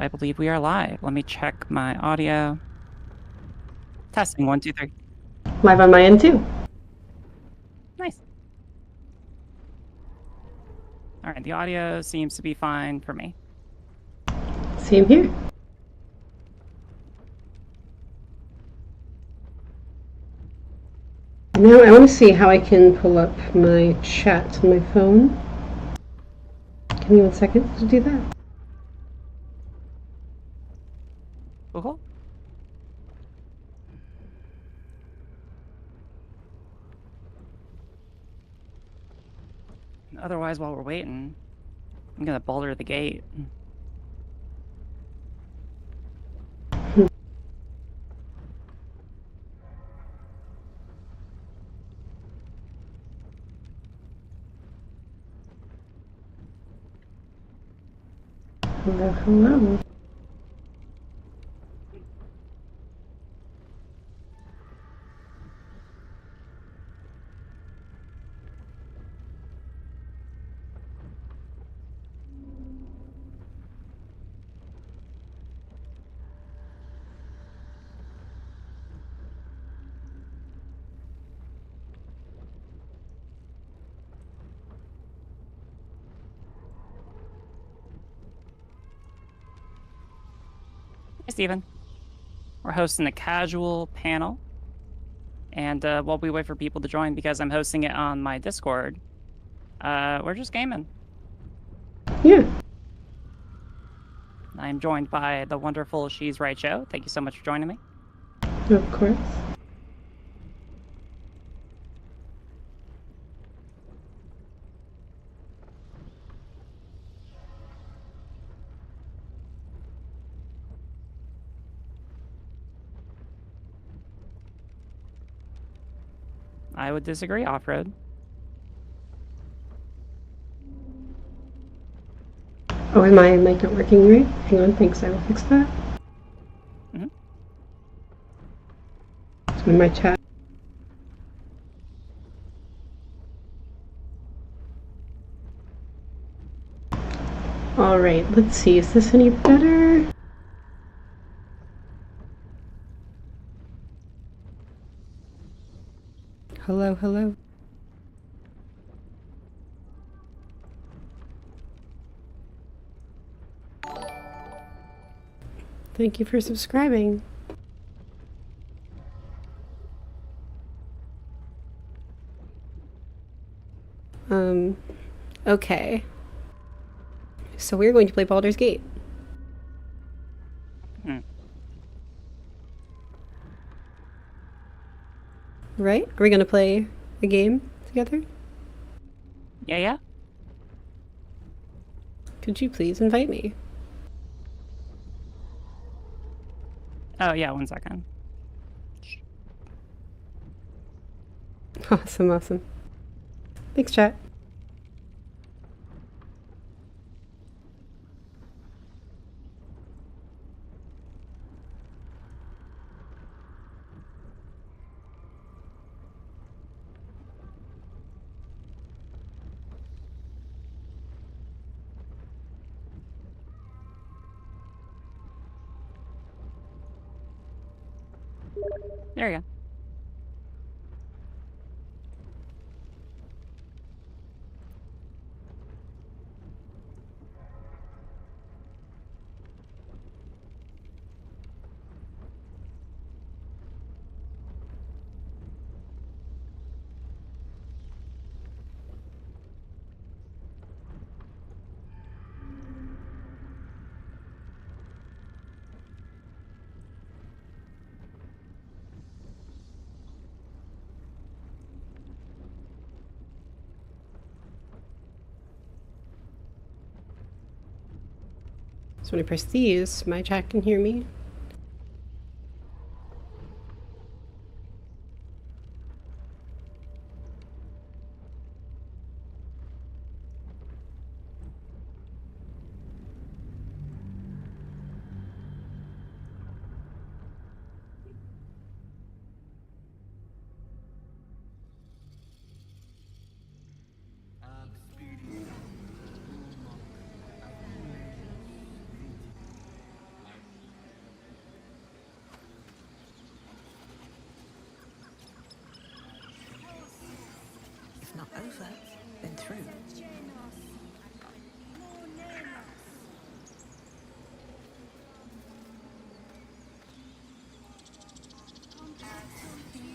I believe we are live. Let me check my audio. Testing, 1, 2, 3. Live on my end too. Nice. All right, the audio seems to be fine for me. Same here. Now I want to see how I can pull up my chat on my phone. Give me 1 second to do that. Cool. Otherwise, while we're waiting, I'm gonna Baldur the gate. Hello, hello. Hey, Steven. We're hosting a casual panel. And while we wait for people to join, because I'm hosting it on my Discord, we're just gaming. Yeah. I'm joined by the wonderful She's Right Show. Thank you so much for joining me. Of course. I would disagree, Off-Road. Oh, is my mic not working right? Hang on, thanks. I will fix that. Mm-hmm. So in my chat. All right, let's see. Is this any better? Hello, hello. Thank you for subscribing. Okay. So we're going to play Baldur's Gate. Hmm. Right? Are we going to play a game together? Yeah. Could you please invite me? Oh, yeah, 1 second. Awesome. Thanks, chat. There you go. So when I press these, my chat can hear me. over, then through.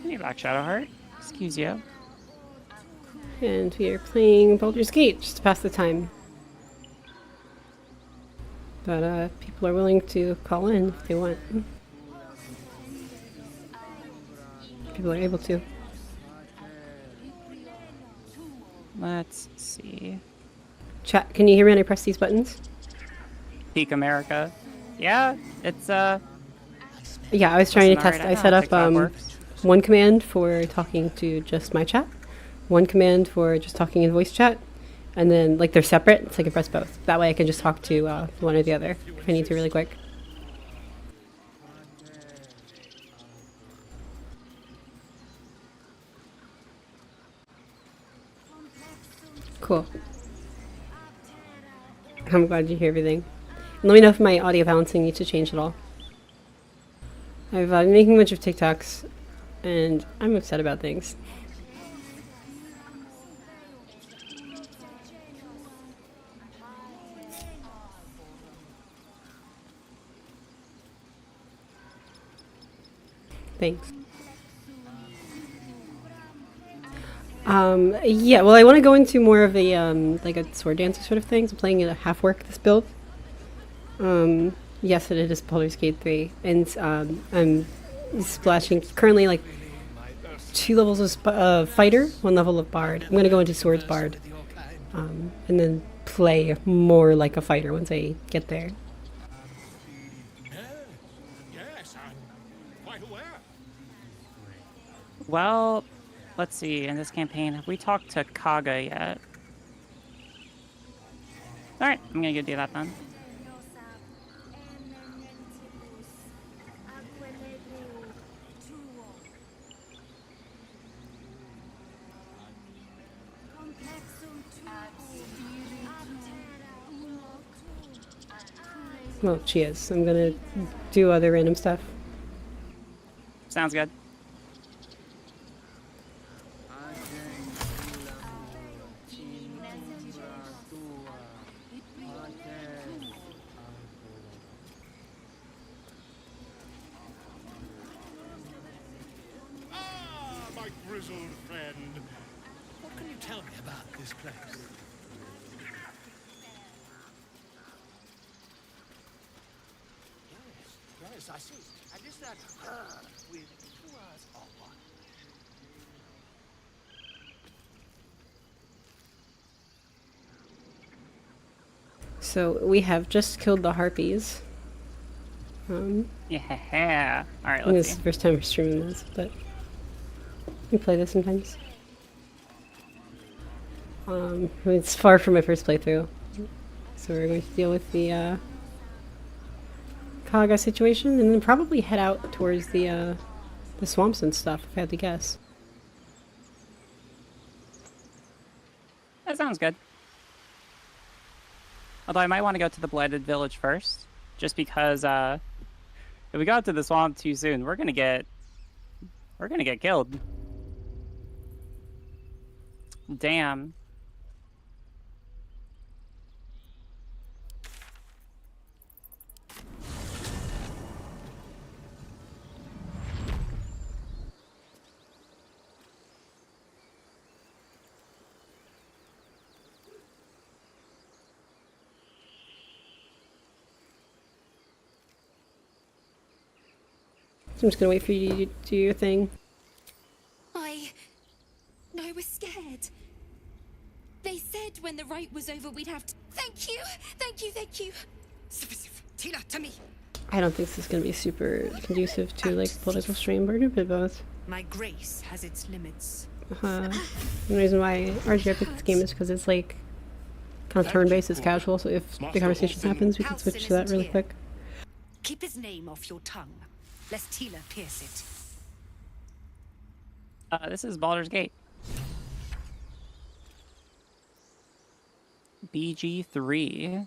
Hey, Black Shadowheart. Excuse you. And we are playing Baldur's Gate just to pass the time. But people are willing to call in if they want. People are able to. Let's see. Chat, can you hear me when I press these buttons? Peak America. Yeah, it's Yeah, I was trying to listen, test. alright, I I know set how up TikTok works. one command for talking to just my chat, one command for just talking in voice chat, and then like they're separate, so I can press both. That way I can just talk to one or the other if I need to really quick. Cool. I'm glad you hear everything. Let me know if my audio balancing needs to change at all. I've been making a bunch of TikToks, and I'm upset about things. Thanks. Yeah, well, I want to go into more of a, like a sword dancer sort of thing. So I'm playing a half work this build. Yes, it is Baldur's Gate 3. And, I'm splashing currently like 2 levels of fighter, 1 level of bard. I'm going to go into swords bard. And then play more like a fighter once I get there. Yes, I'm quite aware. Well, let's see. In this campaign, have we talked to Kaga yet? Alright, I'm gonna go do that then. Well, she is. I'm going to do other random stuff. Sounds good. Ah, my grizzled friend. What can you tell me about this place? Yes, I see. And is that her with 2 hours or what? So we have just killed the harpies. Yeah. Alright, I think let's this is see. the first time we're streaming this, but we play this sometimes. It's far from my first playthrough, so we're going to deal with the Kaga situation, and then probably head out towards the swamps and stuff. If I had to guess. That sounds good. Although I might want to go to the Blighted Village first, just because if we go to the swamp too soon, we're gonna get killed. Damn. So I'm just gonna wait for you to do your thing. I was scared. They said when the rite was over we'd have to... Thank you! Thank you, thank you! Tila, to me. I don't think this is gonna be super conducive to like political stream, but a bit both. My grace has its limits. The reason why RGR picked this game is because it's like kind of turn-based, it's casual. So if the conversation happens, we can switch to that really quick. Keep his name off your tongue, lest Tila pierce it. This is Baldur's Gate. BG3.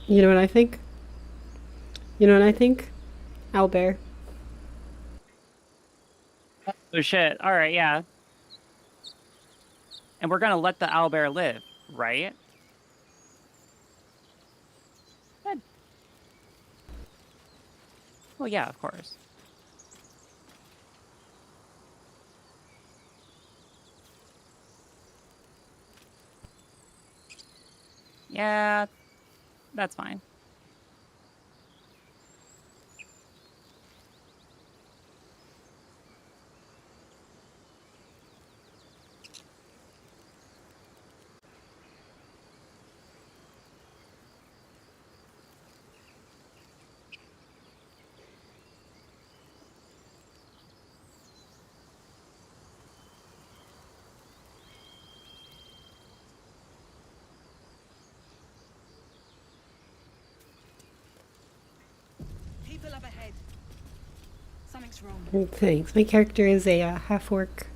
You know what I think? You know what I think? Owlbear. Oh shit. All right, yeah. And we're gonna let the owlbear live, right? Good. Well, yeah, of course. Yeah, that's fine. People up ahead. Something's wrong. Thanks. My character is a half-orc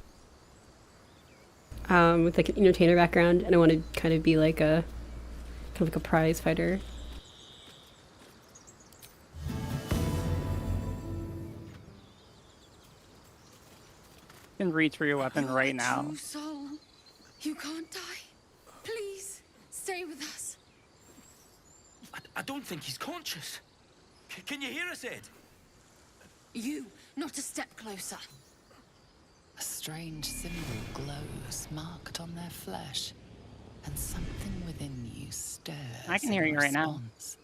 with like an entertainer background, and I want to kind of be like a prize fighter. You can reach for your weapon You're right a now. true soul. You can't die. Please, stay with us. I don't think he's conscious. Can you hear us, Ed? You, not a step closer. A strange symbol glows marked on their flesh, and something within you stirs. I can in hear you right now. response.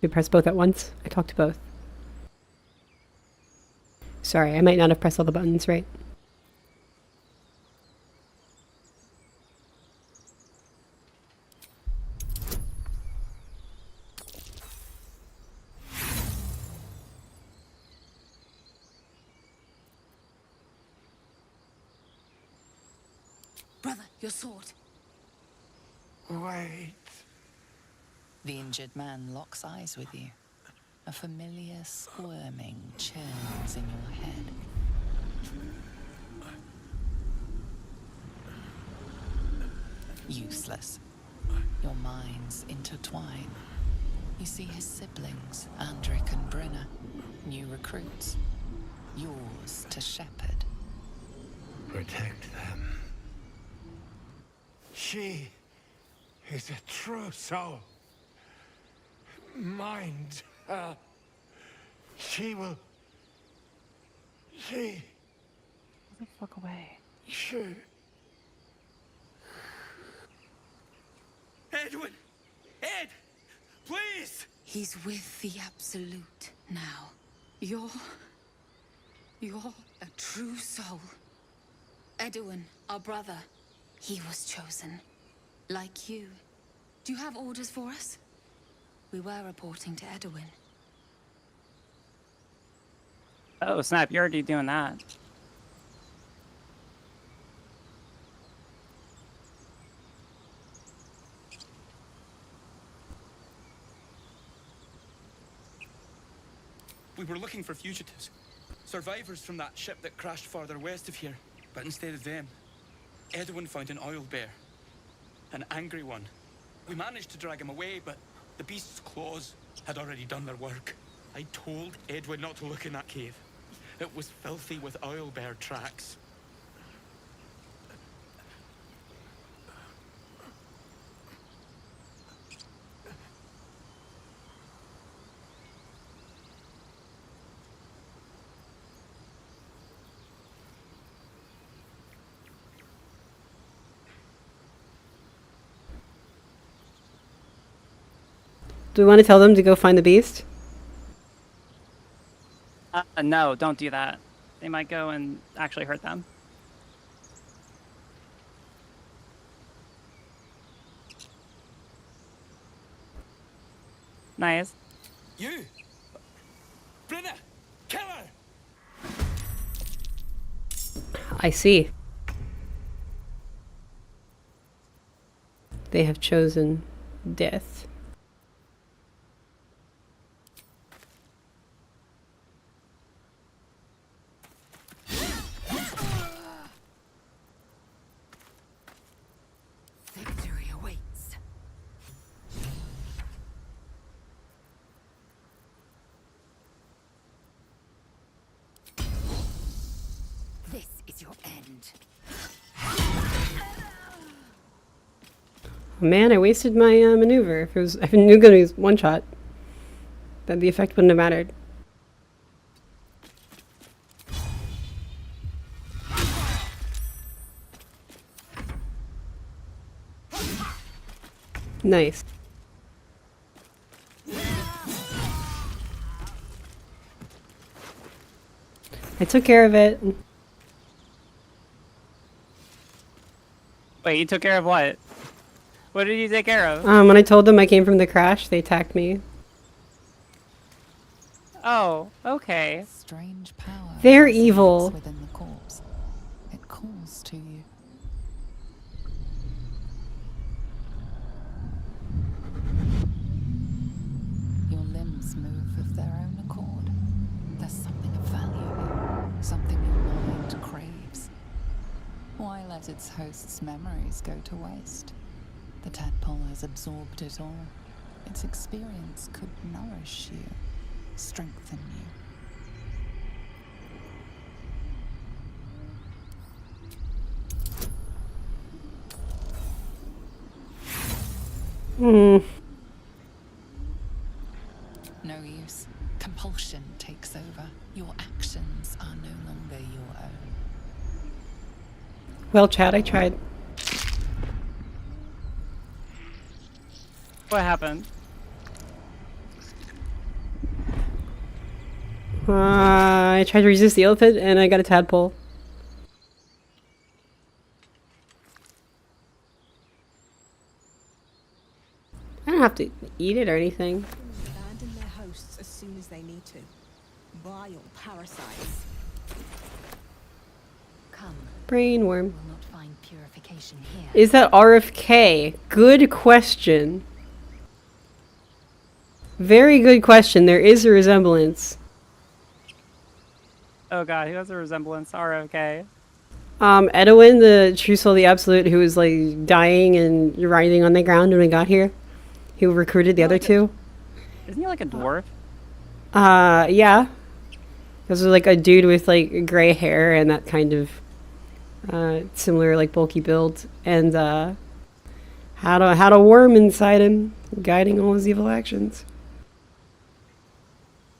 We press both at once. I talk to both. Sorry, I might not have pressed all the buttons right. Brother, your sword. Wait. The injured man locks eyes with you. A familiar squirming churns in your head. Useless. Your minds intertwine. You see his siblings, Andric and Brenna, new recruits. Yours to shepherd. Protect them. She is a true soul. Mind her. She will. Get the fuck away. She. Edwin! Ed! Please! He's with the Absolute now. You're a true soul. Edwin, our brother, he was chosen. Like you. Do you have orders for us? We were reporting to Edwin. Oh, snap, you're already doing that. We were looking for fugitives. Survivors from that ship that crashed farther west of here. But instead of them, Edwin found an Owlbear. An angry one. We managed to drag him away, but the beast's claws had already done their work. I told Edwin not to look in that cave. It was filthy with Owlbear tracks. Do we want to tell them to go find the beast? No, don't do that. They might go and actually hurt them. Nice. You! Brenna! Kill her! I see. They have chosen death. Man, I wasted my maneuver. If I knew gonna use one shot, then the effect wouldn't have mattered. Nice. I took care of it. Wait, you took care of what? What did you take care of? When I told them I came from the crash, they attacked me. Oh, okay. Strange power. They're resonates evil. Within the corpse. It calls to you. Your limbs move of their own accord. There's something of value here, something your mind craves. Why let its host's memories go to waste? The tadpole has absorbed it all. Its experience could nourish you, strengthen you. Hmm. No use. Compulsion takes over. Your actions are no longer your own. Well, Chad, I tried. What happened? I tried to resist the elephant, and I got a tadpole. I don't have to eat it or anything. Abandon their hosts as soon as they need to. Vile parasites. Come, Brain worm. we'll not find purification here. Is that RFK? Good question. Very good question. There is a resemblance. Oh god, who has a resemblance? RFK. Edwin, the true soul, the absolute, who was like dying and writhing on the ground when we got here, who recruited the other two. Isn't he like a dwarf? Yeah. This was like a dude with like gray hair and that kind of similar like bulky build, and had a worm inside him, guiding all his evil actions.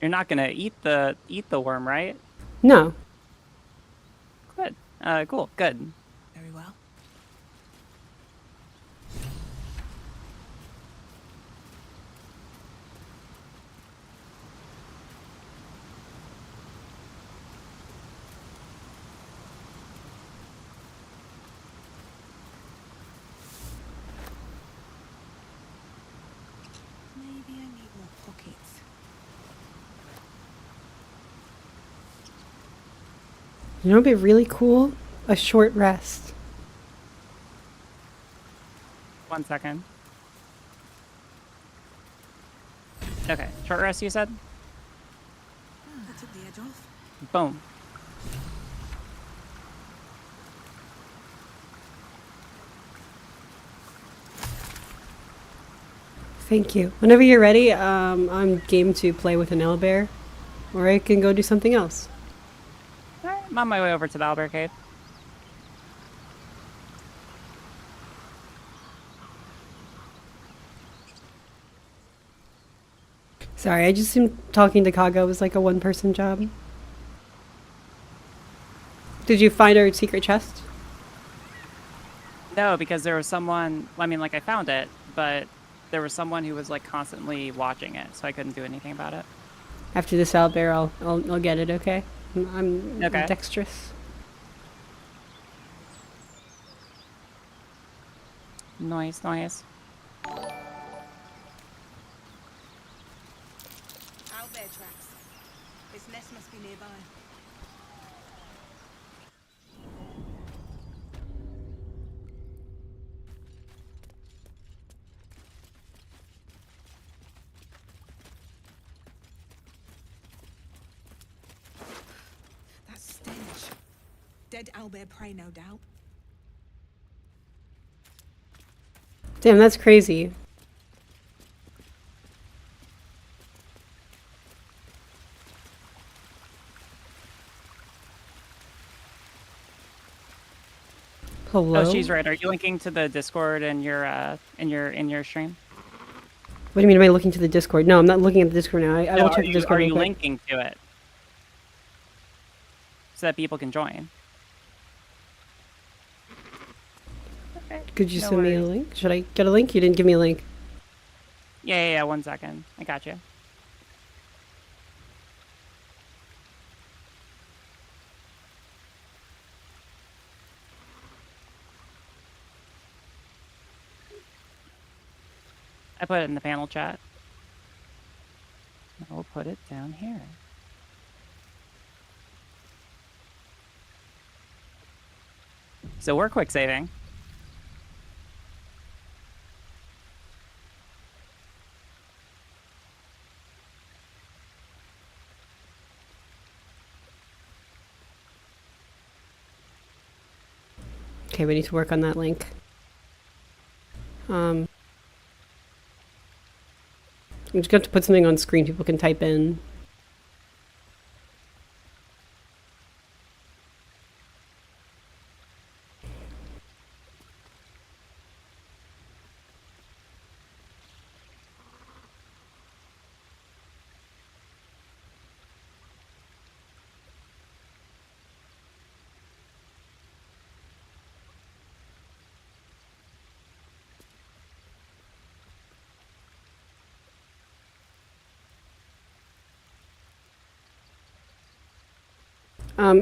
You're not gonna eat the worm, right? No. Good. Cool. Good. Very well. Maybe I need more pockets. You know what'd be really cool? A short rest. 1 second. Okay. Short rest, you said? That took the edge off. Boom. Thank you. Whenever you're ready, I'm game to play with an owlbear, or I can go do something else. Alright, I'm on my way over to the Owlbear Cave. Sorry, I just assumed talking to Kaga was like a one-person job. Did you find our secret chest? No, because there was someone. I mean, like I found it, but there was someone who was like constantly watching it, so I couldn't do anything about it. After this owlbear, I'll get it. Okay, I'm Okay. dexterous. Nice, nice. Owlbear tracks. Its nest must be nearby. That stench. Dead owlbear prey, no doubt. Damn, that's crazy. Hello? Oh, she's right. Are you linking to the Discord in your stream? What do you mean, am I looking to the Discord? No, I'm not looking at the Discord now. I No, will check the Discord are real you quick. linking to it so that people can join? Okay. Could you no send me a worries. link? Should I get a link? You didn't give me a link. Yeah. 1 second. I got you. I put it in the panel chat. I'll put it down here. So we're quick saving. Okay, we need to work on that link. I'm just going to put something on screen people can type in.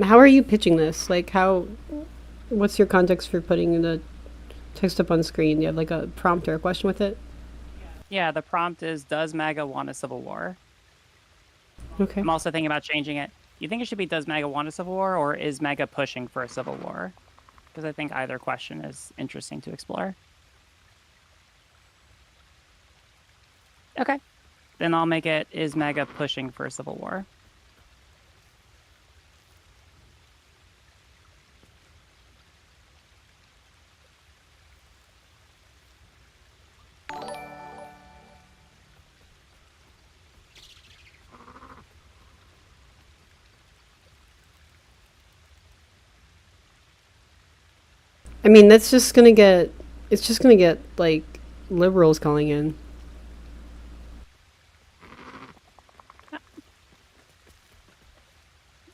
How are you pitching this? Like, what's your context for putting the text up on screen? Do you have like a prompt or a question with it? Yeah, the prompt is, does MAGA want a civil war? Okay. I'm also thinking about changing it. You think it should be, does MAGA want a civil war, or is MAGA pushing for a civil war? Because I think either question is interesting to explore. Okay. Then I'll make it, is MAGA pushing for a civil war? I mean, that's just gonna get, it's just gonna get, like, liberals calling in.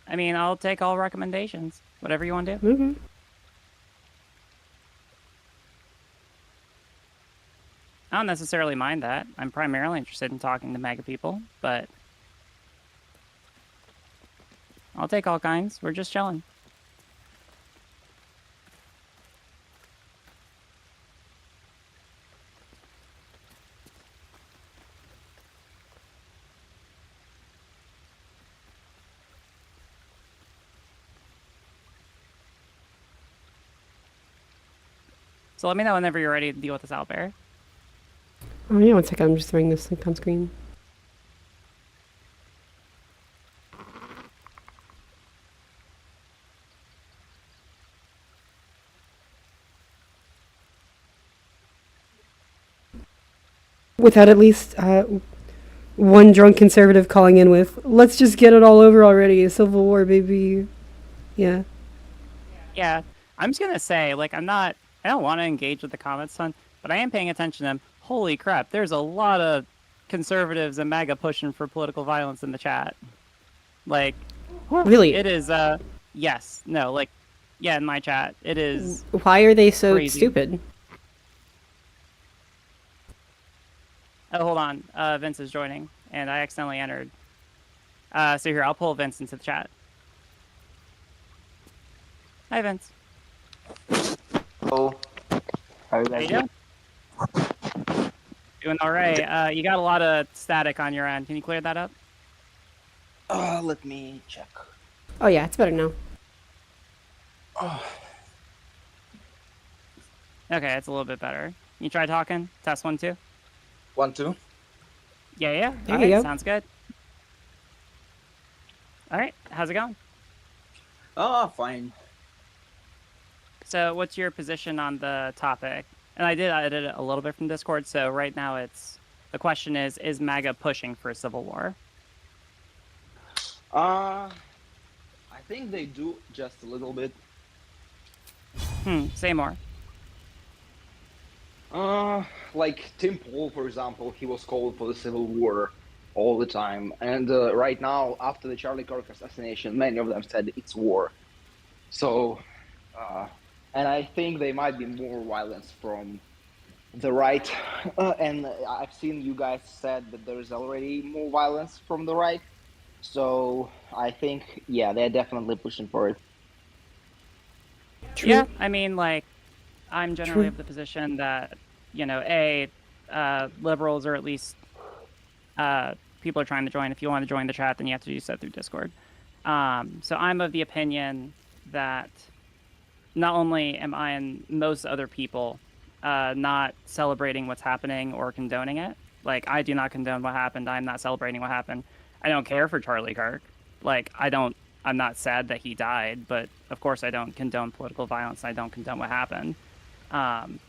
I mean, I'll take all recommendations. Whatever you want to do. Okay. I don't necessarily mind that. I'm primarily interested in talking to MAGA people, but I'll take all kinds. We're just chilling. So let me know whenever you're ready to deal with this Owlbear. Oh yeah, 1 second. I'm just throwing this link on screen. Without at least one drunk conservative calling in with, let's just get it all over already. A civil war, baby. Yeah. Yeah, I'm just gonna say, like, I don't want to engage with the comments ton, but I am paying attention to them. Holy crap, there's a lot of conservatives and MAGA pushing for political violence in the chat. Like, Really? it is, yes, no, like, yeah, in my chat, it is. Why are they so crazy. stupid? Oh, hold on, Vince is joining, and I accidentally entered. So here, I'll pull Vince into the chat. Hi, Vince. Hello. How are you How guys you doing? doing? Doing all right. You got a lot of static on your end. Can you clear that up? Let me check. Oh yeah, it's better now. Okay, it's a little bit better. You try talking? Test 1, 2? 1, 2. Yeah. There All you right, go. sounds good. All right, how's it going? Fine. So what's your position on the topic? And I did edit it a little bit from Discord, so right now the question is MAGA pushing for a civil war? I think they do just a little bit. Say more. Like Tim Paul, for example, he was called for the Civil War all the time, and right now, after the Charlie Kirk assassination, many of them said it's war. So, uh, and I think there might be more violence from the right, and I've seen you guys said that there is already more violence from the right. So I think, yeah, they're definitely pushing for it. Yeah, True. I mean, like, I'm generally True. of the position that, liberals or at least people are trying to join. If you want to join the chat, then you have to do so through Discord. So I'm of the opinion that not only am I and most other people not celebrating what's happening or condoning it. Like, I do not condone what happened. I'm not celebrating what happened. I don't care for Charlie Kirk. Like, I'm not sad that he died, but of course I don't condone political violence. I don't condone what happened. Um,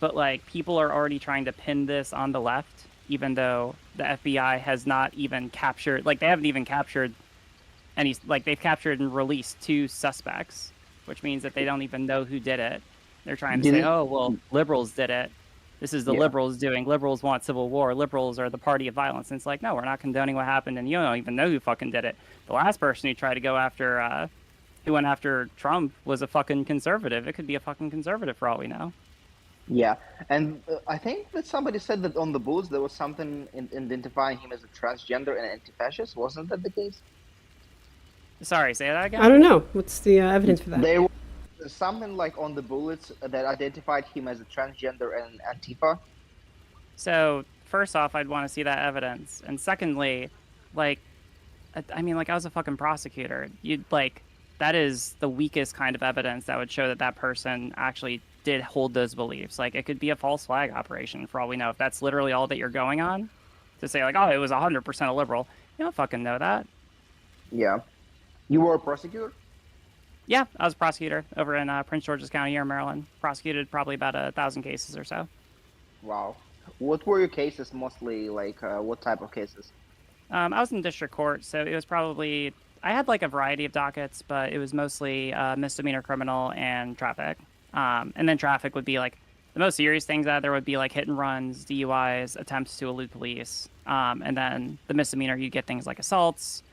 but like, people are already trying to pin this on the left, even though the FBI has not even captured, like, they haven't even captured any, like, they've captured and released 2 suspects, which means that they don't even know who did it. They're trying to say, Didn't, oh, well, liberals did it. This is the yeah, liberals doing. Liberals want civil war. Liberals are the party of violence. And it's like, no, we're not condoning what happened, and you don't even know who fucking did it. The last person who tried to go after, who went after Trump was a fucking conservative. It could be a fucking conservative for all we know. yeah. And I think that somebody said that on the booths there was something identifying him as a transgender and anti-fascist. Wasn't that the case? Sorry, say that again? I don't know. What's the evidence for that? There was something like on the bullets that identified him as a transgender and Antifa. So, first off, I'd want to see that evidence. And secondly, like, I mean, like, I was a fucking prosecutor. You'd, like, that is the weakest kind of evidence that would show that that person actually did hold those beliefs. Like, it could be a false flag operation for all we know. If that's literally all that you're going on, to say, like, oh, it was 100% a liberal, you don't fucking know that. Yeah. You were a prosecutor? Yeah, I was a prosecutor over in Prince George's County here in Maryland. Prosecuted probably about 1,000 cases or so. Wow. What were your cases mostly? Like, what type of cases? I was in district court, so it was probably, I had like a variety of dockets, but it was mostly misdemeanor criminal and traffic. And then traffic would be like the most serious things that there would be like hit and runs, DUIs, attempts to elude police. And then the misdemeanor, you get things like assaults.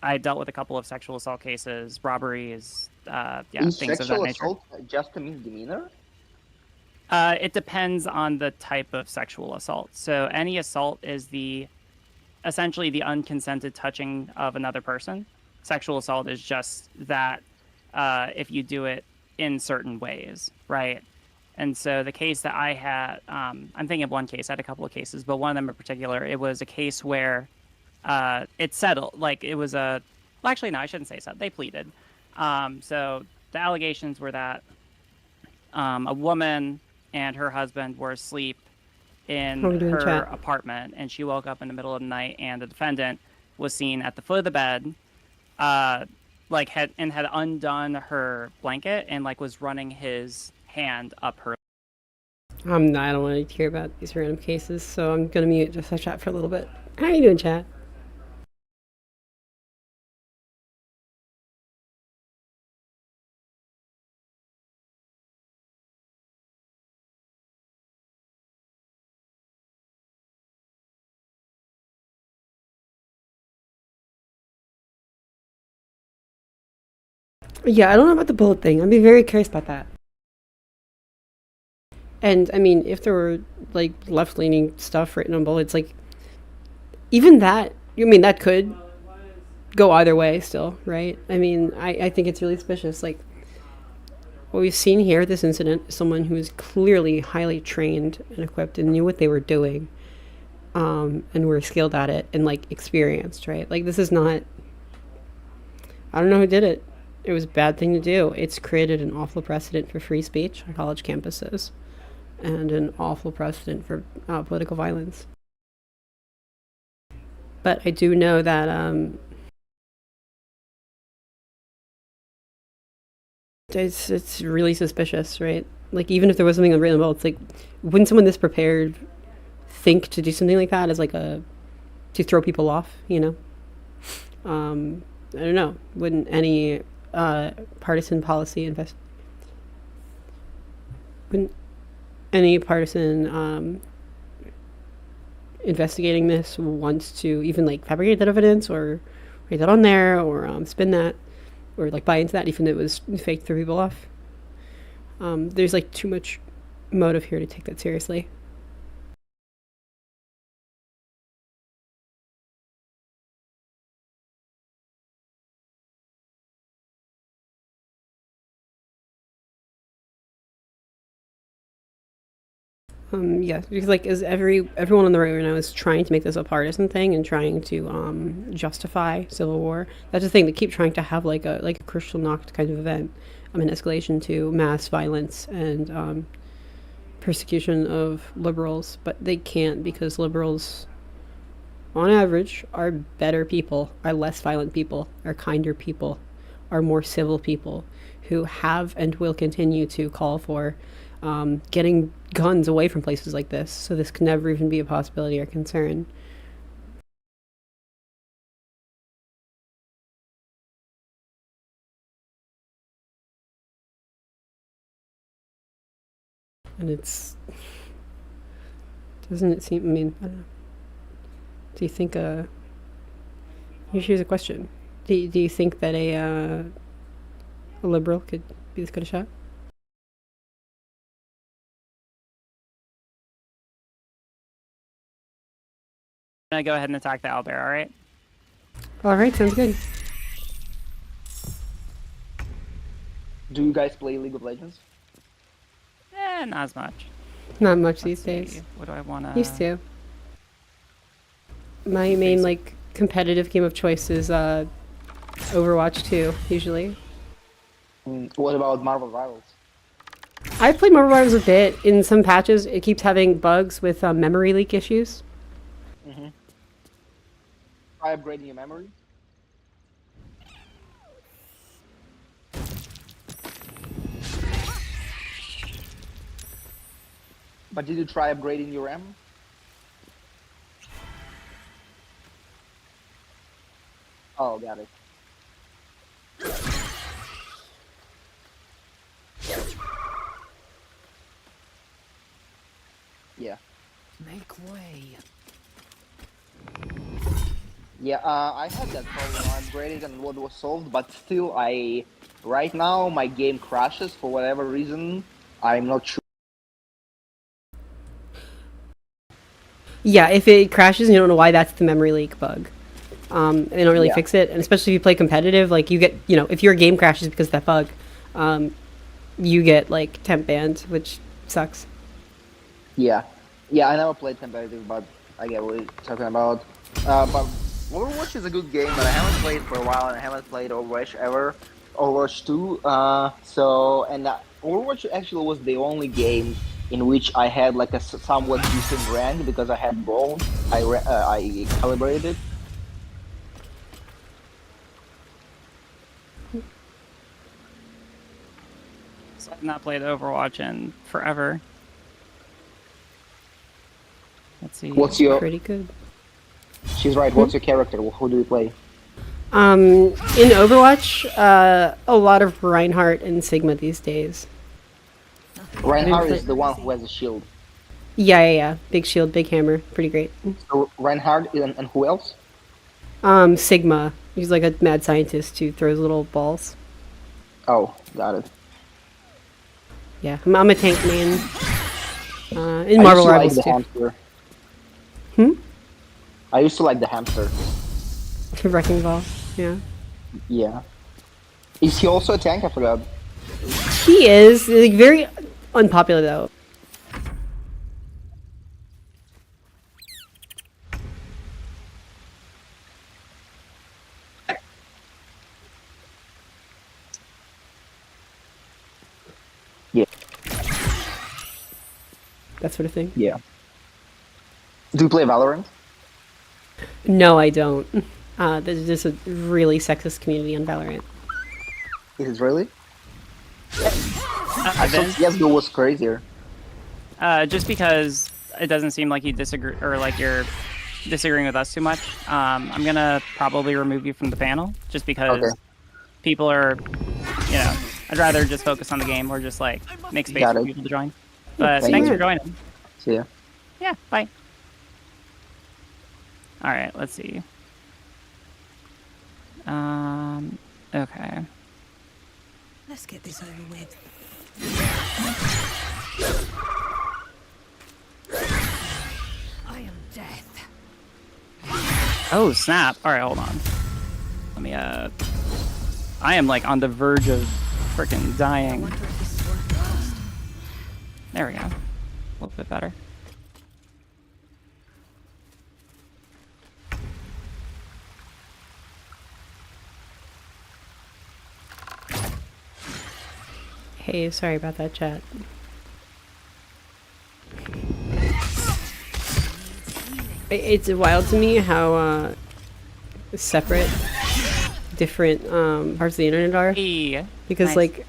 I dealt with a couple of sexual assault cases, robberies, Is things of that sexual nature. assault just a misdemeanor? It depends on the type of sexual assault. So any assault is essentially the unconsented touching of another person. Sexual assault is just that if you do it in certain ways, right? And so the case that I had, I'm thinking of one case. I had a couple of cases, but one of them in particular, it was a case where it settled. Like, it was well, actually, no, I shouldn't say settled. They pleaded. So the allegations were that a woman and her husband were asleep in How are we doing, her chat? apartment, and she woke up in the middle of the night, and the defendant was seen at the foot of the bed, had undone her blanket and like was running his hand up her. I don't want to hear about these random cases, so I'm gonna mute just the chat for a little bit. How are you doing, chat? Yeah, I don't know about the bullet thing. I'd be very curious about that. And I mean, if there were like left-leaning stuff written on bullets, like even that, I mean, that could go either way still, right? I mean, I think it's really suspicious. Like, what we've seen here at this incident is someone who is clearly highly trained and equipped and knew what they were doing, and were skilled at it and like experienced, right? Like, this is not, I don't know who did it. It was a bad thing to do. It's created an awful precedent for free speech on college campuses and an awful precedent for political violence. But I do know that it's really suspicious, right? Like, even if there was something unwritten about, it's like, wouldn't someone this prepared think to do something like that as like to throw people off, you know? I don't know. Wouldn't any partisan policy when any partisan investigating this wants to even like fabricate that evidence or write that on there or spin that or like buy into that even if it was fake to throw people off. There's like too much motive here to take that seriously. Yeah, because like is everyone on the right right now is trying to make this a partisan thing and trying to justify civil war. That's the thing. They keep trying to have like a Crystal Nacht kind of event, an escalation to mass violence and persecution of liberals, but they can't because liberals, on average, are better people, are less violent people, are kinder people, are more civil people who have and will continue to call for getting guns away from places like this, so this can never even be a possibility or concern. And doesn't it seem, I mean, I don't know. Do you think here's a question. Do you think that a liberal could be this good a shot? I'm gonna go ahead and attack the owlbear, alright? Alright, sounds good. Do you guys play League of Legends? Not as much. Not much Let's these days. see. What do I wanna... Used to. My main like competitive game of choice is Overwatch 2, usually. What about Marvel Rivals? I've played Marvel Rivals a bit. In some patches, it keeps having bugs with memory leak issues. Try upgrading your memory. But did you try upgrading your RAM? Oh, got it. Yeah. Make way. Yeah, I had that problem. I upgraded and what was solved, but still, right now my game crashes for whatever reason. I'm not sure. Yeah, if it crashes and you don't know why, that's the memory leak bug. They don't really fix it, and especially if you play competitive, like you get, if your game crashes because of that bug, you get like temp banned, which sucks. Yeah, I never played competitive, but I get what you're talking about. But Overwatch is a good game, but I haven't played for a while, and I haven't played Overwatch ever. Overwatch 2. Overwatch actually was the only game in which I had like a somewhat decent rank because I had bronze. I calibrated it. So I've not played Overwatch in forever. Let's see. What's your? Pretty good. She's right. What's your character? Who do you play? In Overwatch, a lot of Reinhardt and Sigma these days. Reinhardt is the one who has a shield. Yeah. Big shield, big hammer. Pretty great. So Reinhardt and who else? Sigma. He's like a mad scientist who throws little balls. Oh, got it. Yeah, I'm a tank main. In Marvel Rivals too. Hamster. I used to like the hamster. Wrecking ball. Yeah. Yeah. Is he also a tank? I forgot. He is like very unpopular though. Yeah. That sort of thing. Yeah. Do you play Valorant? No, I don't. There's just a really sexist community on Valorant. Is it really? I thought CSGO was crazier. Just because it doesn't seem like you disagree or like you're disagreeing with us too much. I'm gonna probably remove you from the panel just because people are, I'd rather just focus on the game or just like make space for people to join. But Thank thanks you. for joining. See ya. Yeah, bye. All right, let's see. Okay. Let's get this over with. I am death. Oh, snap. All right, hold on. Let me, I am, like, on the verge of freaking I dying. wonder if this is worth the cost. There we go. A little bit better. Hey, sorry about that, chat. It's wild to me how separate different parts of the internet are. Hey. Because, Nice. like,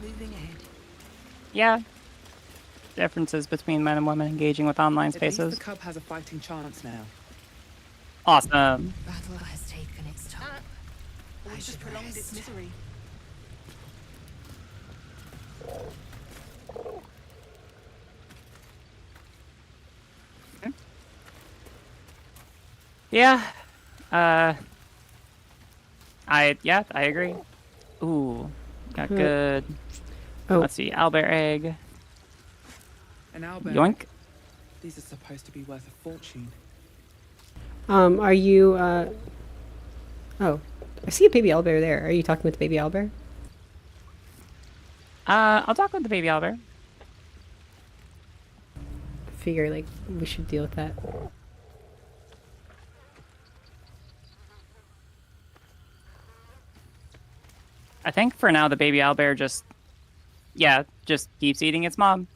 Moving ahead. Yeah. Differences between men and women engaging with online At least spaces. the cub has a fighting chance now. Awesome. Battle has taken its toll. Or just prolonged its misery. Yeah. I agree. Ooh. Got good. oh, Let's see. Owlbear egg. An owlbear. Yoink. These are supposed to be worth a fortune. are you, oh, I see a baby owlbear there. Are you talking with the baby owlbear? I'll talk with the baby owlbear. Figure, like, we should deal with that. I think for now the baby owlbear just keeps eating its mom.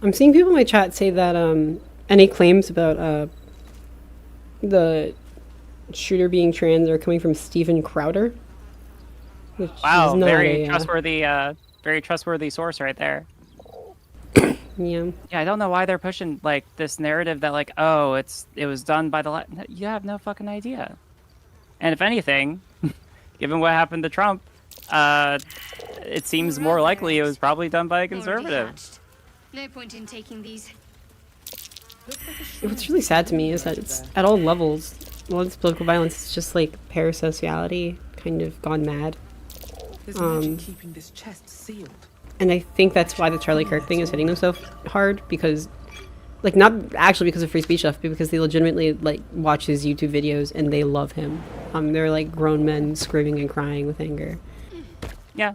I'm seeing people in my chat say that any claims about the shooter being trans are coming from Steven Crowder. Which Wow, is not very trustworthy source right there. yeah. Yeah, I don't know why they're pushing like this narrative that like, oh, it was done by the you have no fucking idea. And if anything, given what happened to Trump, it seems more likely it was probably done by a conservative. No point in taking these. What's really sad to me is that it's at all levels. Well, it's political violence. It's just like parasociality, kind of gone mad. There's magic keeping this chest sealed. And I think that's why the Charlie Kirk thing is hitting them so hard, because, like, not actually because of free speech stuff, but because they legitimately, like, watch his YouTube videos and they love him. They're, like, grown men screaming and crying with anger. Yeah.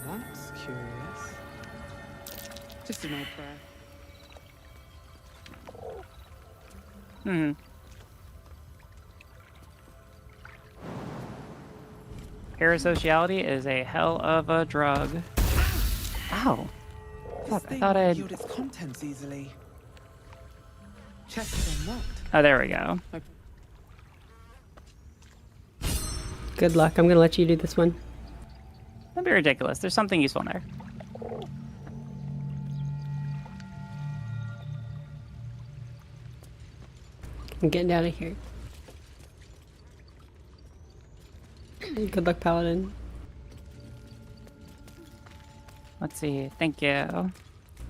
That's curious. Just an old prayer. Parasociality is a hell of a drug. Ow. Fuck, I thought I'd... yield its contents easily. Chest is unlocked. Oh, there we go. Good luck. I'm gonna let you do this one. Don't be ridiculous. There's something useful in there. I'm getting out of here. Good luck, Paladin. Let's see. Thank you.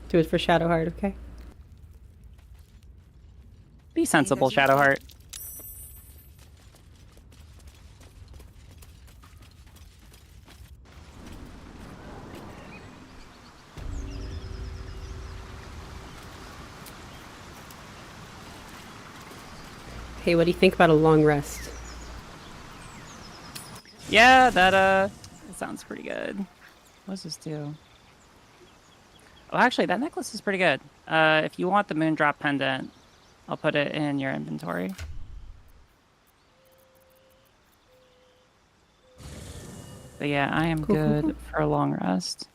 Do it for Shadowheart, okay? Be sensible, Shadowheart. Hey, what do you think about a long rest? Yeah, that sounds pretty good. What does this do? Oh, actually, that necklace is pretty good. If you want the Moondrop pendant, I'll put it in your inventory. But yeah, I am Cool, cool, good cool. for a long rest.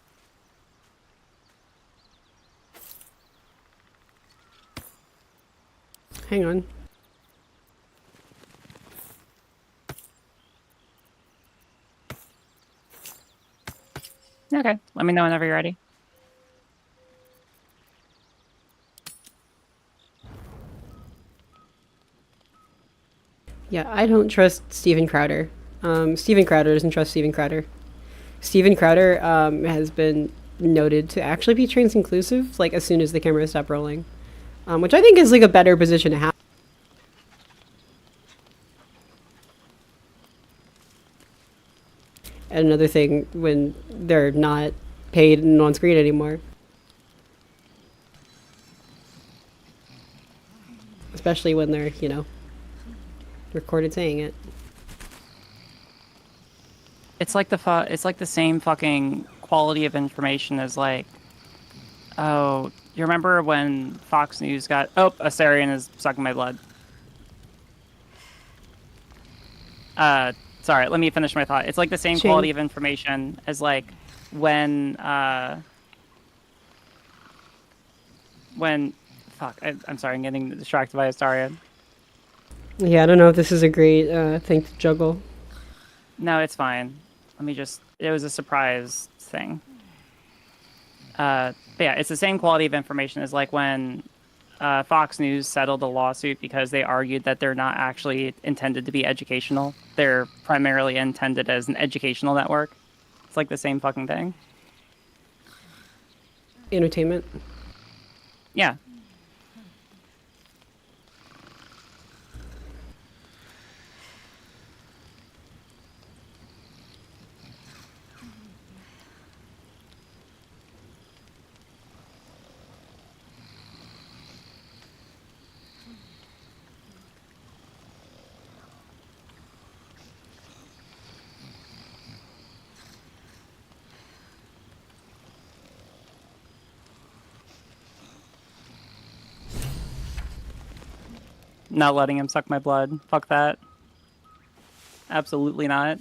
hang on. Okay, let me know whenever you're ready. Yeah, I don't trust Steven Crowder. Steven Crowder doesn't trust Steven Crowder. Steven Crowder has been noted to actually be trans inclusive, like as soon as the cameras stop rolling, which I think is like a better position to have. And another thing when they're not paid and on screen anymore. Especially when they're, you know, recorded saying it. It's like it's like the same fucking quality of information as like, oh, you remember when Fox News got, oh, Astarion is sucking my blood. Sorry, let me finish my thought. It's like the same Shane. quality of information as like when fuck, I'm sorry, I'm getting distracted by Astarion. Yeah, I don't know if this is a great thing to juggle. No, it's fine. Let me just, it was a surprise thing. But yeah, it's the same quality of information as like when Fox News settled a lawsuit because they argued that they're not actually intended to be educational. They're primarily intended as an educational network. It's like the same fucking thing. Entertainment. Yeah. Not letting him suck my blood. Fuck that. Absolutely not.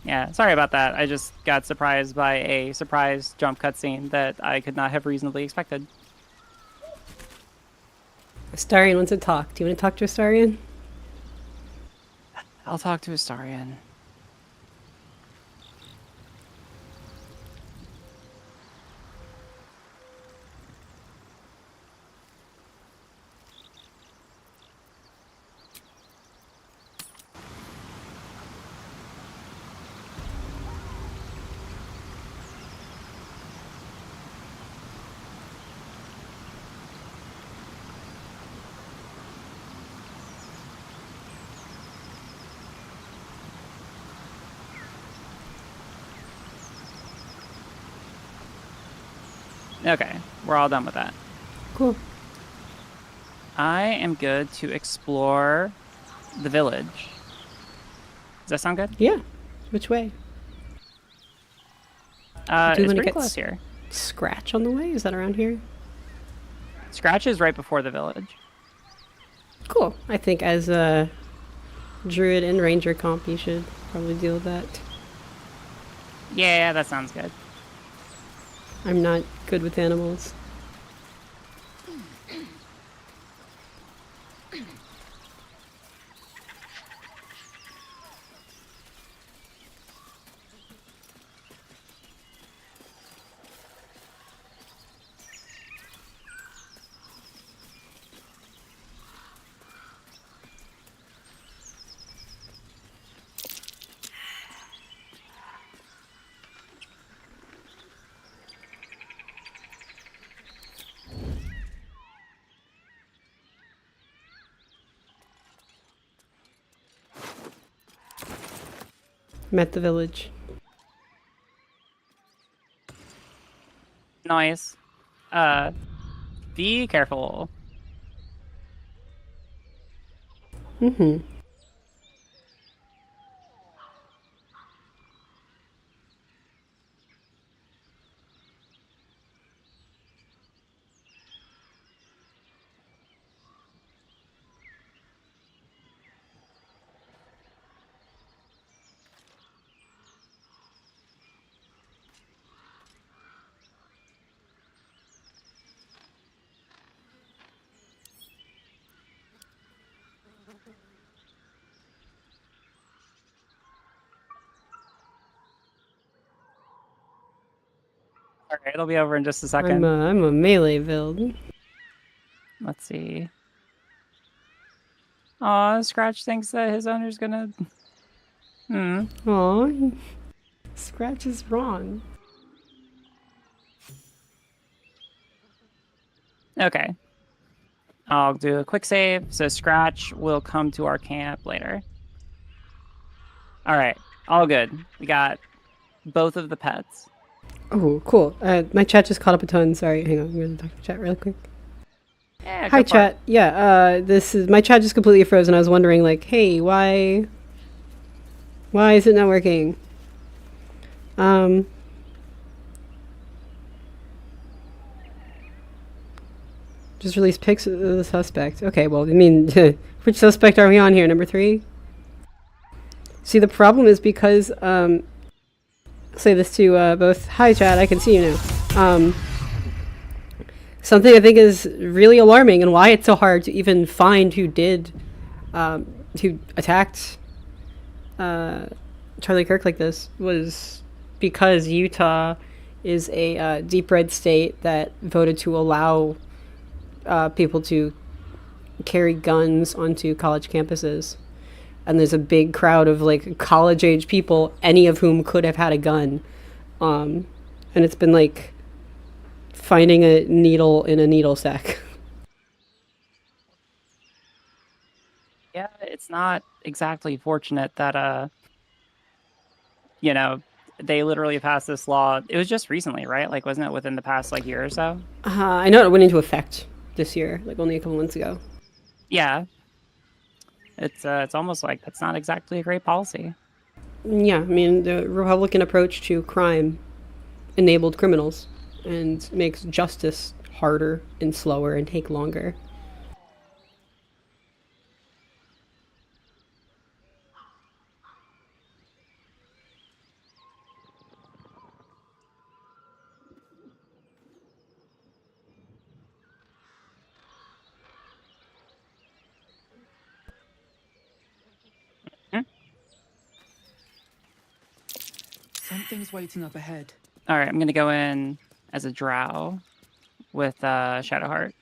Yeah, sorry about that. I just got surprised by a surprise jump cutscene that I could not have reasonably expected. Astarion wants to talk. Do you want to talk to Astarion? I'll talk to Astarion. Okay, we're all done with that. Cool. I am good to explore the village. Does that sound good? Yeah. Which way? Do you It's want to pretty get close here. Scratch on the way? Is that around here? Scratch is right before the village. Cool. I think as a druid and ranger comp, you should probably deal with that. Yeah, that sounds good. I'm not good with animals. Met the village. Nice. Be careful. Mm-hmm. Alright, it'll be over in just a second. I'm a melee build. Let's see. Aw, Scratch thinks that his owner's gonna... Aw, Scratch is wrong. Okay. I'll do a quick save, so Scratch will come to our camp later. Alright, all good. We got both of the pets. Oh, cool. My chat just caught up a ton. Sorry, hang on. I'm gonna talk to chat real quick. Yeah, Hi, go for it. chat. Yeah, this is my chat just completely froze, and I was wondering, like, hey, why is it not working? Just release pics of the suspect. Okay, well, I mean, which suspect are we on here? Number 3? See, the problem is because, I'll say this to both. Hi, chat. I can see you now. Something I think is really alarming, and why it's so hard to even find who did, who attacked Charlie Kirk like this, was because Utah is a deep red state that voted to allow people to carry guns onto college campuses. And there's a big crowd of like college age people, any of whom could have had a gun. And it's been like finding a needle in a needle sack. Yeah, it's not exactly fortunate that, you know, they literally passed this law. It was just recently, right? Like, wasn't it within the past, like, year or so? I know it went into effect this year, like only a couple months ago. Yeah. It's almost like that's not exactly a great policy. Yeah, I mean, the Republican approach to crime enabled criminals and makes justice harder and slower and take longer. Something's waiting up ahead. All right, I'm gonna go in as a drow with Shadowheart.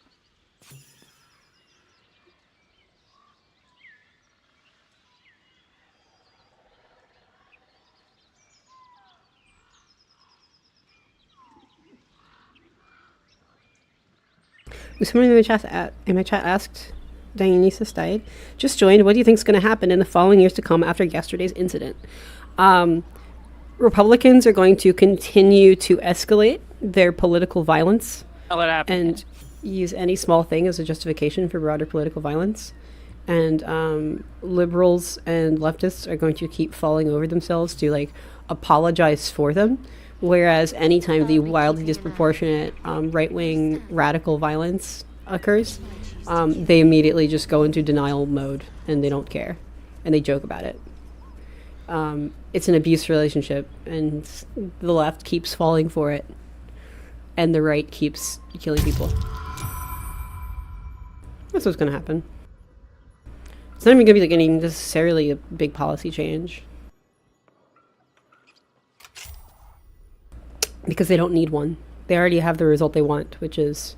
Someone in my chat asked, Dionysus died. Just joined. What do you think is going to happen in the following years to come after yesterday's incident? Republicans are going to continue to escalate their political violence and use any small thing as a justification for broader political violence. And liberals and leftists are going to keep falling over themselves to like apologize for them. Whereas anytime the wildly disproportionate right-wing radical violence occurs, they immediately just go into denial mode and they don't care. And they joke about it. It's an abuse relationship, and the left keeps falling for it. And the right keeps killing people. That's what's going to happen. It's not even going to be like any necessarily a big policy change. Because they don't need one. They already have the result they want, which is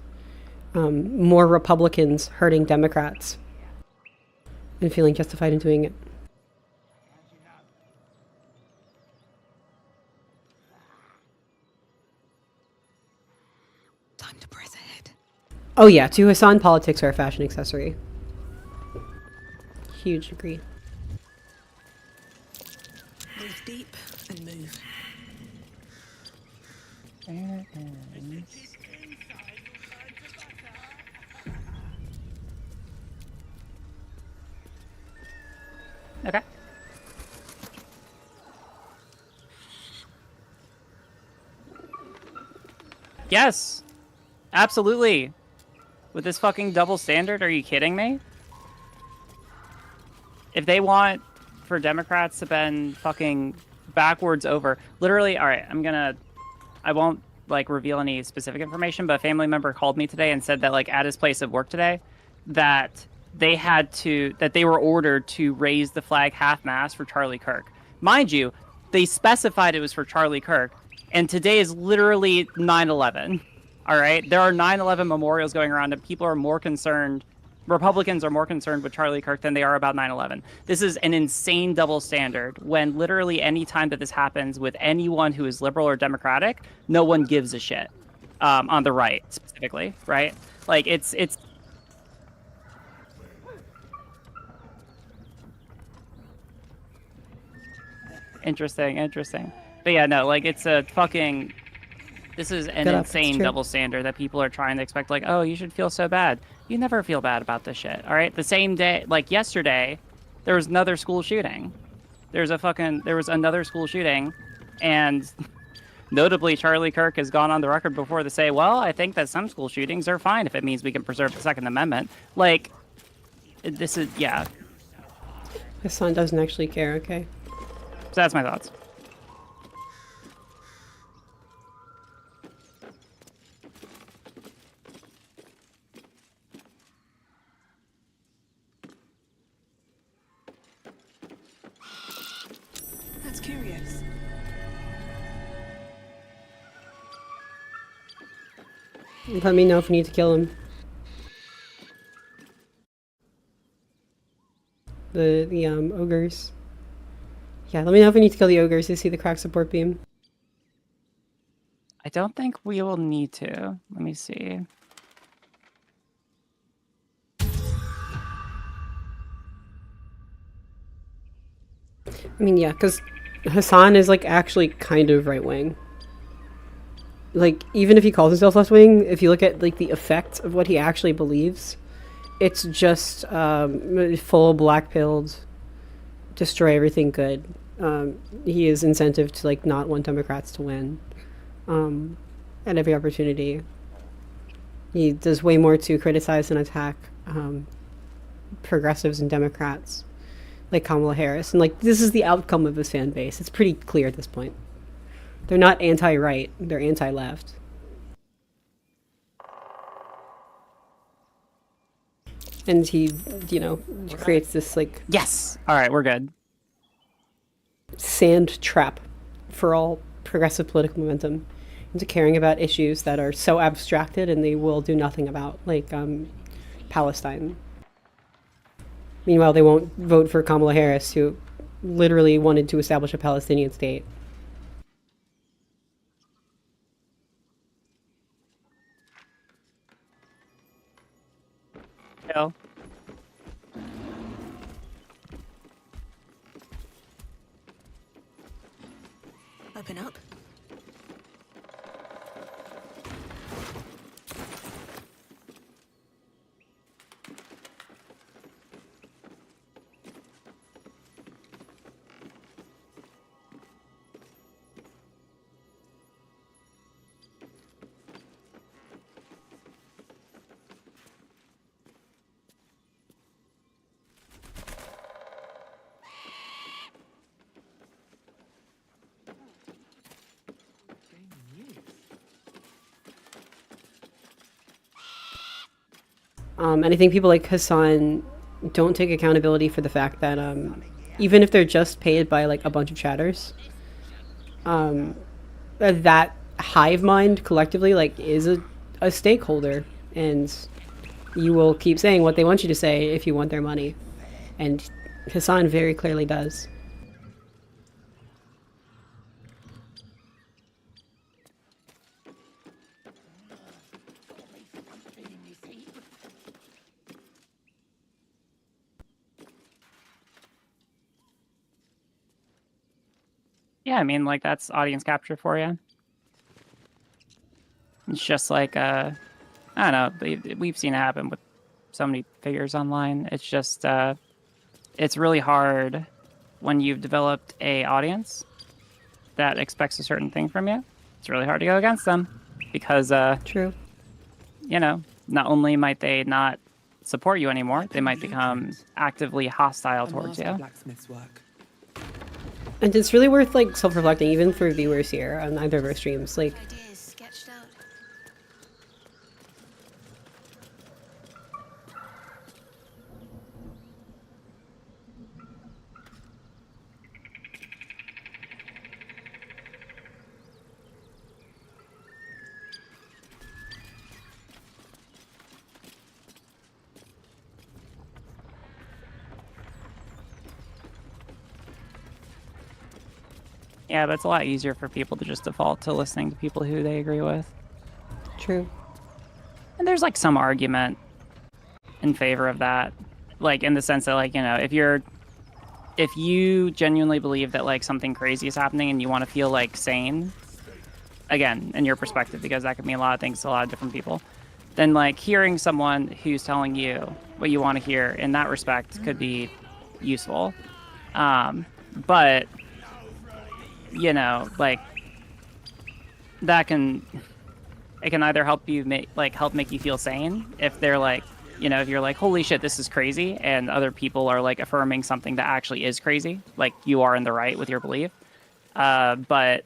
more Republicans hurting Democrats and feeling justified in doing it. Time to press ahead. Oh yeah, to Hassan, politics are a fashion accessory. Huge agree. Breathe deep and move. Okay. Yes, absolutely. With this fucking double standard, are you kidding me? If they want for Democrats to bend fucking backwards over, literally, all right, I won't like reveal any specific information, but a family member called me today and said that like at his place of work today, that they were ordered to raise the flag half-mast for Charlie Kirk. Mind you, they specified it was for Charlie Kirk, And today is literally 9/11. All right, there are 9/11 memorials going around, and people are more concerned. Republicans are more concerned with Charlie Kirk than they are about 9/11. This is an insane double standard. When literally any time that this happens with anyone who is liberal or democratic, no one gives a shit. On the right specifically, right? Like it's interesting, interesting. But yeah, no, like it's a fucking. This is an Get up, it's insane true. double standard that people are trying to expect. Like, oh, you should feel so bad. You never feel bad about this shit. All right. The same day, like yesterday, there was another school shooting. There was another school shooting, and notably, Charlie Kirk has gone on the record before to say, well, I think that some school shootings are fine if it means we can preserve the Second Amendment. Like, this is, yeah. His son doesn't actually care, okay? So that's my thoughts. That's curious. Let me know if you need to kill him. The ogres. Yeah, let me know if we need to kill the ogres to see the crack support beam. I don't think we will need to. Let me see. I mean, yeah, because Hassan is, like, actually kind of right-wing. Like, even if he calls himself left-wing, if you look at, like, the effect of what he actually believes, it's just full black-pilled, destroy everything good. He is incentive to, like, not want Democrats to win at every opportunity. He does way more to criticize and attack progressives and Democrats like Kamala Harris. And, like, this is the outcome of his fan base. It's pretty clear at this point. They're not anti-right. They're anti-left. And he, you know, creates this, like... Yes! All right, we're good. Sand trap for all progressive political momentum into caring about issues that are so abstracted and they will do nothing about, like Palestine. Meanwhile, they won't vote for Kamala Harris, who literally wanted to establish a Palestinian state. Kill. Open up. And I think people like Hassan don't take accountability for the fact that even if they're just paid by, like, a bunch of chatters, that hive mind collectively, like, is a stakeholder, and you will keep saying what they want you to say if you want their money. And Hassan very clearly does. Yeah, I mean, like, that's audience capture for you. It's just like, I don't know, we've seen it happen with so many figures online. It's just, it's really hard when you've developed a audience that expects a certain thing from you. It's really hard to go against them because, True. you know, not only might they not support you anymore, they might become actively hostile towards you. Blacksmith's work. And it's really worth, like, self-reflecting, even for viewers here on either of our streams. Like, Ideas sketched out. Yeah, but it's a lot easier for people to just default to listening to people who they agree with. True. And there's like some argument in favor of that. Like in the sense that like, you know, if you genuinely believe that like something crazy is happening and you want to feel like sane, again, in your perspective, because that could mean a lot of things to a lot of different people, then like hearing someone who's telling you what you want to hear in that respect could be useful. But you know, like that can it can either help you help make you feel sane if they're like, you know, if you're like, holy shit, this is crazy, and other people are like affirming something that actually is crazy, like you are in the right with your belief. But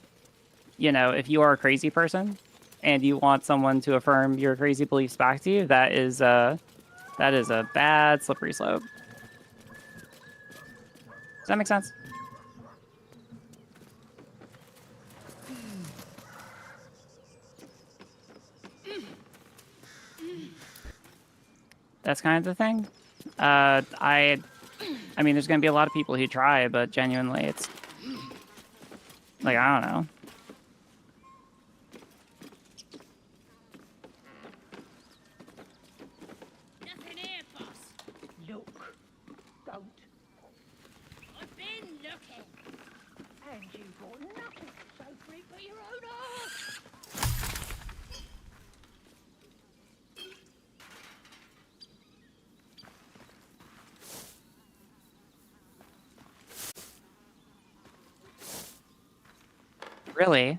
you know, if you are a crazy person and you want someone to affirm your crazy beliefs back to you, that is a bad slippery slope. Does that make sense? That's kind of the thing. I mean, there's going to be a lot of people who try, but genuinely, it's like, I don't know. Nothing here, boss. Look, goat, I've been looking. and you've got nothing to say for it but your own heart. Really?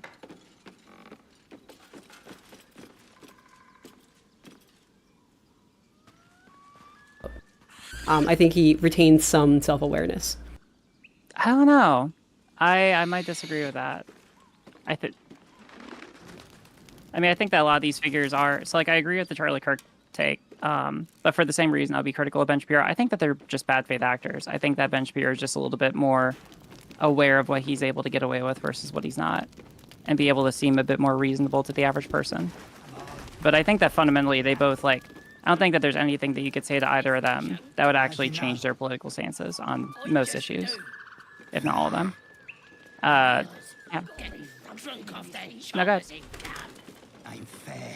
I think he retains some self-awareness. I don't know. I might disagree with that. I mean, I think that a lot of these figures are so. Like, I agree with the Charlie Kirk take, but for the same reason, I'll be critical of Ben Shapiro. I think that they're just bad faith actors. I think that Ben Shapiro is just a little bit more aware of what he's able to get away with versus what he's not, and be able to seem a bit more reasonable to the average person. But I think that fundamentally they both like. I don't think that there's anything that you could say to either of them that would actually change their political stances on most issues, if not all of them. Yeah. Getting drunk off their No, go ahead. choppers in camp. Ain't fair.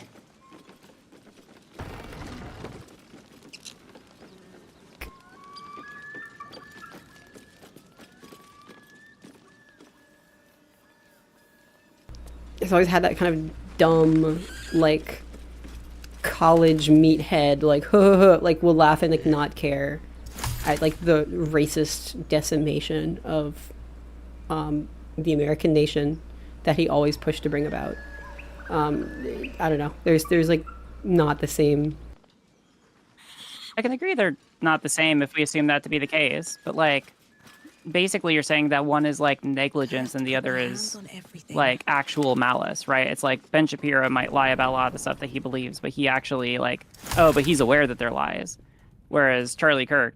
He's always had that kind of dumb, like, college meathead, like, like, will laugh and, like, not care at, like, the racist decimation of the American nation that he always pushed to bring about. I don't know. There's, like, not the same. I can agree they're not the same if we assume that to be the case, but, like, basically you're saying that one is like negligence and the other is like actual malice, right? It's like Ben Shapiro might lie about a lot of the stuff that he believes, but he actually like, oh, but he's aware that they're lies. Whereas Charlie Kirk,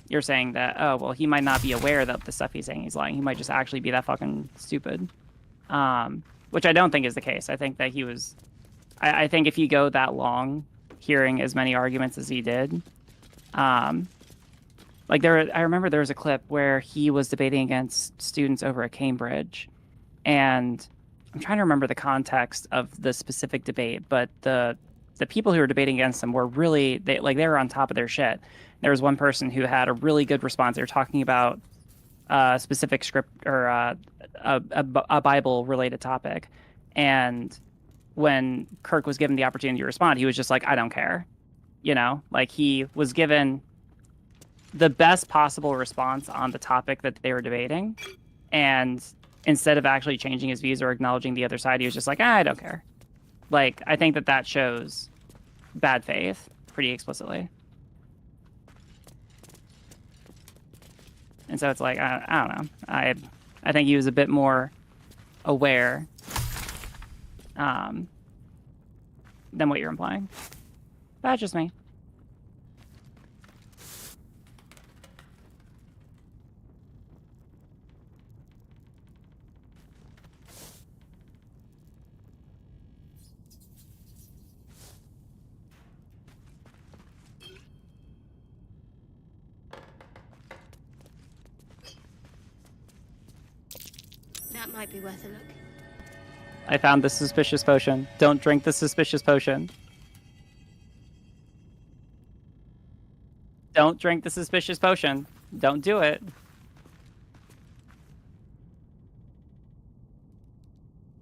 you're saying that, oh, well, he might not be aware that the stuff he's saying he's lying. He might just actually be that fucking stupid. Which I don't think is the case. I think that he was, I think if you go that long hearing as many arguments as he did, like I remember there was a clip where he was debating against students over at Cambridge, and I'm trying to remember the context of the specific debate, but the people who were debating against him were really they were on top of their shit. There was one person who had a really good response. They were talking about a specific script or a Bible related topic, and when Kirk was given the opportunity to respond, he was just like, I don't care, you know, like he was given the best possible response on the topic that they were debating, and instead of actually changing his views or acknowledging the other side, he was just like, I don't care. Like, I think that shows bad faith pretty explicitly. And so it's like, I don't know. I think he was a bit more aware than what you're implying. That's just me. Now That might be worth a look. I found the suspicious potion. Don't drink the suspicious potion. Don't drink the suspicious potion. Don't do it.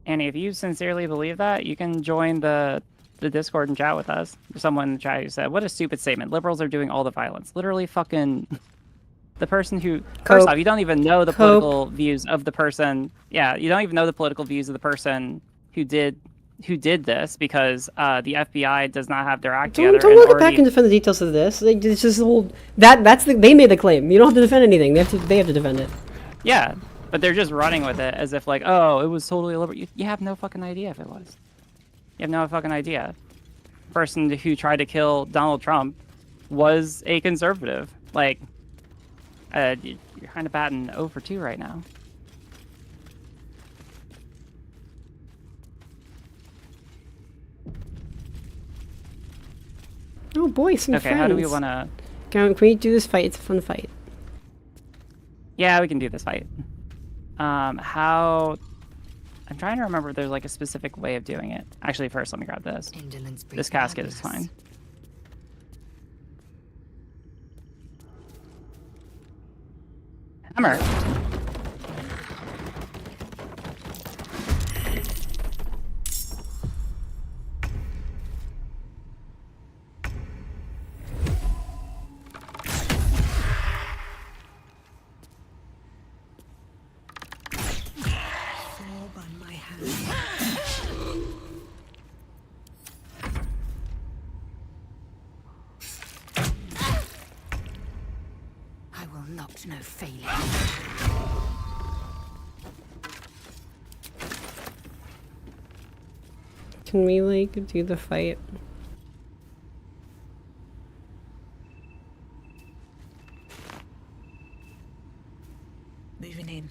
Annie, if you sincerely believe that, you can join the Discord and chat with us. There's someone in the chat who said, what a stupid statement. Liberals are doing all the violence. Literally fucking... The person who... First off, you don't even know the political views of the person... Yeah, you don't even know the political views of the person who did this, because the FBI does not have their act together. Don't look back and defend the details of this. Like, it's just whole... They made the claim. You don't have to defend anything. They have to defend it. Yeah, but they're just running with it as if like, oh, it was totally liberal. You have no fucking idea if it was. You have no fucking idea. The person who tried to kill Donald Trump was a conservative. Like, you're kind of batting 0 for 2 right now. Oh boy, some okay, friends. how do we want to... Can we do this fight? It's a fun fight. Yeah, we can do this fight. How... I'm trying to remember if there's like a specific way of doing it. Actually, first, let me grab this. This casket is fine. Hammer. No failure. Can we like do the fight? Moving in.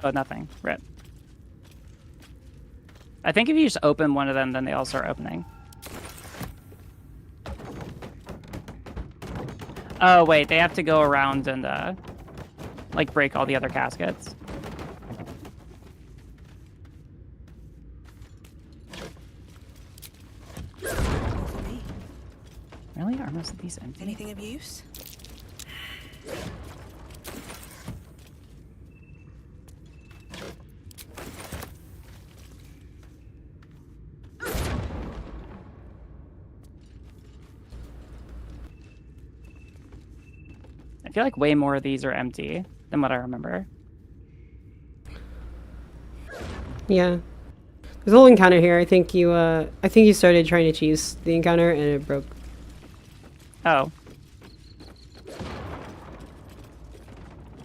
Oh, nothing. Rip. I think if you just open one of them, then they all start opening. Oh, wait, they have to go around and, like, break all the other caskets. Really? Are most of these empty? Anything of use? I feel like way more of these are empty than what I remember. Yeah. There's a whole encounter here. I think you started trying to cheese the encounter and it broke. Oh.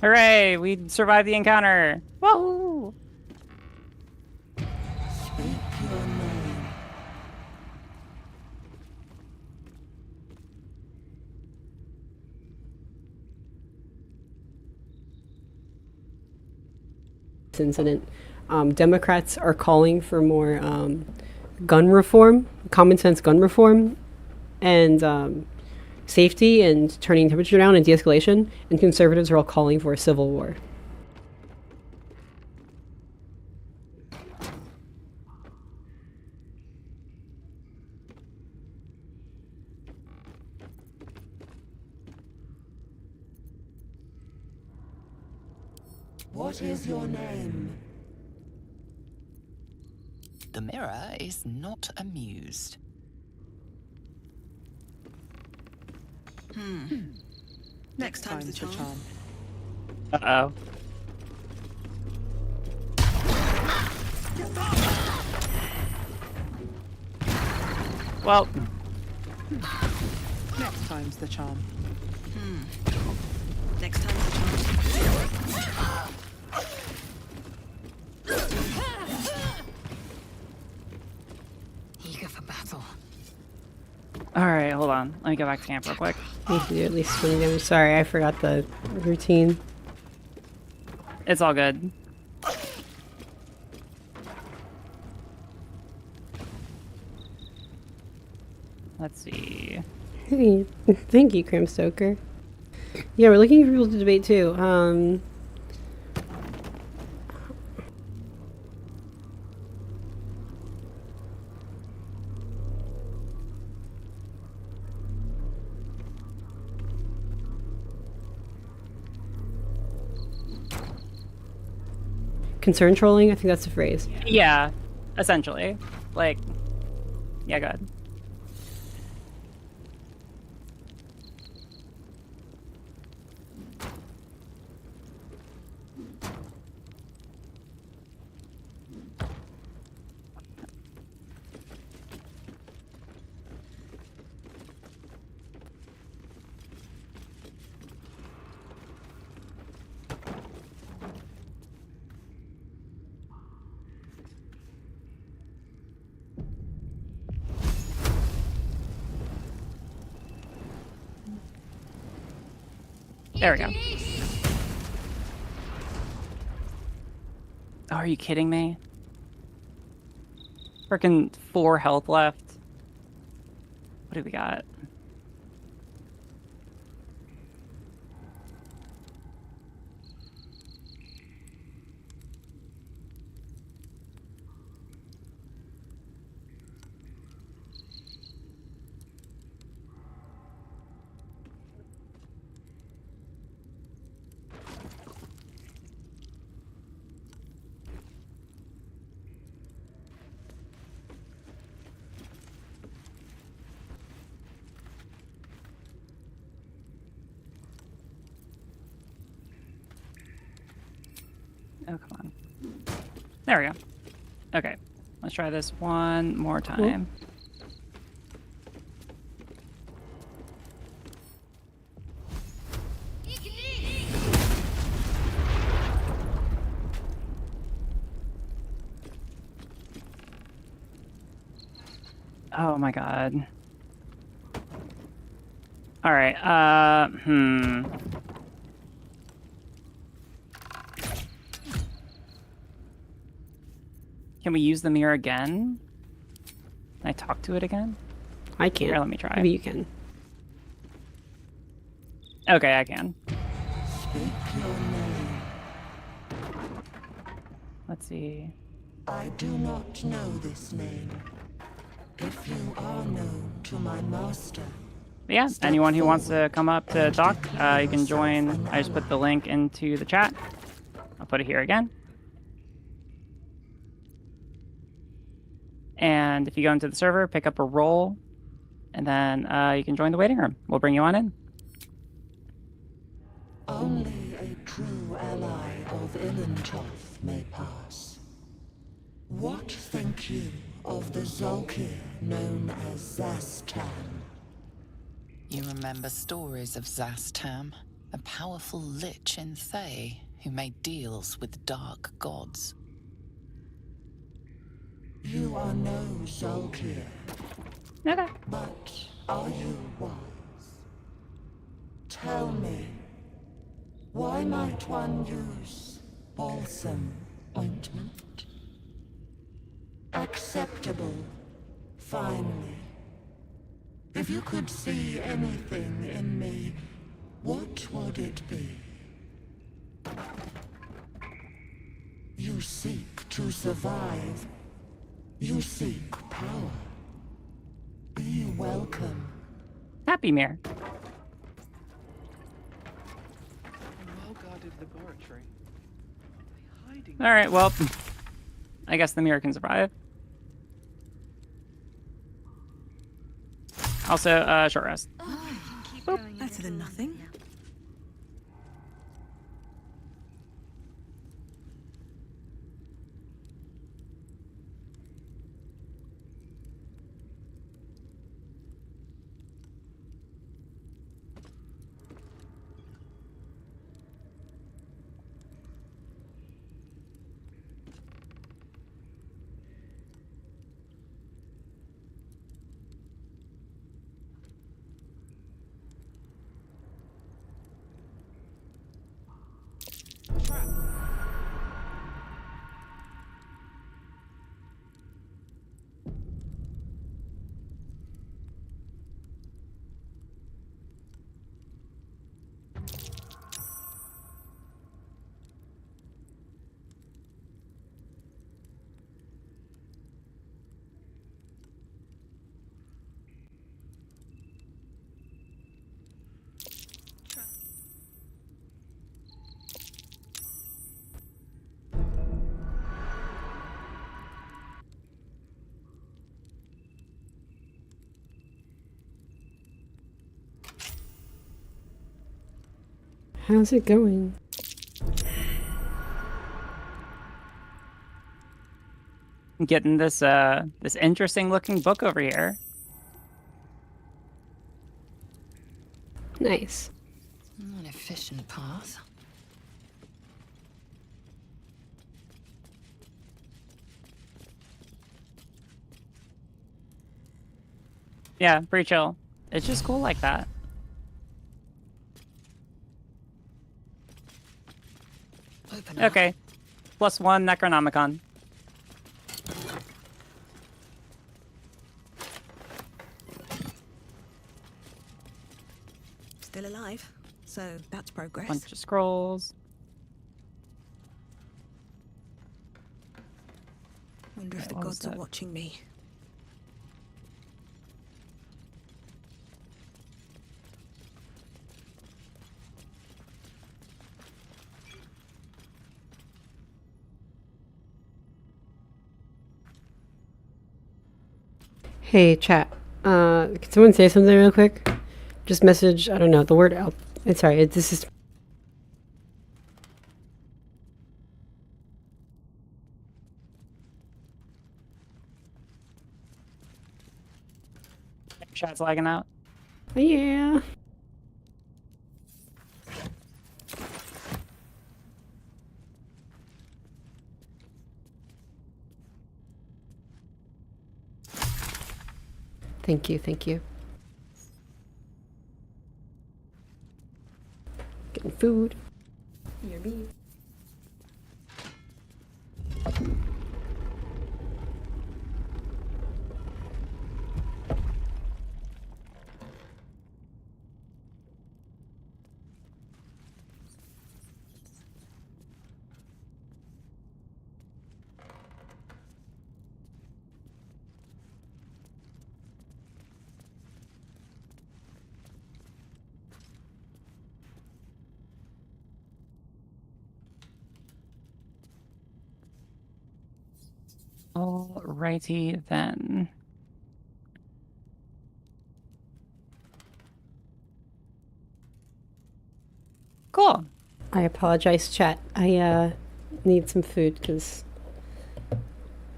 Hooray! We survived the encounter! Whoa! Incident. Democrats are calling for more gun reform, common sense gun reform, and safety and turning temperature down and de-escalation, and conservatives are all calling for a civil war. What is your name? The mirror is not amused. Next time's the charm. Uh-oh. Well... Next time's the charm. Next time's the charm. Eager for battle. Alright, hold on. Let me go back to camp real quick. We should do at least 20 damage. Sorry, I forgot the routine. It's all good. Let's see. Hey, thank you, Crim Stoker. Yeah, we're looking for people to debate too. Concern trolling? I think that's the phrase. Yeah, essentially. Like, yeah, go ahead. There we go. Oh, are you kidding me? Freaking 4 health left. What do we got? Oh, come on. There we go. Okay. Let's try this one more time. Oh my god. All right. Can we use the mirror again? Can I talk to it again? I can't. Here, let me try. Maybe you can. Okay, I can. Speak your name. Let's see. I do not know this name. If you are known to my master, But yeah, anyone who wants to come up to talk, you can join. I just put the link into the chat. I'll put it here again. And if you go into the server, pick up a role, and then you can join the waiting room. We'll bring you on in. only a true ally of Ilintoth may pass. What think you of the Zolkir known as Zastan? You remember stories of Zastam, a powerful lich in Thay who made deals with dark gods. You are no Zolkir, Okay. but are you wise? Tell me, why might one use balsam ointment? Acceptable, finally. If you could see anything in me, what would it be? You seek to survive. You seek power. Be welcome. Happy mirror. Well-guarded laboratory. Hiding. All right, well, I guess the mirror can survive. Also, short rest. Better than nothing. How's it going? I'm getting this this interesting looking book over here. Nice. An efficient path. Yeah, pretty chill. It's just cool like that. Open up. Okay. +1 Necronomicon. Still alive, so that's progress. Bunch of scrolls. Wonder if Okay, the what was gods are that? watching me. Hey, chat. Can someone say something real quick? Just message, I don't know, the word out. Sorry, this is... Chat's lagging out. Yeah. Thank you, thank you. Getting food. Yummy. Alrighty then. Cool. I apologize, chat. I need some food because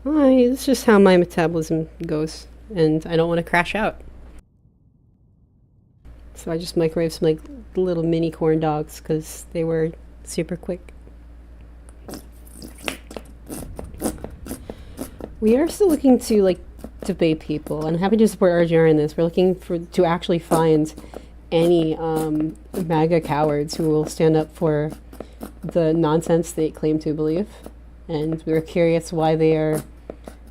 it's just how my metabolism goes, and I don't want to crash out. So I just microwaved some like little mini corn dogs because they were super quick. We are still looking to like debate people, and I'm happy to support RGR in this. We're looking to actually find any MAGA cowards who will stand up for the nonsense they claim to believe, and we were curious why they are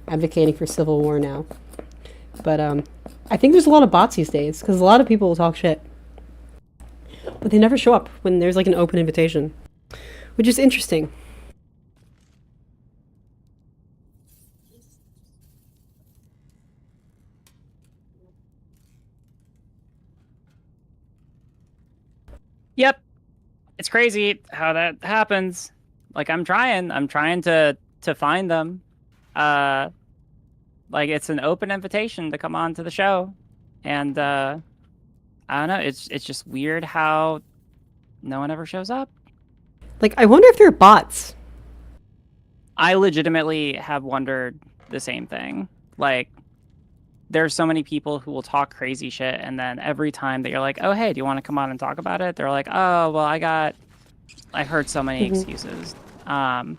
advocating for civil war now. But I think there's a lot of bots these days because a lot of people will talk shit, but they never show up when there's like an open invitation, which is interesting. Yep. It's crazy how that happens. Like I'm trying to find them. Like it's an open invitation to come on to the show. And I don't know, it's just weird how no one ever shows up. Like I wonder if they're bots. I legitimately have wondered the same thing. Like there's so many people who will talk crazy shit, and then every time that you're like, oh, hey, do you want to come on and talk about it? They're like, oh, well, I heard so many excuses. And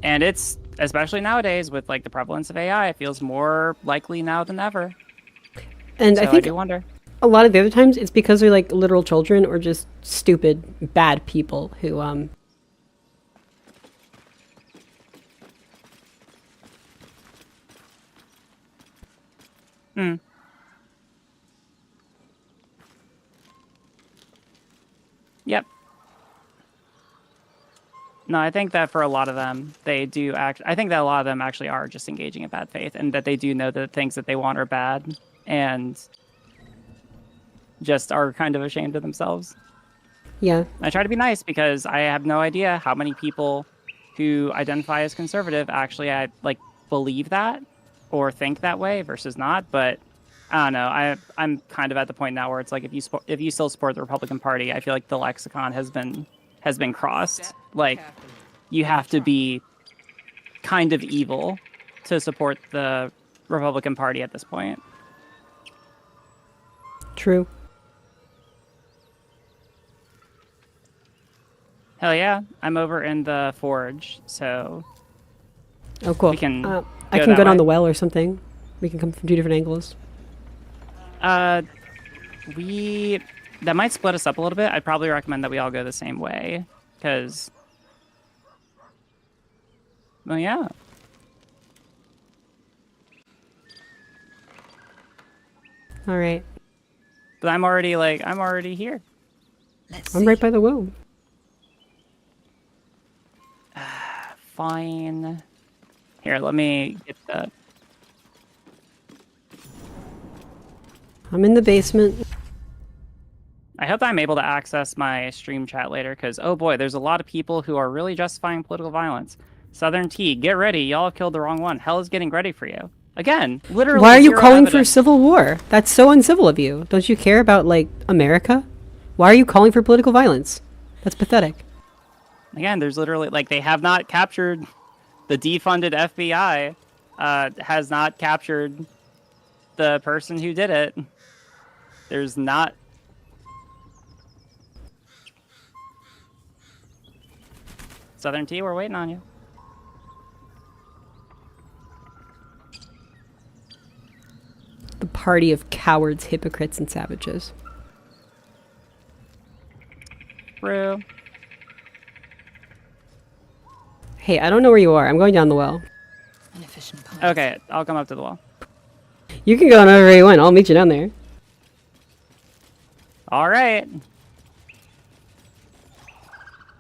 it's, especially nowadays with like the prevalence of AI, it feels more likely now than ever. And so I think do wonder. a lot of the other times it's because they're like literal children or just stupid, bad people who Yep. No, I think that for a lot of them, they do act. I think that a lot of them actually are just engaging in bad faith, and that they do know that the things that they want are bad, and just are kind of ashamed of themselves. Yeah. I try to be nice because I have no idea how many people who identify as conservative actually believe that or think that way versus not. But I don't know. I'm kind of at the point now where it's like if you still support the Republican Party, I feel like the lexicon has been crossed. Like you have to be kind of evil to support the Republican Party at this point. True. Hell yeah, I'm over in the forge, so Oh, cool. we can I go can that go down way. the well or something. We can come from 2 different angles. That might split us up a little bit. I'd probably recommend that we all go the same way, because, well, yeah. All right. But I'm already here. I'm right by the well. Fine. Here, let me get the. I'm in the basement. I hope I'm able to access my stream chat later, because, oh boy, there's a lot of people who are really justifying political violence. Southern Tea, get ready. Y'all have killed the wrong one. Hell is getting ready for you. Again, literally. Why are you zero calling for evidence. civil war? That's so uncivil of you. Don't you care about, like, America? Why are you calling for political violence? That's pathetic. Again, there's literally, like, they have not captured the defunded FBI, has not captured the person who did it. There's not. Southern Tea, we're waiting on you. The party of cowards, hypocrites, and savages. True. Hey, I don't know where you are. I'm going down the well. An efficient path. Okay, I'll come up to the wall. You can go whenever you want. I'll meet you down there. All right.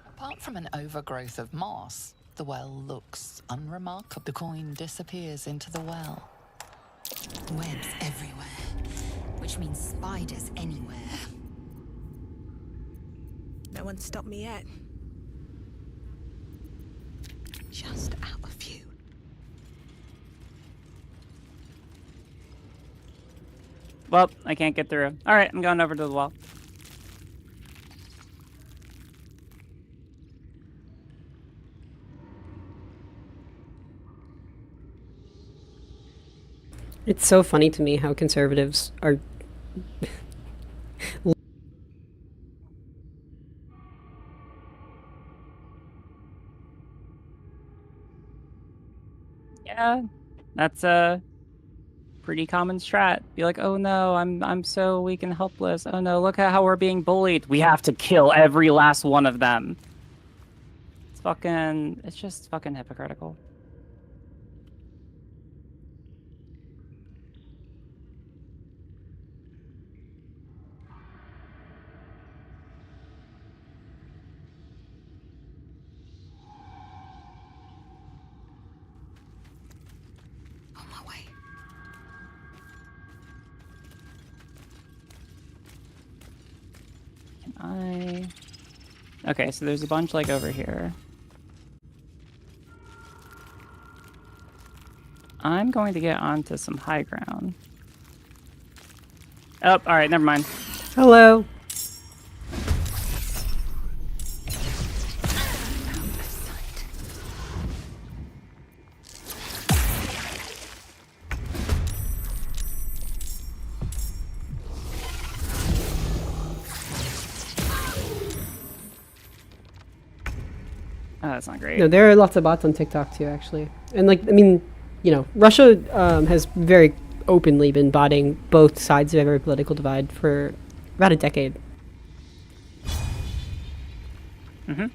Apart from an overgrowth of moss, the well looks unremarkable. The coin disappears into the well. Webs everywhere, which means spiders anywhere. No one stopped me yet. Just out of view. Well, I can't get through. All right, I'm going over to the wall. It's so funny to me how conservatives are Yeah, that's a pretty common strat. Be like, oh no, I'm so weak and helpless. Oh no, look at how we're being bullied. We have to kill every last one of them. It's just fucking hypocritical. On my way. Okay, so there's a bunch like over here. I'm going to get onto some high ground. Oh, all right, never mind. Hello. Oh, that's not great. No, there are lots of bots on TikTok too, actually. And like, I mean, you know, Russia has very openly been botting both sides of every political divide for about a decade. Mm-hmm.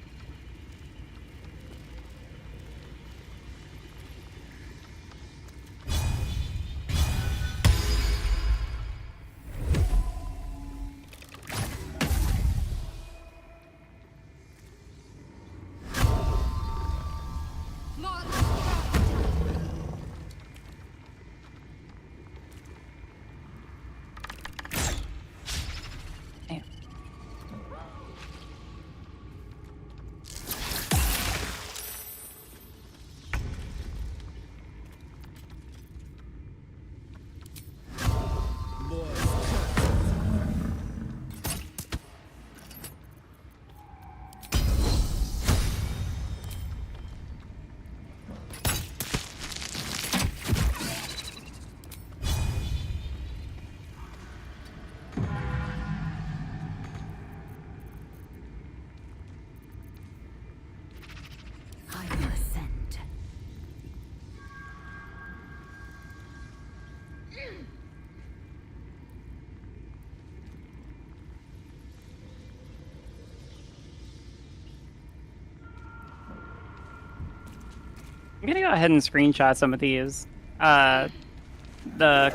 I'm gonna go ahead and screenshot some of these, the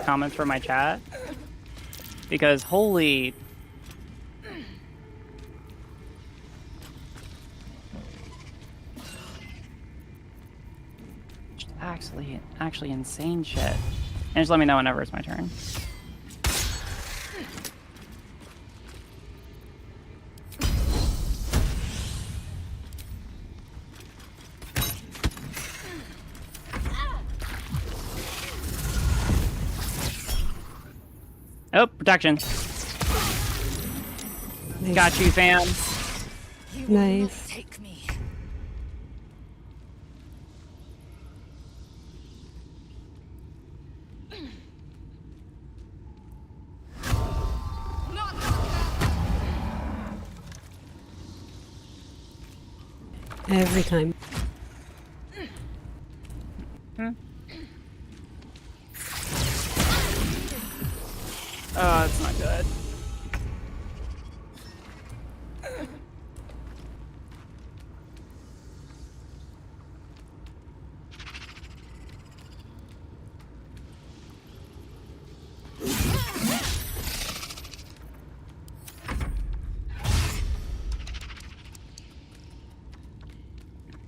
comments from my chat, because holy. Actually insane shit. And just let me know whenever it's my turn. Oh, protection. Nice. Got you, fam. Nice. Take me. Every time. Oh, it's not good.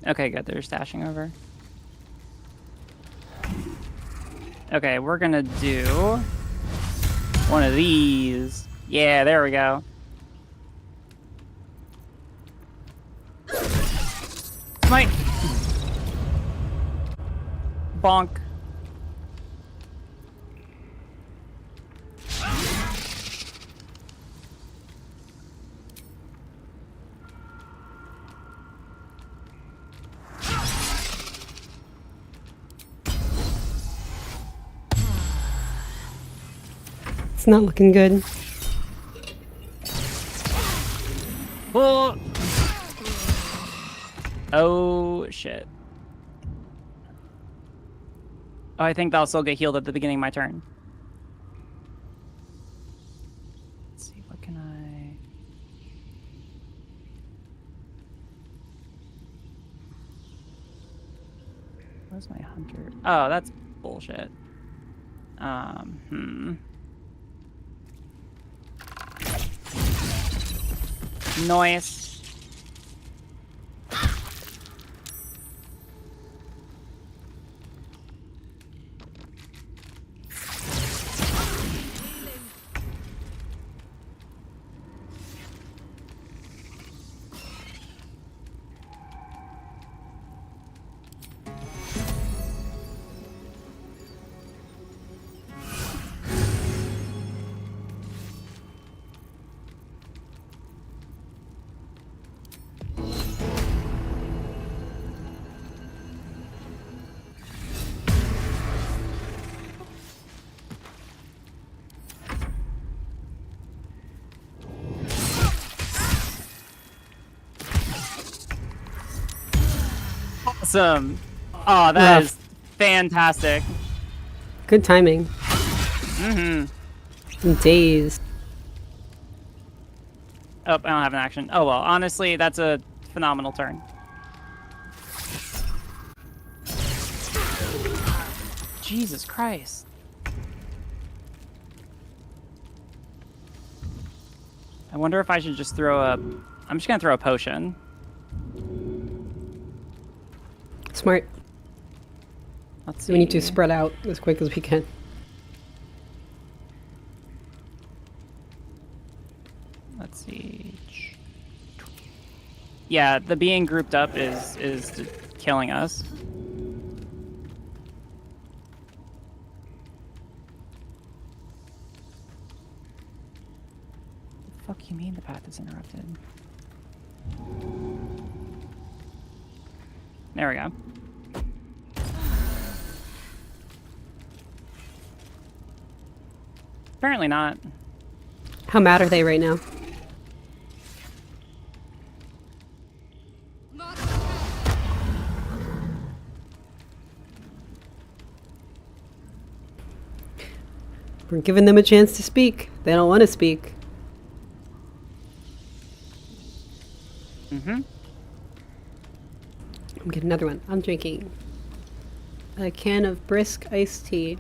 Okay, good. They're stashing over. Okay, we're gonna do one of these. Yeah, there we go. Smite. Bonk. It's not looking good. Oh. Oh, shit. Oh, I think I'll still get healed at the beginning of my turn. Let's see, what can I... Where's my hunter? Oh, that's bullshit. Noise. Awesome. Oh, that is fantastic. Good timing. Mm-hmm. I'm dazed. Oh, I don't have an action. Oh, well, honestly, that's a phenomenal turn. Jesus Christ. I wonder if I should just throw a... I'm just gonna throw a potion. Smart. Let's see. We need to spread out as quick as we can. Let's see. Yeah, the being grouped up is killing us. The fuck you mean the path is interrupted? There we go. Apparently not. How mad are they right now? We're giving them a chance to speak. They don't want to speak. Mm-hmm. I'm getting another one. I'm drinking. a can of brisk iced tea.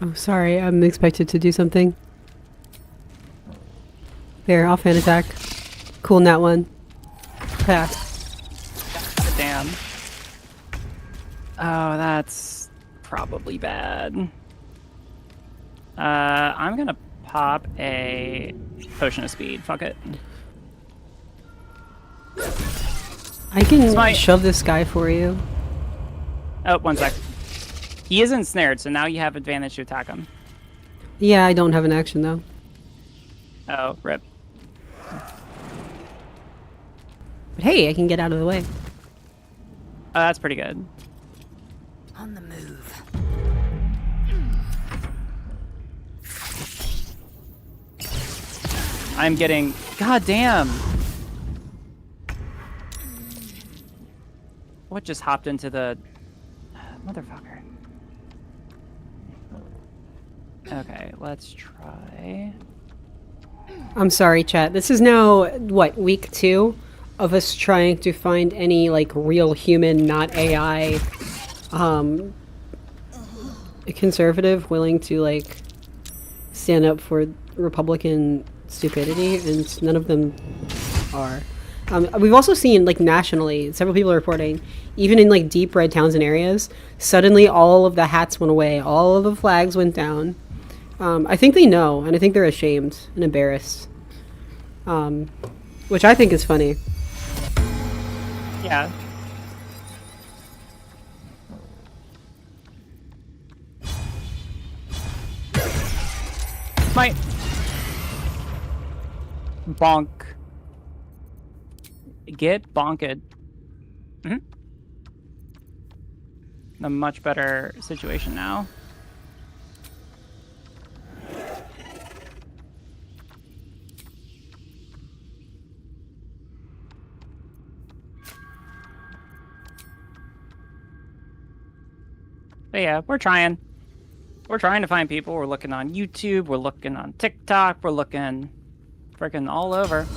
Oh, sorry, I'm expected to do something. There, offhand attack. Cool, nat one. Pass. Damn. Oh, that's probably bad. I'm gonna pop a potion of speed. Fuck it. I can my- shove this guy for you. Oh, one sec. He is ensnared, so now you have advantage to attack him. Yeah, I don't have an action though. Oh, rip. But hey, I can get out of the way. Oh, that's pretty good. On the move. I'm getting... God damn! What just hopped into the... Motherfucker. Okay, let's try... I'm sorry, chat. This is now, what, week 2 of us trying to find any, like, real human, not AI, conservative willing to, like, stand up for Republican stupidity, and none of them are. We've also seen, like, nationally, several people are reporting, even in, like, deep red towns and areas, suddenly all of the hats went away, all of the flags went down. I think they know, and I think they're ashamed and embarrassed. Which I think is funny. Yeah. Might. Bonk. Get bonked. Mm-hmm. A much better situation now. But yeah, we're trying. We're trying to find people. We're looking on YouTube. We're looking on TikTok. We're looking freaking all over.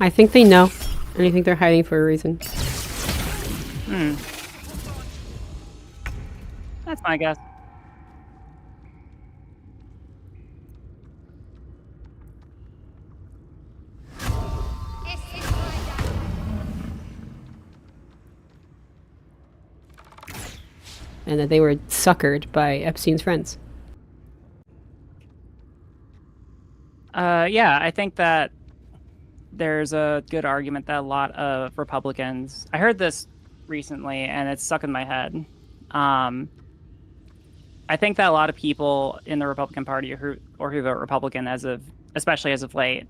I think they know, and I think they're hiding for a reason. That's my guess. And that they were suckered by Epstein's friends. Yeah, I think that there's a good argument that a lot of Republicans... I heard this recently, and it's stuck in my head. I think that a lot of people in the Republican Party who vote Republican especially as of late,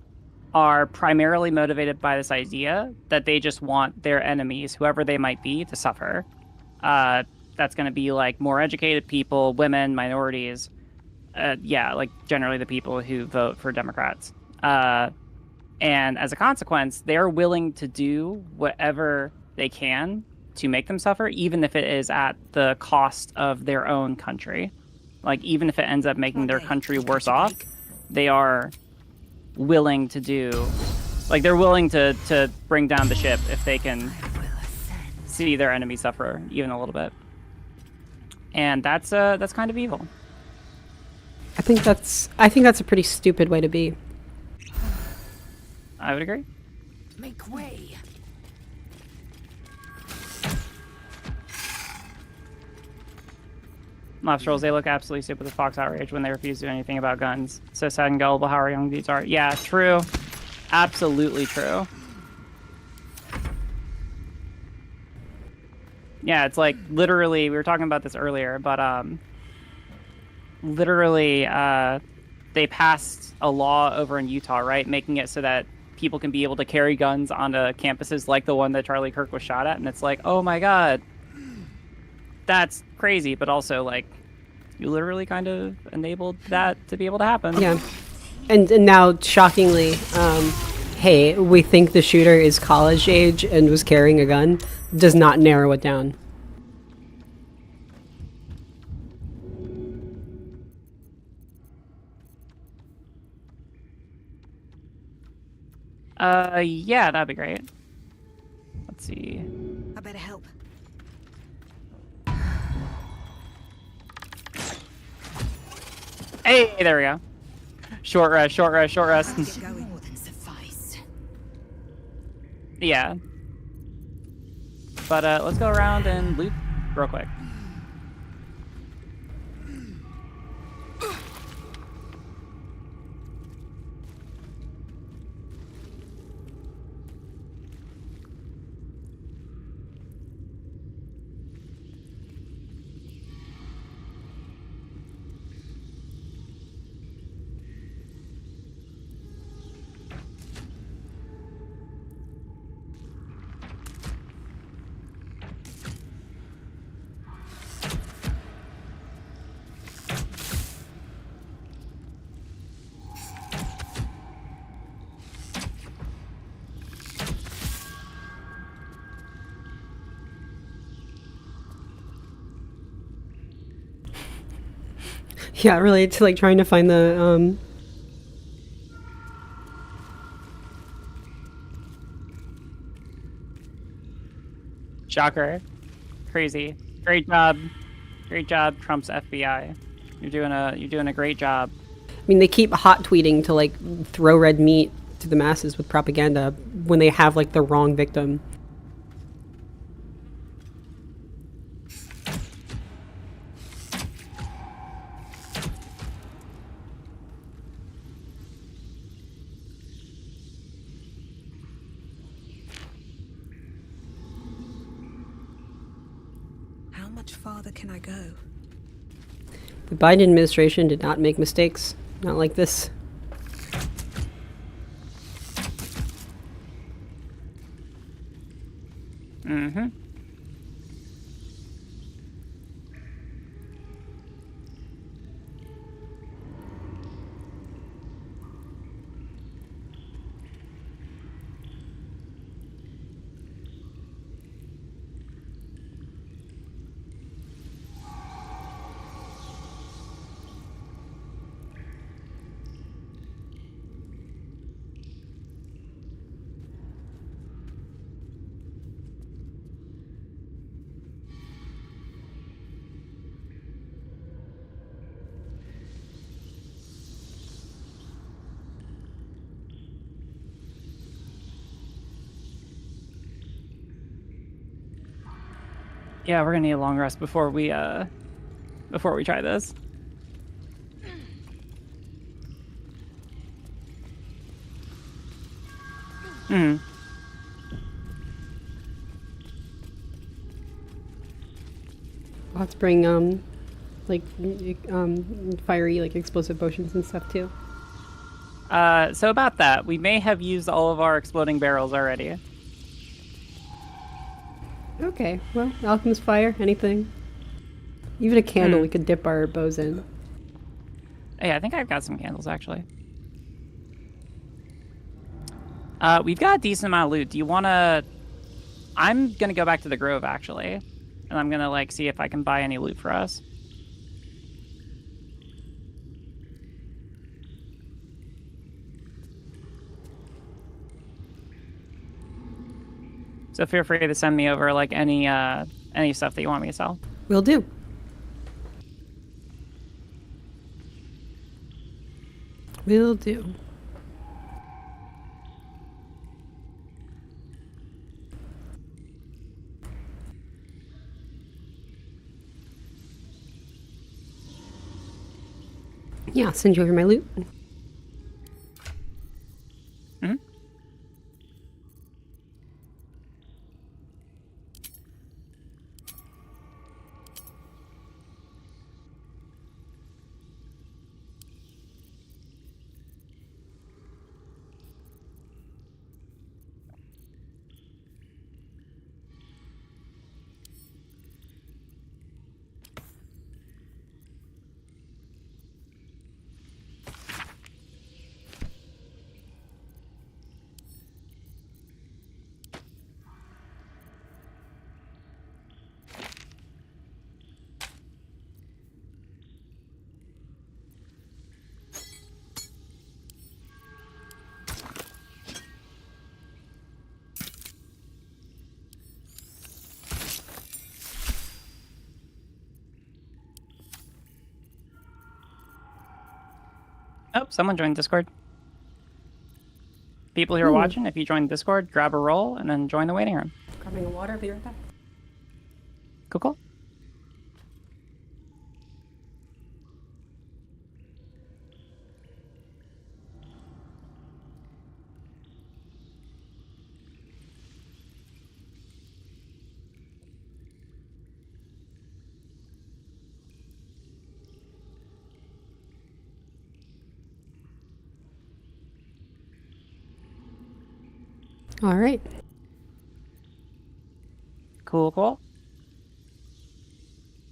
are primarily motivated by this idea that they just want their enemies, whoever they might be, to suffer. That's going to be like more educated people, women, minorities. Yeah, like generally the people who vote for Democrats. And as a consequence, they're willing to do whatever they can to make them suffer, even if it is at the cost of their own country. Like, even if it ends up making their country worse off, they are willing to do... Like, they're willing to bring down the ship if they can see their enemy suffer even a little bit. And that's kind of evil. I think that's a pretty stupid way to be. I would agree. Make way. Nostrils, they look absolutely stupid with Fox Outrage when they refuse to do anything about guns. So sad and gullible how our young dudes are. Yeah, true. Absolutely true. Yeah, it's like literally, we were talking about this earlier, but literally they passed a law over in Utah, right, making it so that people can be able to carry guns onto campuses like the one that Charlie Kirk was shot at, and it's like, oh my god, that's crazy, but also like you literally kind of enabled that to be able to happen. Yeah. And now, shockingly, hey, we think the shooter is college age and was carrying a gun, does not narrow it down. Yeah, that'd be great. Let's see. I better help. Hey, there we go. Short rest, short rest, short rest. Get going. More than suffice. Yeah. But let's go around and loot real quick. Yeah, really, to like trying to find the Shocker. Crazy. Great job. Great job, Trump's FBI. You're doing a great job. I mean, they keep hot tweeting to like throw red meat to the masses with propaganda when they have like the wrong victim. How much farther can I go? The Biden administration did not make mistakes. Not like this. Mm-hmm. Yeah, we're gonna need a long rest before we try this. Hmm. Let's bring like fiery like explosive potions and stuff too. So about that, we may have used all of our exploding barrels already. Okay, well, alchemist fire, anything. Even a candle we could dip our bows in. Hey, I think I've got some candles actually. We've got a decent amount of loot. Do you wanna? I'm gonna go back to the grove actually, and I'm gonna like see if I can buy any loot for us. So feel free to send me over like any stuff that you want me to sell. Will do. Will do. Yeah, I'll send you over my loot. Mm-hmm. Oh, someone joined Discord. People who are watching, if you join Discord, grab a roll and then join the waiting room. Grabbing a water, be right back. Cool, cool. All right. Cool, cool.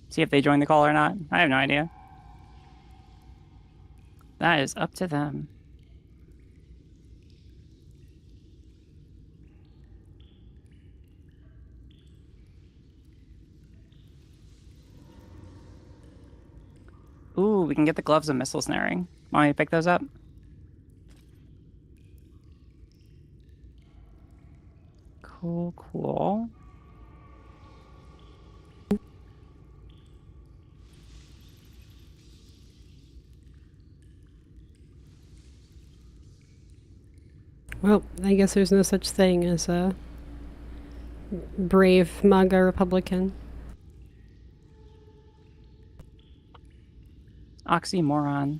See if they join the call or not. I have no idea. That is up to them. Ooh, we can get the gloves of missile snaring. Want me to pick those up? Cool, cool. Well, I guess there's no such thing as a brave MAGA Republican. Oxymoron.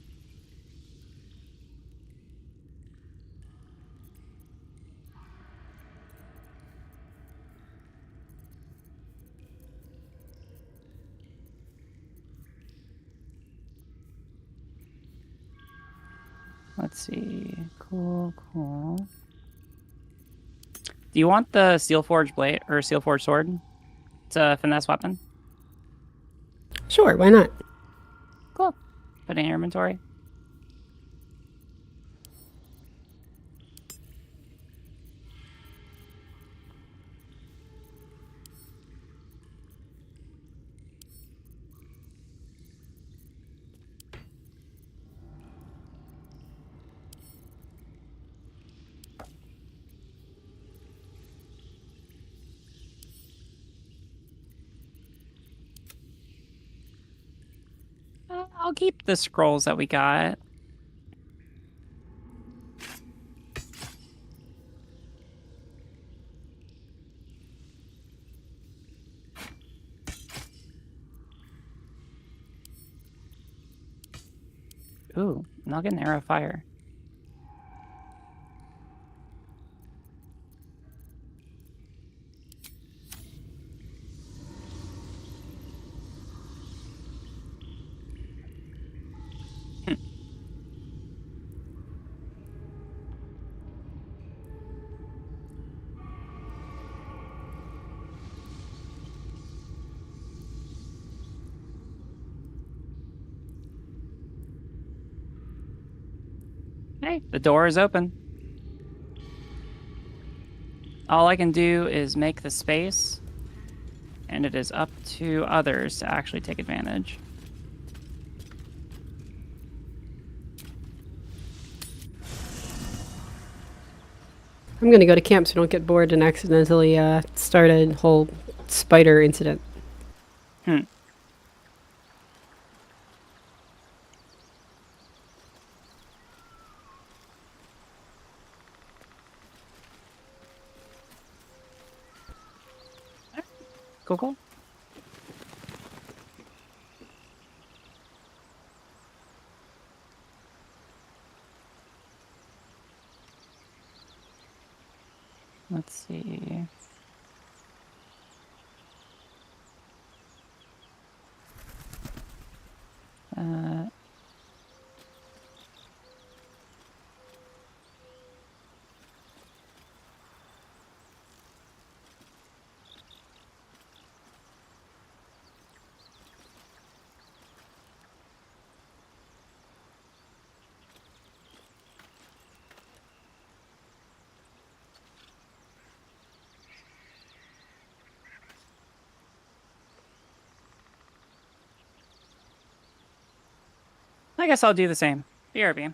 Let's see. Cool, cool. Do you want the steel forged blade or steel forged sword? It's a finesse weapon. Sure, why not? Cool. Put it in your inventory. I'll keep the scrolls that we got. Ooh, and I'll get an arrow of fire. Hey, the door is open. All I can do is make the space, and it is up to others to actually take advantage. I'm gonna go to camp so I don't get bored and accidentally start a whole spider incident. Cool, cool. Let's see. I guess I'll do the same. BRB.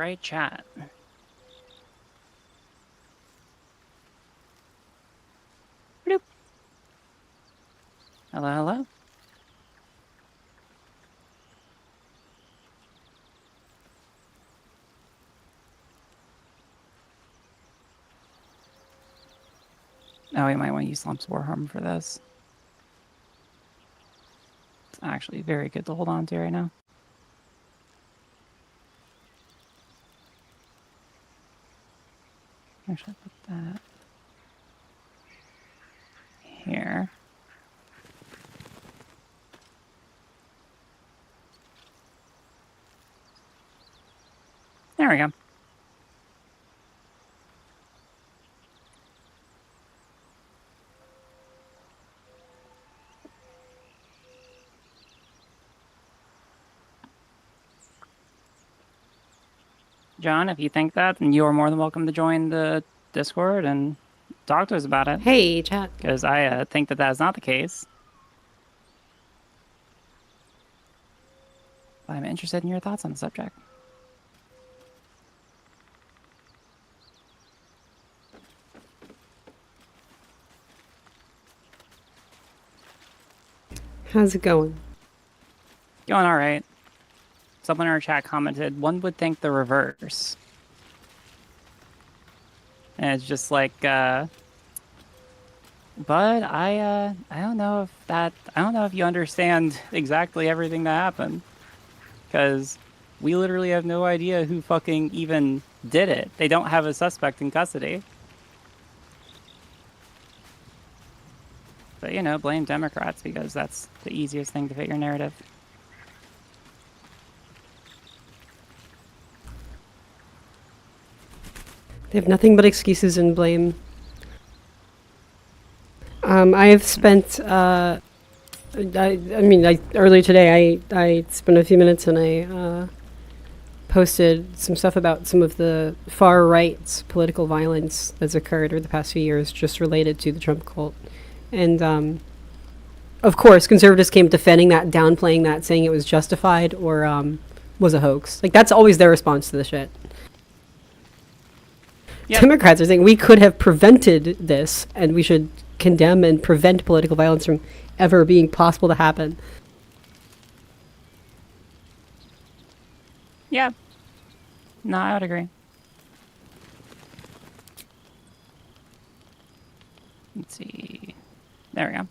right, chat. Bloop. Hello, hello. Oh, we might want to use Slump's Warhammer for this. It's actually very good to hold on to right now. Actually, put that here. There we go. John, if you think that, then you are more than welcome to join the Discord and talk to us about it. Hey, chat. Because I think that is not the case. I'm interested in your thoughts on the subject. How's it going? Going all right. Someone in our chat commented, one would think the reverse. And it's just like, but I don't know if I don't know if you understand exactly everything that happened. Because we literally have no idea who fucking even did it. They don't have a suspect in custody. But, you know, blame Democrats because that's the easiest thing to fit your narrative. They have nothing but excuses and blame. I have spent, I mean, earlier today, I spent a few minutes and I posted some stuff about some of the far right's political violence that's occurred over the past few years, just related to the Trump cult. And, of course, conservatives came defending that, downplaying that, saying it was justified or was a hoax. Like, that's always their response to the shit. Yep. Democrats are saying we could have prevented this, and we should condemn and prevent political violence from ever being possible to happen. Yeah. No, I would agree. Let's see. There we go.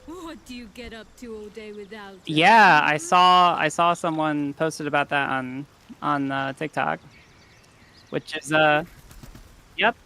What do you get up to all day without? Yeah, I saw someone posted about that on TikTok, which is yep.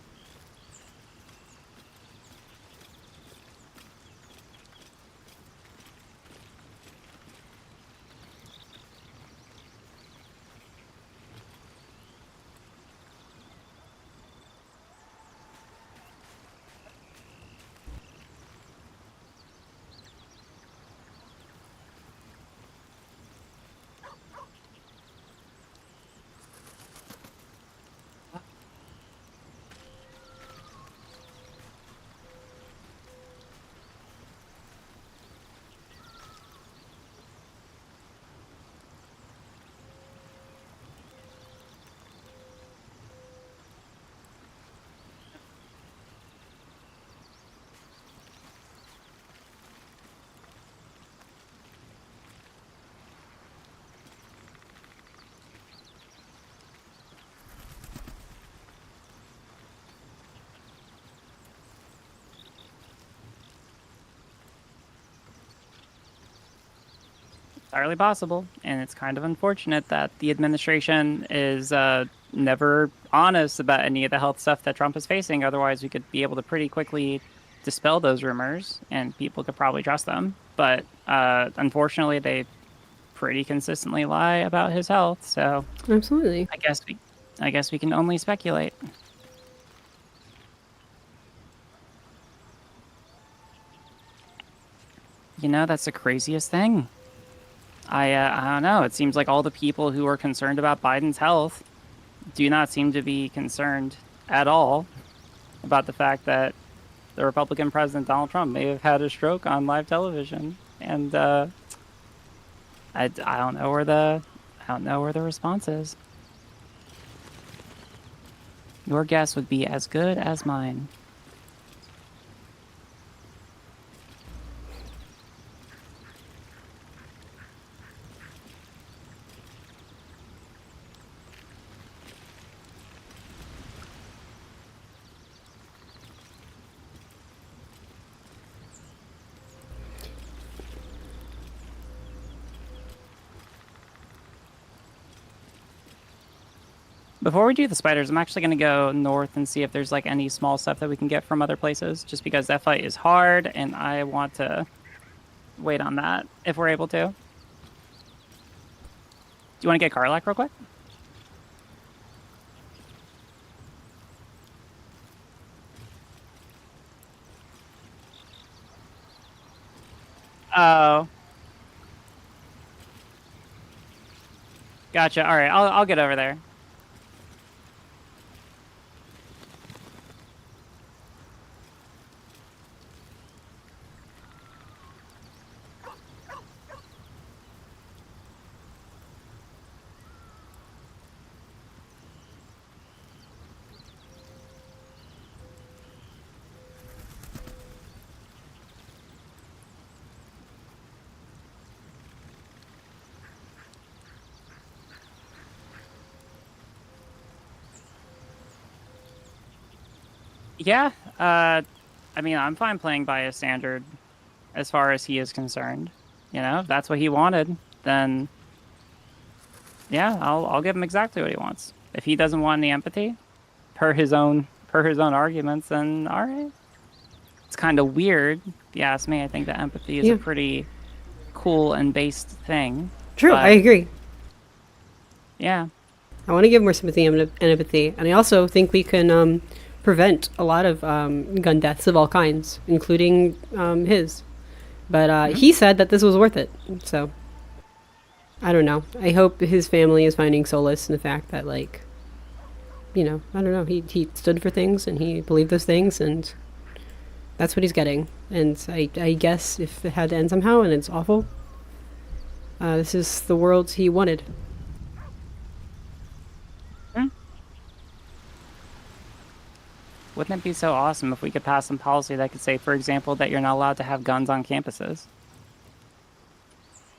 Entirely possible, and it's kind of unfortunate that the administration is never honest about any of the health stuff that Trump is facing. Otherwise, we could be able to pretty quickly dispel those rumors, and people could probably trust them. But unfortunately, they pretty consistently lie about his health. So absolutely, I guess we can only speculate. You know, that's the craziest thing. I don't know. It seems like all the people who are concerned about Biden's health do not seem to be concerned at all about the fact that the Republican President Donald Trump may have had a stroke on live television, and I don't know where the response is. Your guess would be as good as mine. Before we do the spiders, I'm actually going to go north and see if there's like any small stuff that we can get from other places, just because that fight is hard and I want to wait on that if we're able to. Do you want to get Karlak real quick? Oh. Gotcha. All right, I'll get over there. Yeah, I mean, I'm fine playing by his standard as far as he is concerned. You know, if that's what he wanted, then yeah, I'll give him exactly what he wants. If he doesn't want any empathy, per his own arguments, then all right. It's kind of weird, if you ask me. I think that empathy is a pretty cool and based thing. True, I agree. Yeah. I want to give more sympathy and empathy, and I also think we can prevent a lot of gun deaths of all kinds, including his. But he said that this was worth it, so I don't know. I hope his family is finding solace in the fact that, like, you know, I don't know, he stood for things and he believed those things, and that's what he's getting. And I guess if it had to end somehow, and it's awful, this is the world he wanted. Wouldn't it be so awesome if we could pass some policy that could say, for example, that you're not allowed to have guns on campuses?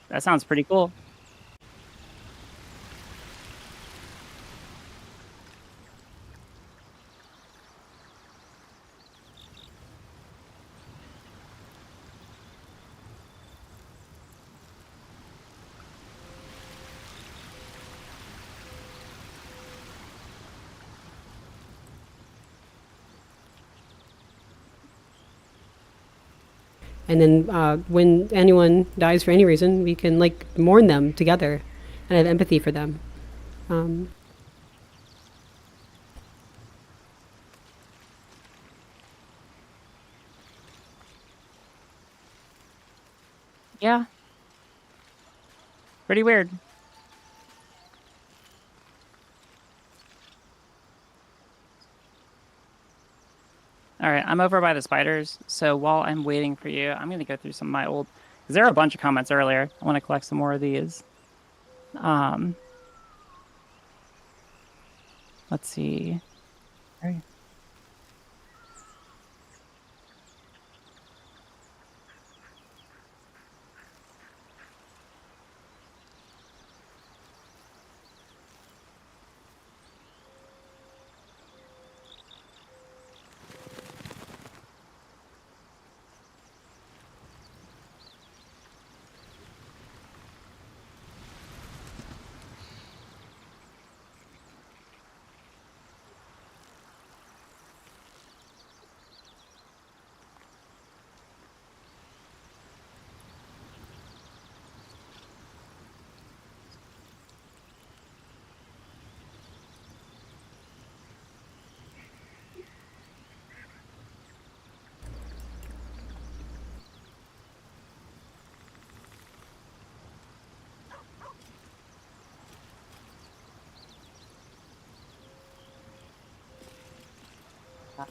That sounds pretty cool. And then when anyone dies for any reason, we can, like, mourn them together and have empathy for them. Yeah. Pretty weird. All right, I'm over by the spiders, so while I'm waiting for you, I'm going to go through some of my old... Because there are a bunch of comments earlier. I want to collect some more of these. Let's see. All right.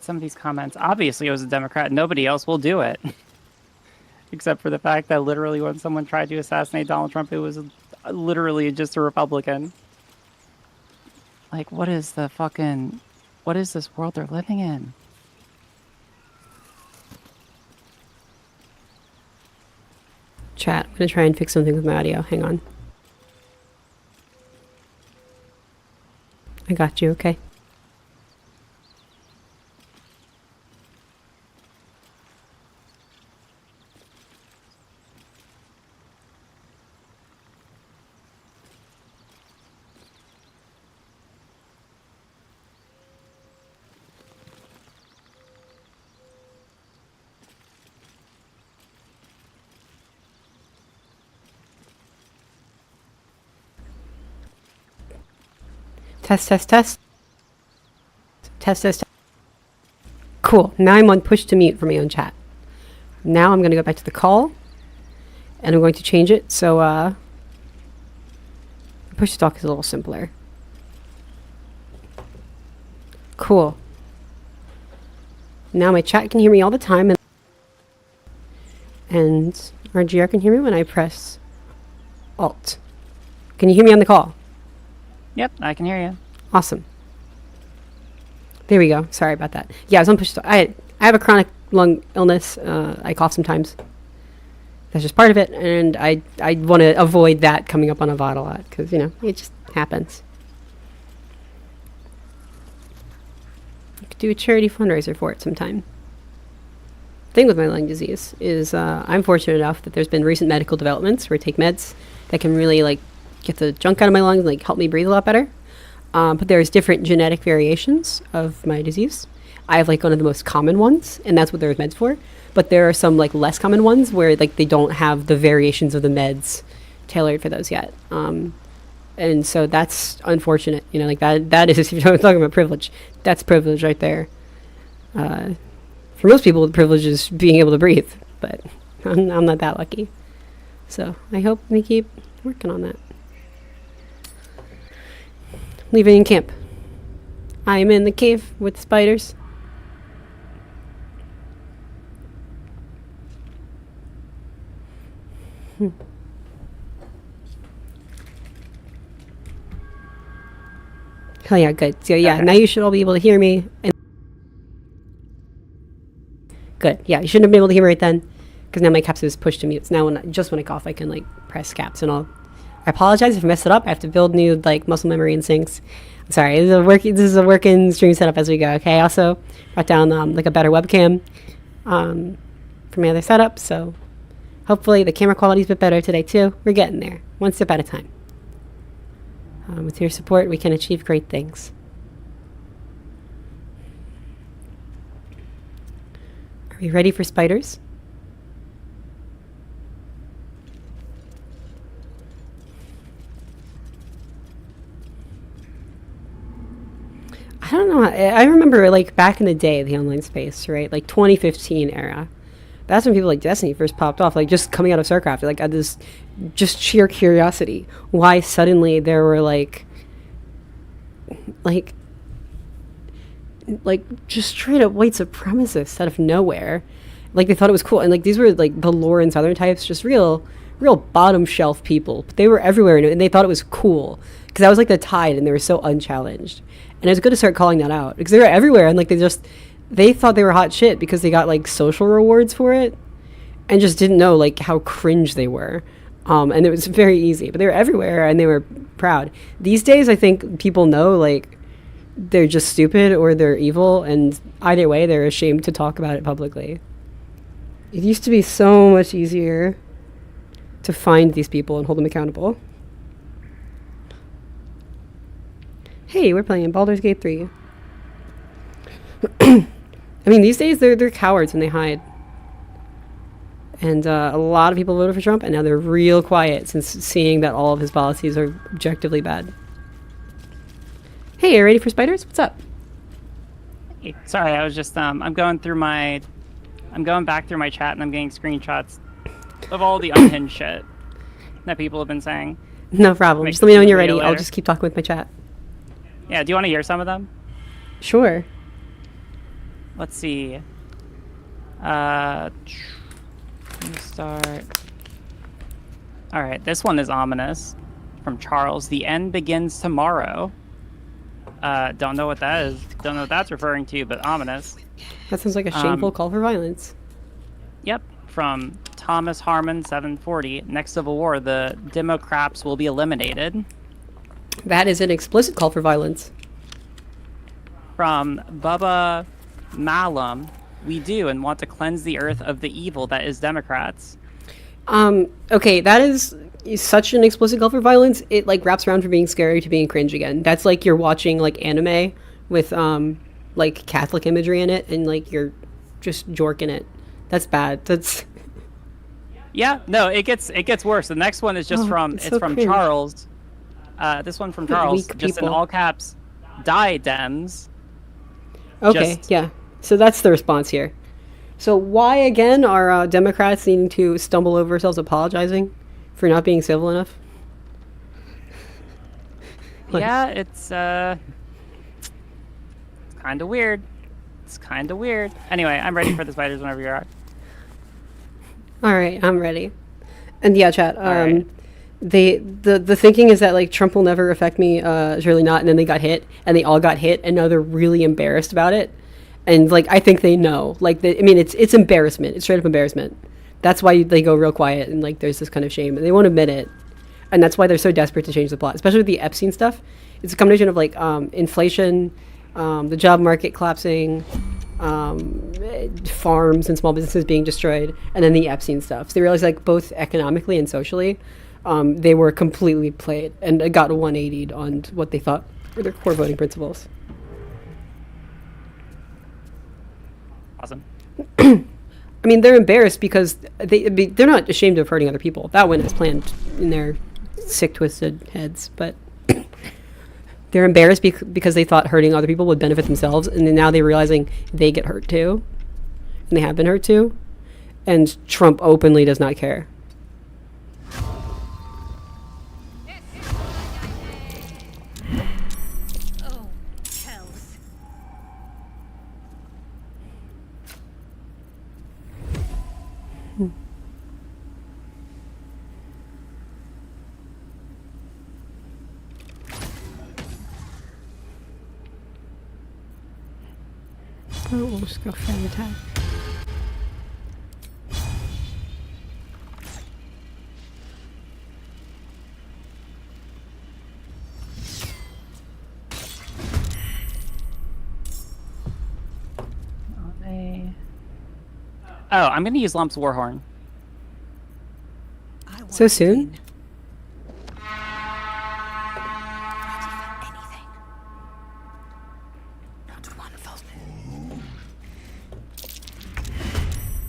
Some of these comments, obviously it was a Democrat. Nobody else will do it. Except for the fact that literally when someone tried to assassinate Donald Trump, it was literally just a Republican. Like, what is this world they're living in? Chat, I'm gonna try and fix something with my audio. Hang on. I got you, okay? Test, test, test. Test, test, test. Cool. Now I'm on push to mute for my own chat. Now I'm going to go back to the call. And I'm going to change it so push to talk is a little simpler. Cool. Now my chat can hear me all the time. And RGR can hear me when I press Alt. Can you hear me on the call? Yep, I can hear you. Awesome. There we go. Sorry about that. Yeah, I was on push to talk. I have a chronic lung illness. I cough sometimes. That's just part of it. And I want to avoid that coming up on a VOD a lot. Because, you know, it just happens. I could do a charity fundraiser for it sometime. Thing with my lung disease is I'm fortunate enough that there's been recent medical developments where I take meds that can really, like, get the junk out of my lungs and, like, help me breathe a lot better. But there's different genetic variations of my disease. I have, like, one of the most common ones, and that's what there's meds for. But there are some, like, less common ones where, like, they don't have the variations of the meds tailored for those yet. And so that's unfortunate. You know, like, that is, if you're talking about privilege, that's privilege right there. For most people, the privilege is being able to breathe, but I'm not that lucky. So I hope we keep working on that. Leaving in camp. I'm in the cave with spiders. Hell yeah, good. So yeah, now you should all be able to hear me. And good. Yeah, you shouldn't have been able to hear me right then, because now my caps is pushed to mute. So now just when I cough, I can, like, press caps and all. I apologize if I messed it up. I have to build new, like, muscle memory and syncs. I'm sorry. This is a working stream setup as we go. Okay. I also brought down like a better webcam for my other setup, so hopefully the camera quality is a bit better today too. We're getting there, one step at a time. With your support, we can achieve great things. Are we ready for spiders? I don't know. I remember, like, back in the day, the online space, right? Like 2015 era. That's when people like Destiny first popped off, like just coming out of StarCraft. Like, I this just sheer curiosity. Why suddenly there were like just straight up white supremacists out of nowhere. Like, they thought it was cool. And like, these were like the lore and Southern types, just real bottom shelf people. But they were everywhere and they thought it was cool. Because that was like the tide and they were so unchallenged. And it was good to start calling that out. Because they were everywhere and like they thought they were hot shit because they got like social rewards for it. And just didn't know like how cringe they were. And it was very easy. But they were everywhere and they were proud. These days I think people know like they're just stupid or they're evil. And either way they're ashamed to talk about it publicly. It used to be so much easier to find these people and hold them accountable. Hey, we're playing Baldur's Gate 3. I mean, these days they're cowards and they hide. And a lot of people voted for Trump, and now they're real quiet since seeing that all of his policies are objectively bad. Hey, are you ready for spiders? What's up? Hey, sorry, I was just I'm going back through my chat and I'm getting screenshots of all the unhinged shit that people have been saying. No problem. Just let me know when you're ready. I'll just keep talking with my chat. Yeah, do you want to hear some of them? Sure. let's see. Let me start. All right, this one is ominous. From Charles. The end begins tomorrow. Don't know what that is. Don't know what that's referring to, but ominous. That sounds like a shameful call for violence. Yep. From Thomas Harmon, 740. Next Civil War, the Democrats will be eliminated. That is an explicit call for violence. From Bubba Malum, we do and want to cleanse the earth of the evil that is Democrats. Okay, that is such an explicit call for violence. It like wraps around from being scary to being cringe again. That's like you're watching like anime with like Catholic imagery in it, and like you're just jorking it. That's bad. That's Yeah, no, it gets worse. The next one is just from so from cringe. Charles. This one from Charles, Weak just in people. all caps, die Dems. okay. Yeah. So that's the response here. So why again are Democrats needing to stumble over themselves apologizing for not being civil enough? Yeah, it's kind of weird. It's kind of weird. Anyway, I'm ready for the spiders whenever you are. All right, I'm ready. And yeah, chat. right. The thinking is that like Trump will never affect me. It's really not. And then they got hit, and they all got hit, and now they're really embarrassed about it. And like I think they know. Like I mean, it's embarrassment. It's straight up embarrassment. That's why they go real quiet, and like there's this kind of shame, and they won't admit it. And that's why they're so desperate to change the plot, especially with the Epstein stuff. It's a combination of like inflation, the job market collapsing, farms and small businesses being destroyed, and then the Epstein stuff. So they realized like both economically and socially, they were completely played and got 180'd on what they thought were their core voting principles. Awesome. I mean, they're embarrassed because they're not ashamed of hurting other people. That went as planned in their sick, twisted heads. But they're embarrassed because they thought hurting other people would benefit themselves, and then now they're realizing they get hurt too, and they have been hurt too. And Trump openly does not care. Oh, hells. Oh, we'll just go fan attack. Oh, I'm gonna use Lump's Warhorn. So soon?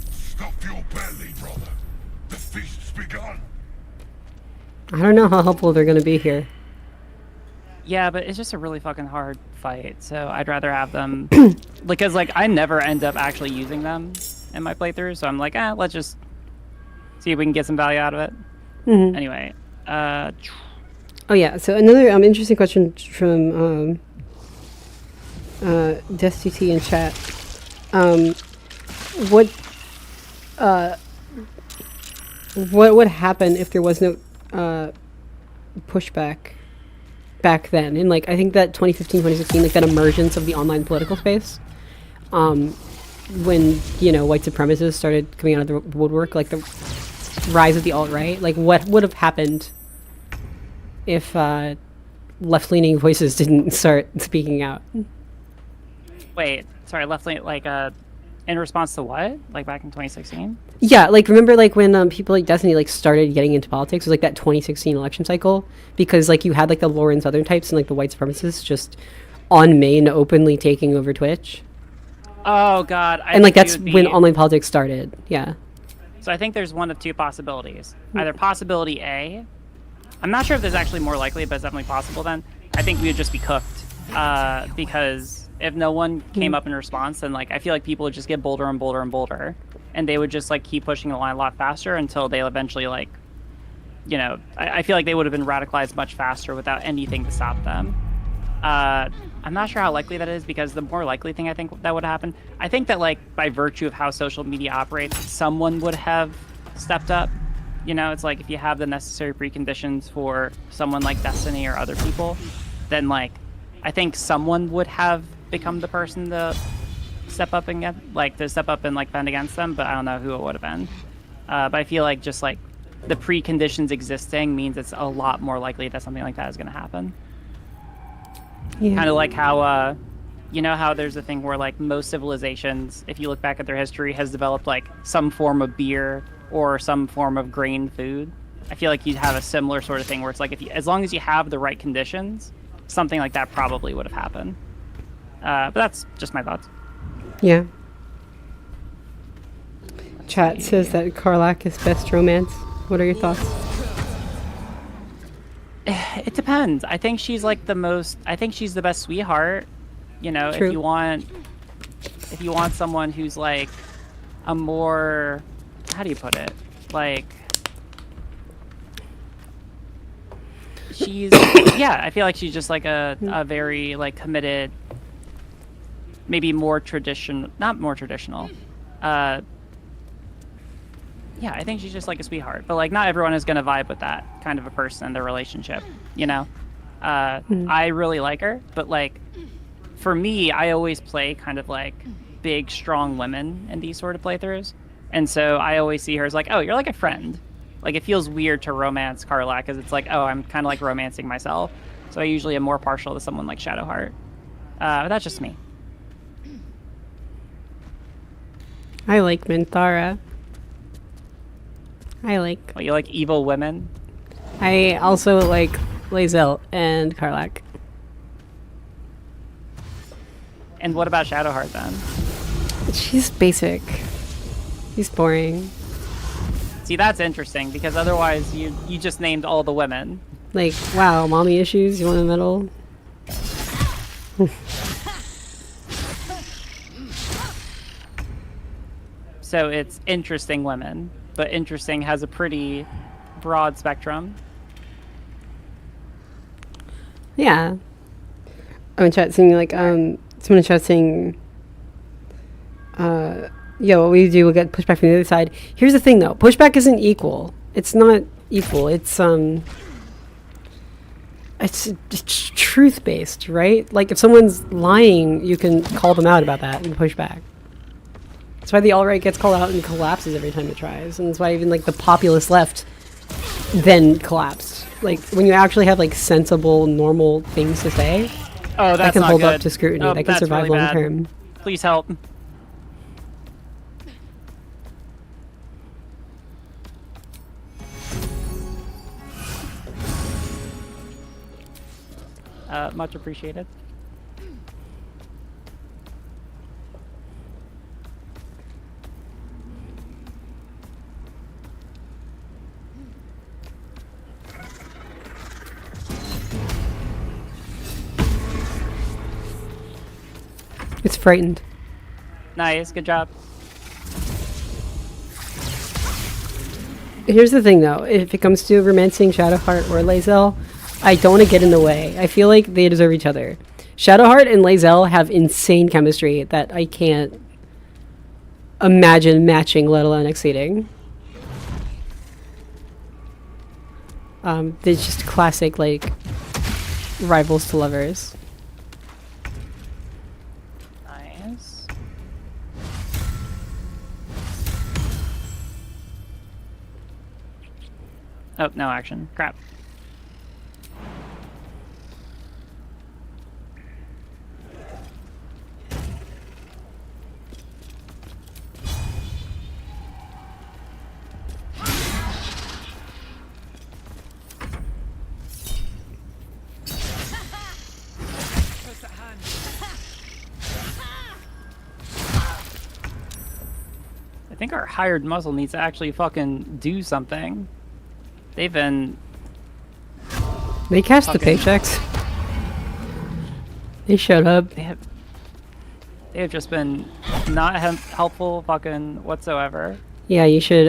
Stuff your belly, brother. The feast's begun. I don't know how helpful they're going to be here. Yeah, but it's just a really fucking hard fight, so I'd rather have them because like I never end up actually using them in my playthrough, so I'm like, let's just see if we can get some value out of it. Mm-hmm. Anyway, Oh yeah. So another interesting question from DesTT in chat. What would happen if there was no pushback back then? And like I think that 2015, 2016, like that emergence of the online political space, when white supremacists started coming out of the woodwork, like the rise of the alt-right, like what would have happened if left-leaning voices didn't start speaking out? wait, sorry, left lane, like in response to what? Like back in 2016? Yeah, like remember like when people like Destiny like started getting into politics, it was like that 2016 election cycle, because like you had like the Lauren Southern types and like the white supremacists just on main openly taking over Twitch. Oh god. And like that's when online politics started. Yeah. So I think there's one of two possibilities. Either possibility A, I'm not sure if there's actually more likely, but it's definitely possible then. I think we would just be cooked. Because if no one came up in response, then like I feel like people would just get bolder and bolder and bolder. And they would just like keep pushing the line a lot faster until they eventually like, I feel like they would have been radicalized much faster without anything to stop them. I'm not sure how likely that is, because the more likely thing I think that would happen, I think that like by virtue of how social media operates, someone would have stepped up. You know, it's like if you have the necessary preconditions for someone like Destiny or other people, then like I think someone would have become the person to step up and like fend against them, but I don't know who it would have been. But I feel like just like the preconditions existing means it's a lot more likely that something like that is going to happen. Yeah. Kind of like how, you know how there's a thing where like most civilizations, if you look back at their history, has developed like some form of beer or some form of grain food. I feel like you'd have a similar sort of thing where it's like as long as you have the right conditions, something like that probably would have happened. But that's just my thoughts. Yeah. Chat says that Karlach is best romance. What are your thoughts? It depends. I think she's like I think she's the best sweetheart. You know, True. if you want someone who's like a more, how do you put it? Like, she's, yeah, I feel like she's just like a very like committed, maybe more traditional, not more traditional. Yeah, I think she's just like a sweetheart, but like not everyone is gonna vibe with that kind of a person in their relationship, you know? I really like her, but like for me, I always play kind of like big, strong women in these sort of playthroughs. And so I always see her as like, oh, you're like a friend. Like it feels weird to romance Karlach because it's like, oh, I'm kind of like romancing myself. So I usually am more partial to someone like Shadowheart. But that's just me. I like Minthara. Well, you like evil women? I also like Lae'zel and Karlach. And what about Shadowheart then? She's basic. She's boring. See, that's interesting because otherwise you just named all the women. Like, wow, mommy issues, you want the middle? So it's interesting women, but interesting has a pretty broad spectrum. Yeah. I'm in chat saying like someone in chat saying yeah, what we do, we'll get pushback from the other side. Here's the thing though, pushback isn't equal. It's not equal. It's truth based, right? Like if someone's lying, you can call them out about that and push back. That's why the alt-right gets called out and collapses every time it tries. And that's why even like the populist left then collapsed. Like when you actually have like sensible, normal things to say, oh, that's that can not hold good. up to scrutiny. Oh, that can survive really long bad. term. Please help. Much appreciated. It's frightened. Nice, good job. Here's the thing though, if it comes to romancing Shadowheart or Lae'zel, I don't want to get in the way. I feel like they deserve each other. Shadowheart and Lae'zel have insane chemistry that I can't imagine matching, let alone exceeding. They're just classic, like, rivals to lovers. Nice. Oh, no action. Crap. I think our hired muscle needs to actually fucking do something. They've been... They cashed the paychecks. They showed up. They have just been not helpful fucking whatsoever. Yeah, you should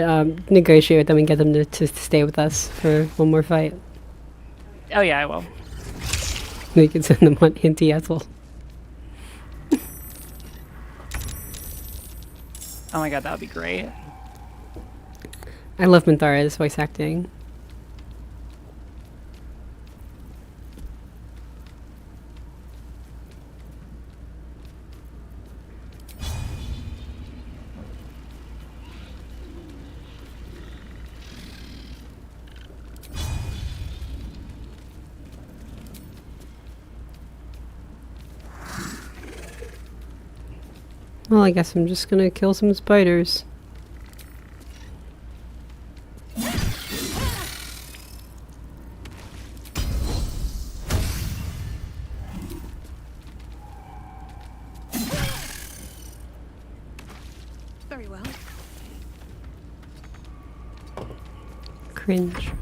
negotiate with them and get them to stay with us for one more fight. Oh yeah, I will. We can send them on Hinty Ethel. Oh my god, that would be great. I love Minthara's voice acting. Well, I guess I'm just gonna kill some spiders. Very well. Cringe.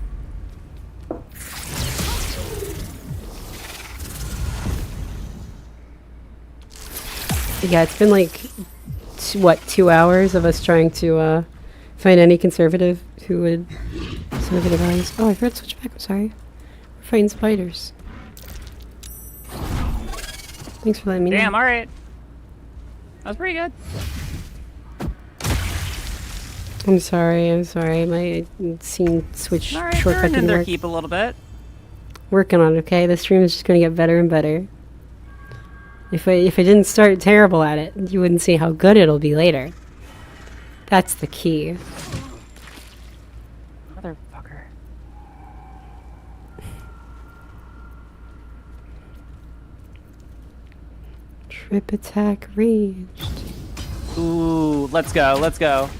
Yeah, it's been like, what, 2 hours of us trying to find any conservative who would serve the values. Oh, I forgot to switch back. I'm sorry. We're fighting spiders. Thanks for letting me know. Damn, alright. That was pretty good. I'm sorry. My scene switch Alright, shortcut they're in didn't their work. keep a little bit. Working on it, okay? The stream is just gonna get better and better. If I didn't start terrible at it, you wouldn't see how good it'll be later. That's the key. Motherfucker. Trip attack ranged. Ooh, let's go, let's go.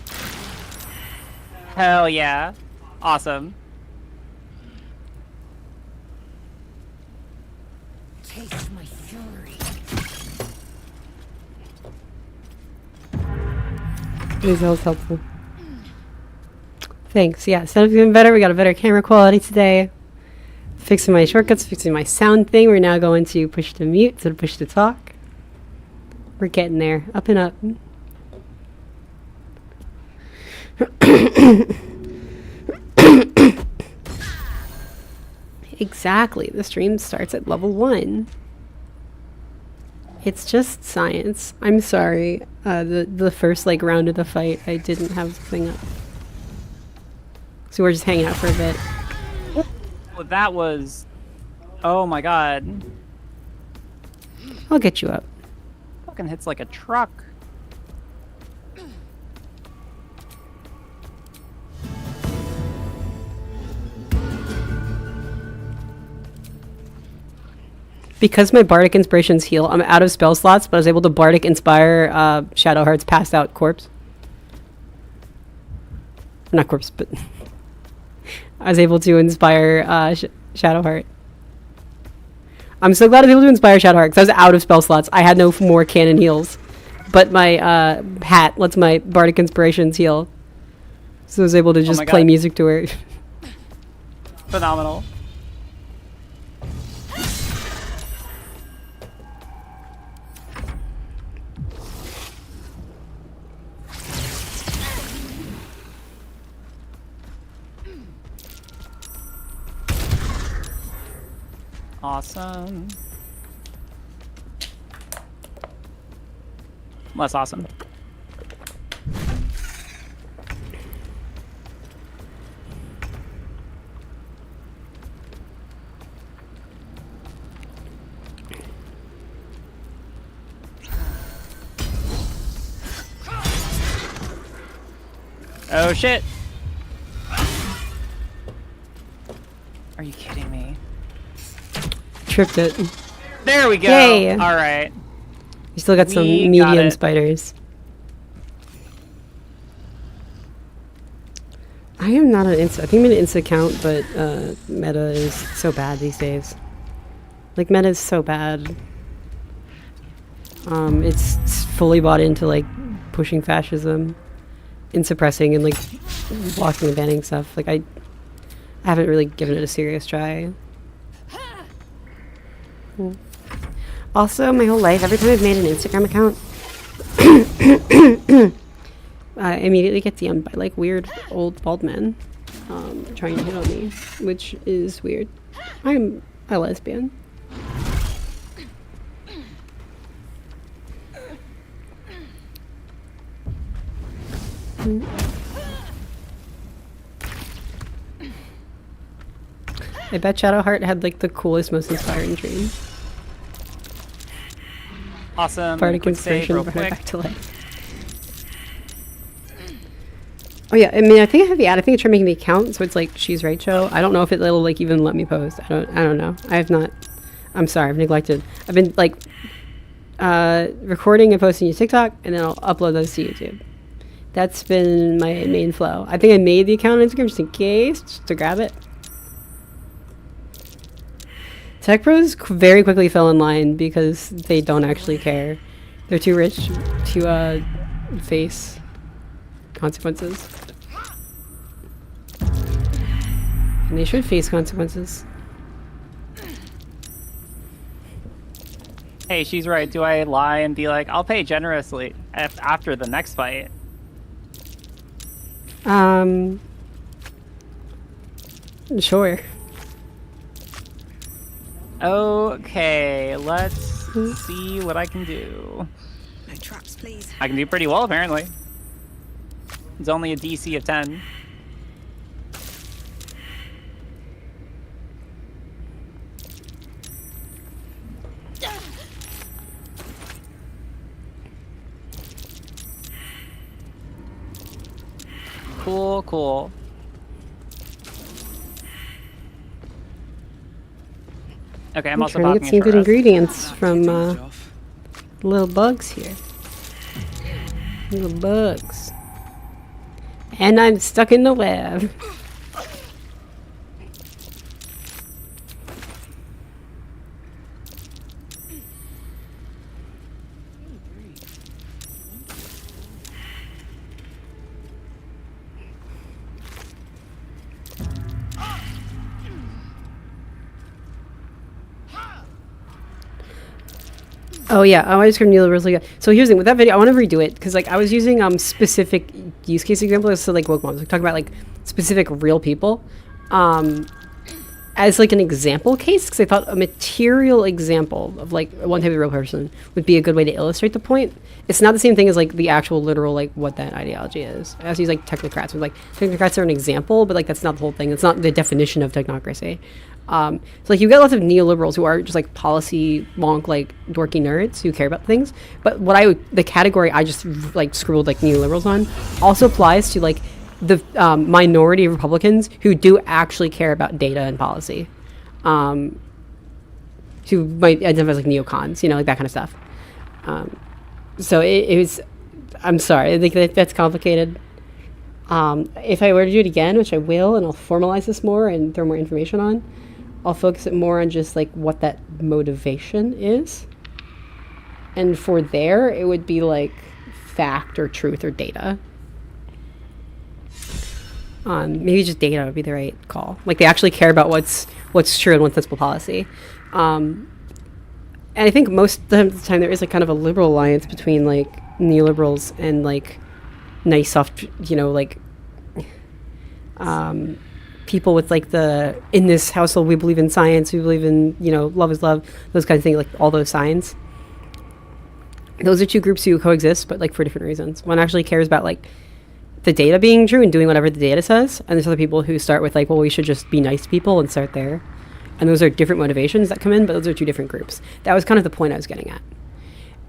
Hell yeah. Awesome. Taste my fury. This was helpful. Thanks. Yeah, setup's getting better. We got a better camera quality today. Fixing my shortcuts, fixing my sound thing. We're now going to push to mute instead of push to talk. We're getting there. Up and up. Exactly. The stream starts at level 1. It's just science. I'm sorry. The first like round of the fight, I didn't have the thing up. So we're just hanging out for a bit. Well, that was... Oh my god. I'll get you up. Fucking hits like a truck. Because my Bardic Inspirations heal, I'm out of spell slots, but I was able to Bardic Inspire Shadowheart's passed out corpse. Not corpse, but... I was able to inspire Shadowheart. I'm so glad I was able to inspire Shadowheart, because I was out of spell slots. I had no more cannon heals. But my hat lets my Bardic Inspirations heal. So I was able to just play God. music to her. Phenomenal. Awesome. Less awesome. Oh shit! Are you kidding me? Tripped it. There we go! Yay. Alright. We still got some We got medium it. spiders. I am not an Insta. I think I'm an Insta account, but meta is so bad these days. Like, meta is so bad. It's fully bought into, like, pushing fascism and suppressing and, like, blocking and banning stuff. Like, I haven't really given it a serious try. Also, my whole life, every time I've made an Instagram account, I immediately get DM'd by like weird old bald men trying to hit on me, which is weird. I'm a lesbian. I bet Shadowheart had like the coolest, most inspiring dream. Awesome. Bardic Quick save, inspiration real brought her quick. back to life. Oh yeah, I mean, I think I have the ad. I think I tried making the account, so it's like She's Right Show. I don't know if it'll like even let me post. I don't know. I have not. I'm sorry, I've neglected. I've been like recording and posting to TikTok, and then I'll upload those to YouTube. That's been my main flow. I think I made the account on Instagram just in case, just to grab it. Tech pros very quickly fell in line because they don't actually care. They're too rich to face consequences. And they should face consequences. Hey, she's right. Do I lie and be like, I'll pay generously after the next fight? Sure. Okay, let's see what I can do. No traps, please. I can do pretty well, apparently. It's only a DC of 10. Cool, cool. Okay, I'm also trying to popping get a some good short rest. ingredients from little bugs here. Little bugs. And I'm stuck in the lab. Oh yeah, I just really good. So here's the thing with that video. I want to redo it because like I was using specific use case examples, so like woke moms, like talking about like specific real people, as like an example case because I thought a material example of like one type of real person would be a good way to illustrate the point. It's not the same thing as like the actual literal like what that ideology is. I also use like technocrats. With like technocrats are an example, but like that's not the whole thing. It's not the definition of technocracy. So like you get lots of neoliberals who are just like policy wonk like dorky nerds who care about things. But the category I just like scribbled like neoliberals on also applies to like the minority of Republicans who do actually care about data and policy, who might identify as like neocons, you know, like that kind of stuff. So it was. I'm sorry, I think that's complicated. If I were to do it again, which I will, and I'll formalize this more and throw more information on, I'll focus it more on just like what that motivation is. And for there, it would be like fact or truth or data. Maybe just data would be the right call. Like they actually care about what's true and what's sensible policy. And I think most of the time there is like kind of a liberal alliance between like neoliberals and like nice soft, you know, like people with like the in this household we believe in science, we believe in, you know, love is love, those kinds of things, like all those signs. Those are two groups who coexist, but like for different reasons. One actually cares about like the data being true and doing whatever the data says, and there's other people who start with like, well, we should just be nice to people and start there. And those are different motivations that come in, but those are two different groups. That was kind of the point I was getting at.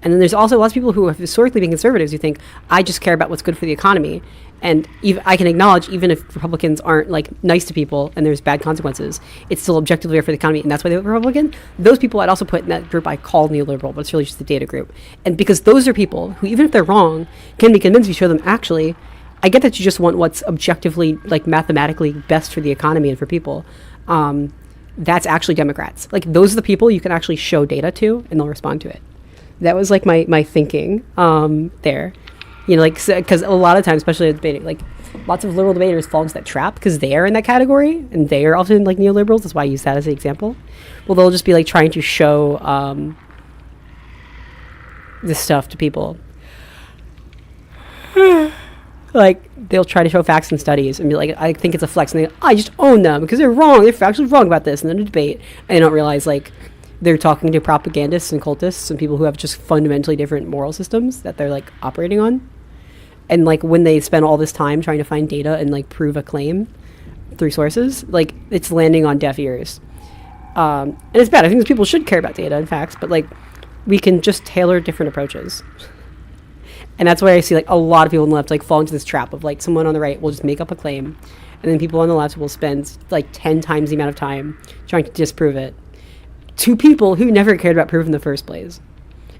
And then there's also lots of people who have historically been conservatives who think, I just care about what's good for the economy. And I can acknowledge, even if Republicans aren't like nice to people and there's bad consequences, it's still objectively fair for the economy, and that's why they vote Republican. Those people I'd also put in that group I call neoliberal, but it's really just the data group. And because those are people who, even if they're wrong, can be convinced if you show them, actually, I get that you just want what's objectively, like mathematically best for the economy and for people. That's actually Democrats. Like those are the people you can actually show data to, and they'll respond to it. That was like my thinking there, you know, like because a lot of times, especially debating, like lots of liberal debaters fall into that trap because they are in that category and they are often like neoliberals. That's why I use that as an example. Well, they'll just be like trying to show this stuff to people. Like they'll try to show facts and studies and be like, I think it's a flex, and I just own them because they're wrong. They're factually wrong about this, and then a debate, and they don't realize like they're talking to propagandists and cultists and people who have just fundamentally different moral systems that they're like operating on. And like when they spend all this time trying to find data and like prove a claim through sources, like it's landing on deaf ears. And it's bad. I think people should care about data and facts, but like we can just tailor different approaches. And that's why I see like a lot of people on the left like fall into this trap of like someone on the right will just make up a claim, and then people on the left will spend like 10 times the amount of time trying to disprove it to people who never cared about proof in the first place.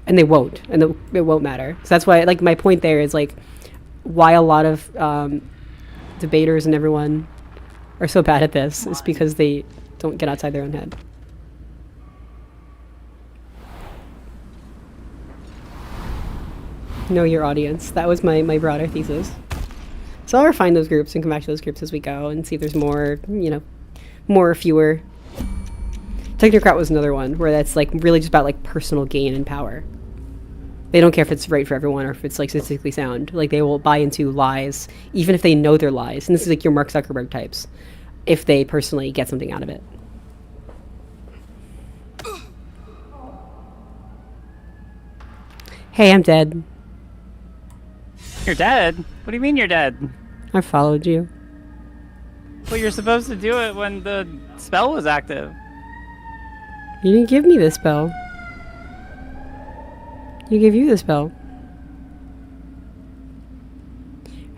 And they won't, and it won't matter. So that's why, like, my point there is like why a lot of debaters and everyone are so bad at this is because they don't get outside their own head. Know your audience. That was my broader thesis. So I'll refine those groups and come back to those groups as we go and see if there's more, more or fewer. Technocrat was another one where that's like really just about like personal gain and power. They don't care if it's right for everyone or if it's like statistically sound. Like they will buy into lies, even if they know they're lies. And this is like your Mark Zuckerberg types, if they personally get something out of it. Hey, I'm dead. You're dead? What do you mean you're dead? I followed you. Well, you're supposed to do it when the spell was active. You didn't give me the spell. You gave you the spell.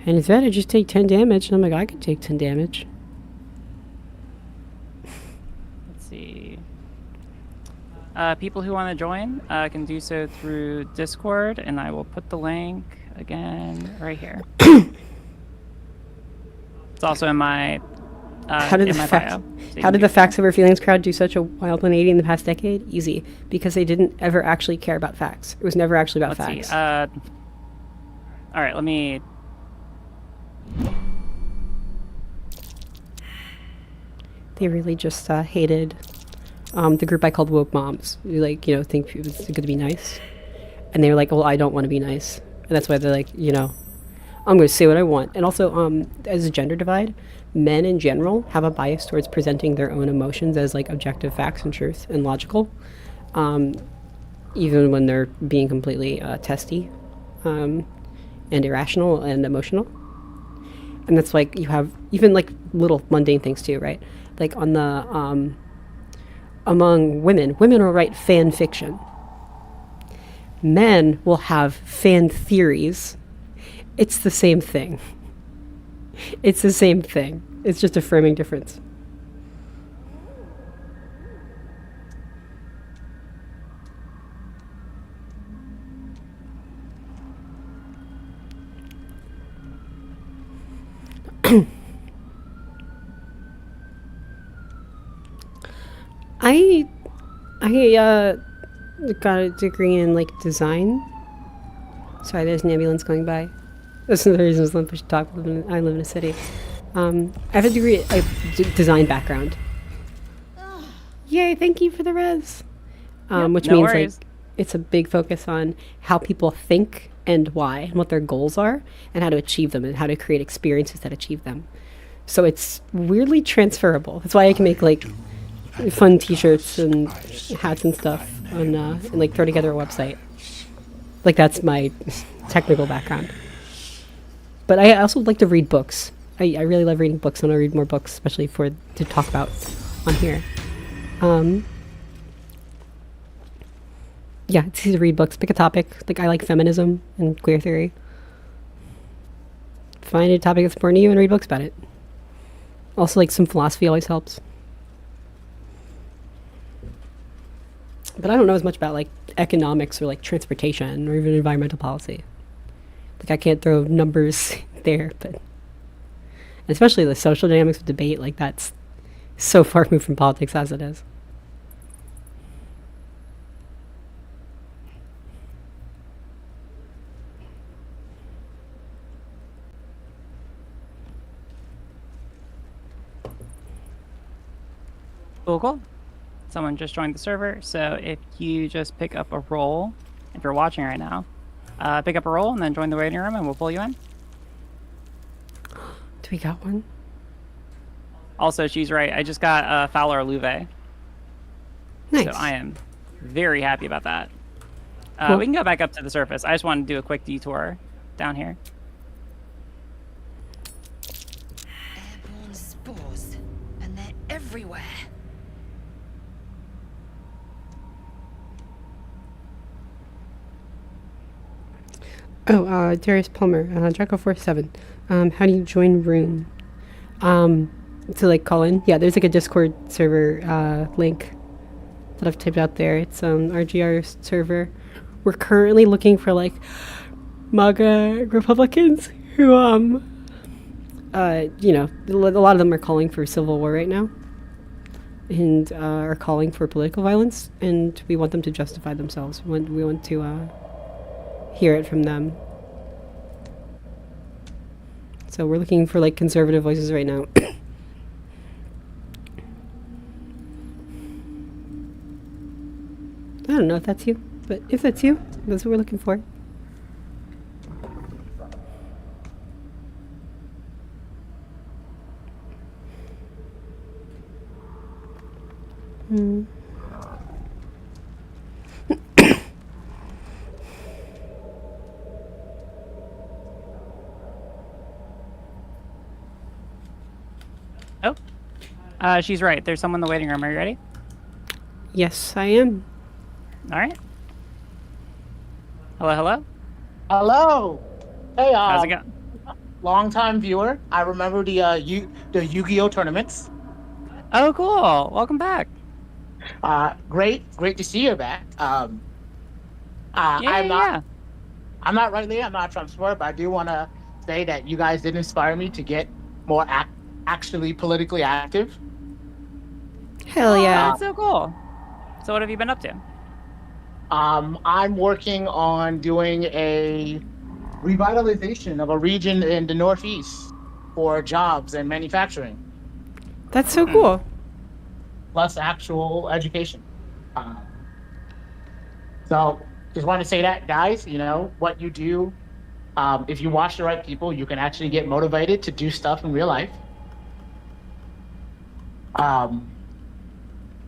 And it's better just take 10 damage. And I'm like, I could take 10 damage. Let's see. People who want to join can do so through Discord, and I will put the link again right here. It's also in my How did the Facts Over Feelings crowd do such a wild 180 in the past decade? Easy. Because they didn't ever actually care about facts. It was never actually about facts. See. All right, let me... They really just hated the group I called Woke Moms. Who, like, think it was good to be nice. And they were like, well, I don't want to be nice. And that's why they're like, I'm going to say what I want. And also, as a gender divide, men in general have a bias towards presenting their own emotions as like objective facts and truth and logical, even when they're being completely testy and irrational and emotional. And that's like you have even like little mundane things too, right? Like on the among women will write fan fiction. Men will have fan theories. It's the same thing. It's the same thing. It's just a framing difference. I got a degree in like design. Sorry, there's an ambulance going by. That's another reason I should talk. I live in a city. I have a degree, design background. Yay! Thank you for the res. Which no means worries. like it's a big focus on how people think and why, and what their goals are, and how to achieve them, and how to create experiences that achieve them. So it's weirdly transferable. That's why I can make like fun T-shirts and hats and stuff, and like throw together a website. Like that's my technical background. But I also like to read books. I really love reading books, and I read more books, especially to talk about on here. Yeah, it's easy to read books. Pick a topic. Like I like feminism and queer theory. Find a topic that's important to you and read books about it. Also, like some philosophy always helps. But I don't know as much about like economics or like transportation or even environmental policy. Like I can't throw numbers there, but especially the social dynamics of debate, like that's so far removed from politics as it is. Cool. Someone just joined the server, so if you just pick up a role, if you're watching right now, pick up a role and then join the waiting room and we'll pull you in. Do we got one? Also, she's right. I just got Fowler Louvet. Nice. So I am very happy about that. Cool. We can go back up to the surface. I just wanted to do a quick detour down here. everywhere. Oh, Darius Palmer, Draco47. How do you join room? To like call in? Yeah, there's like a Discord server link that I've typed out there. It's RGR server. We're currently looking for like MAGA Republicans who you know, a lot of them are calling for civil war right now, and are calling for political violence, and we want them to justify themselves. We want to hear it from them. So we're looking for like conservative voices right now. I don't know if that's you, but if that's you, that's what we're looking for. Hmm. Oh, she's right. There's someone in the waiting room. Are you ready? Yes, I am. All right. Hello, hello. Hello. Hey, How's it going? long-time viewer. I remember the Yu-Gi-Oh tournaments. Oh, cool. Welcome back. Great to see you back. Yeah. I'm not right there. I'm not Trump supporter, but I do want to say that you guys did inspire me to get more actually politically active. Hell yeah. That's so cool. So what have you been up to? I'm working on doing a revitalization of a region in the Northeast for jobs and manufacturing. That's so cool. Plus actual education. So just want to say that, guys, you know, what you do, if you watch the right people, you can actually get motivated to do stuff in real life.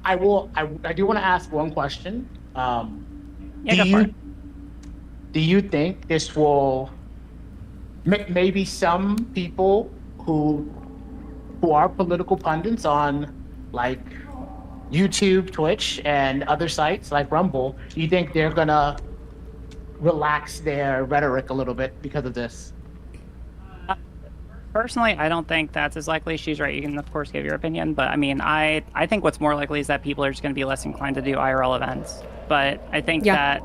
I do want to ask one question. Do you think this will maybe some people who are political pundits on like YouTube, Twitch, and other sites like Rumble, do you think they're gonna relax their rhetoric a little bit because of this? Personally, I don't think that's as likely. She's right. You can, of course, give your opinion. But, I mean, I think what's more likely is that people are just going to be less inclined to do IRL events. But I think that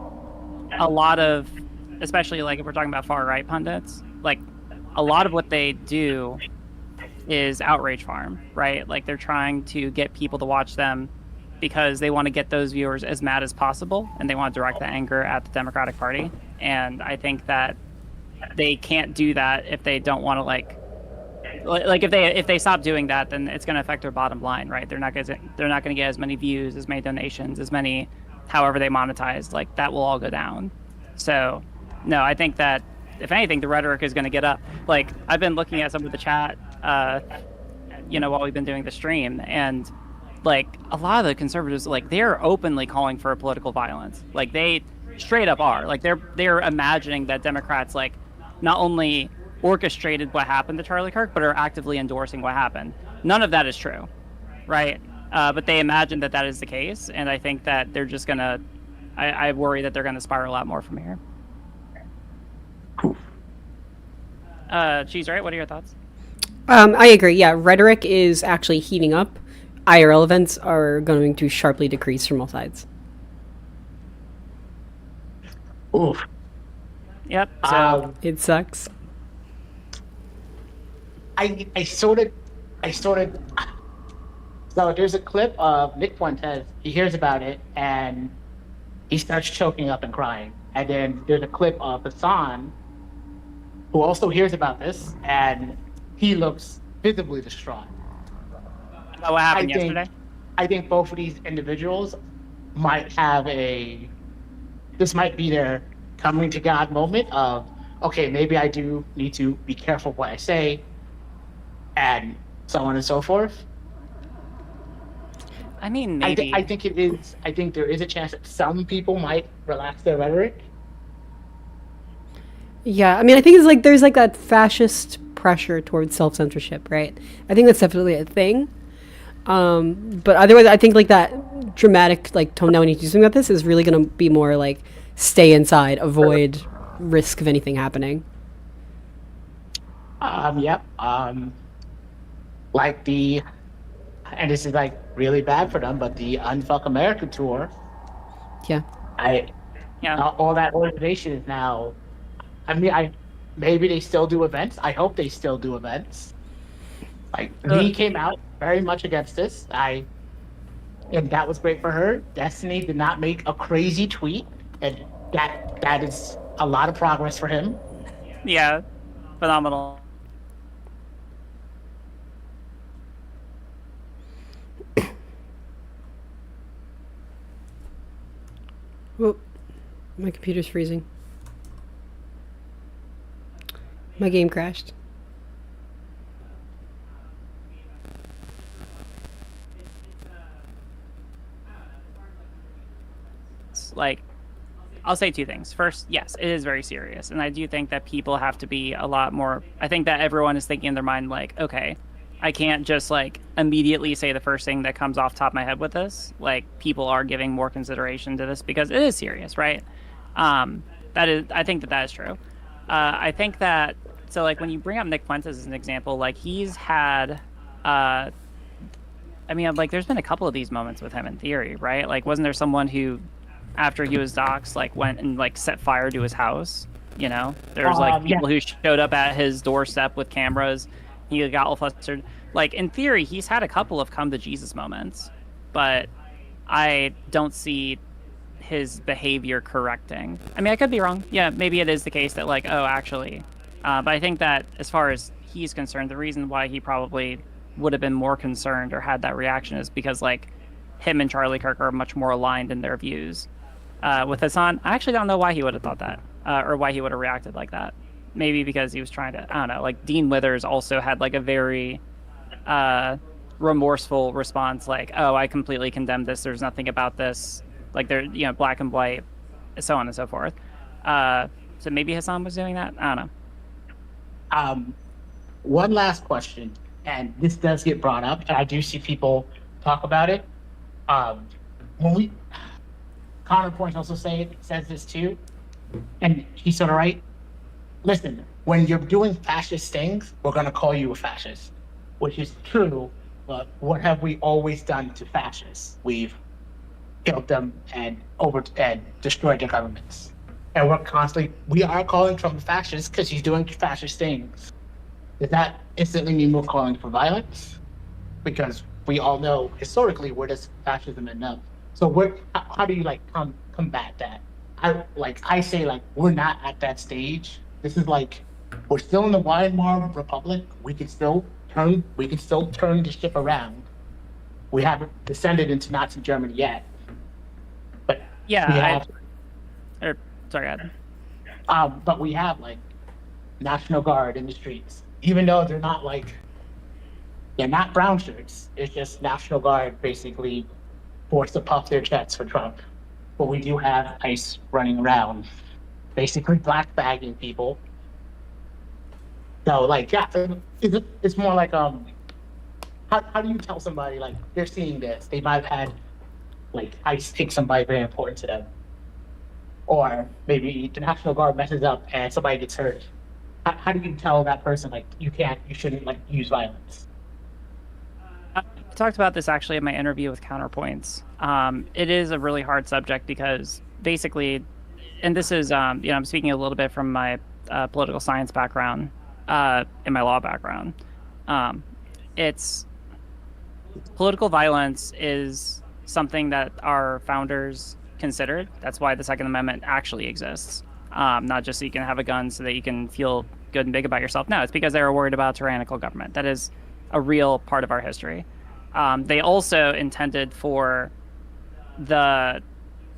a lot of, especially, like, if we're talking about far-right pundits, like, a lot of what they do is outrage farm, right? Like, they're trying to get people to watch them because they want to get those viewers as mad as possible, and they want to direct the anger at the Democratic Party. And I think that they can't do that if they don't want to, like if they stop doing that, then it's going to affect their bottom line, right? They're not going to get as many views, as many donations, as many, however they monetize. Like that will all go down. So, no, I think that if anything, the rhetoric is going to get up. Like I've been looking at some of the chat, you know, while we've been doing the stream, and like a lot of the conservatives, like they're openly calling for political violence. Like they straight up are. Like they're imagining that Democrats like not only orchestrated what happened to Charlie Kirk, but are actively endorsing what happened. None of that is true, right? But they imagine that that is the case, and I think that they're just gonna. I worry that they're gonna spiral out more from here. Cheese, right? What are your thoughts? I agree. Yeah, rhetoric is actually heating up. IRL events are going to sharply decrease from all sides. Oof. Yep. So it sucks. I sort of. So there's a clip of Nick Fuentes. He hears about it and he starts choking up and crying. And then there's a clip of Hassan, who also hears about this, and he looks visibly distraught. Oh, what happened yesterday? I think both of these individuals might have this might be their coming to God moment of, okay, maybe I do need to be careful what I say, and so on and so forth. I mean, maybe. I think it is. I think there is a chance that some people might relax their rhetoric. Yeah, I mean, I think it's like there's like that fascist pressure towards self-censorship, right? I think that's definitely a thing. But otherwise, I think like that dramatic like tone down when you do something like this is really gonna be more like stay inside, avoid risk of anything happening. Yep. Like and this is like really bad for them, but the Unfuck America tour, Yeah. all that organization is now. I mean, maybe they still do events. I hope they still do events. Like Lee came out very much against this. And that was great for her. Destiny did not make a crazy tweet, and that is a lot of progress for him. Yeah, phenomenal. Whoa, my computer's freezing. My game crashed. Like, I'll say two things. First, yes, it is very serious, and I do think that people have to be a lot more. I think that everyone is thinking in their mind, like, okay, I can't just like immediately say the first thing that comes off the top of my head with this. Like, people are giving more consideration to this because it is serious, right? That is, I think that is true. I think that so like when you bring up Nick Fuentes as an example, like he's had. I mean, like, there's been a couple of these moments with him in theory, right? Like, wasn't there someone who, after he was doxxed, like went and like set fire to his house? You know, there's like people who showed up at his doorstep with cameras. He got all flustered. Like, in theory, he's had a couple of come to Jesus moments, but I don't see his behavior correcting. I mean, I could be wrong. Yeah, maybe it is the case that like, oh, actually, but I think that as far as he's concerned, the reason why he probably would have been more concerned or had that reaction is because like him and Charlie Kirk are much more aligned in their views. With Hassan, I actually don't know why he would have thought that, or why he would have reacted like that. Maybe because he was trying to, I don't know, like Dean Withers also had like a very remorseful response, like, oh, I completely condemn this. There's nothing about this. Like, they're, you know, black and white, so on and so forth. So maybe Hassan was doing that. I don't know. One last question, and this does get brought up, and I do see people talk about it. When Connor Points also says this too, and he's sort of right. Listen, when you're doing fascist things, we're gonna call you a fascist, which is true. But what have we always done to fascists? We've killed them and destroyed their governments, and we are calling Trump a fascist because he's doing fascist things. Does that instantly mean we're calling for violence? Because we all know historically where does fascism end up. So how do you like combat that? I say we're not at that stage. This is like we're still in the Weimar Republic. We can still turn the ship around. We haven't descended into Nazi Germany yet. But yeah, sorry, Adam. But we have like National Guard in the streets, even though they're not brown shirts. It's just National Guard basically forced to puff their chests for Trump. But we do have ICE running around, basically black bagging people. So it's more like how do you tell somebody like they're seeing this? They might have had like ICE take somebody very important to them, or maybe the National Guard messes up and somebody gets hurt. How do you tell that person like you shouldn't like use violence? I talked about this actually in my interview with Counterpoints. It is a really hard subject because basically, and this is I'm speaking a little bit from my political science background, in my law background. It's political violence is something that our founders considered. That's why the Second Amendment actually exists. Not just so you can have a gun so that you can feel good and big about yourself. No, it's because they were worried about tyrannical government. That is a real part of our history. They also intended for the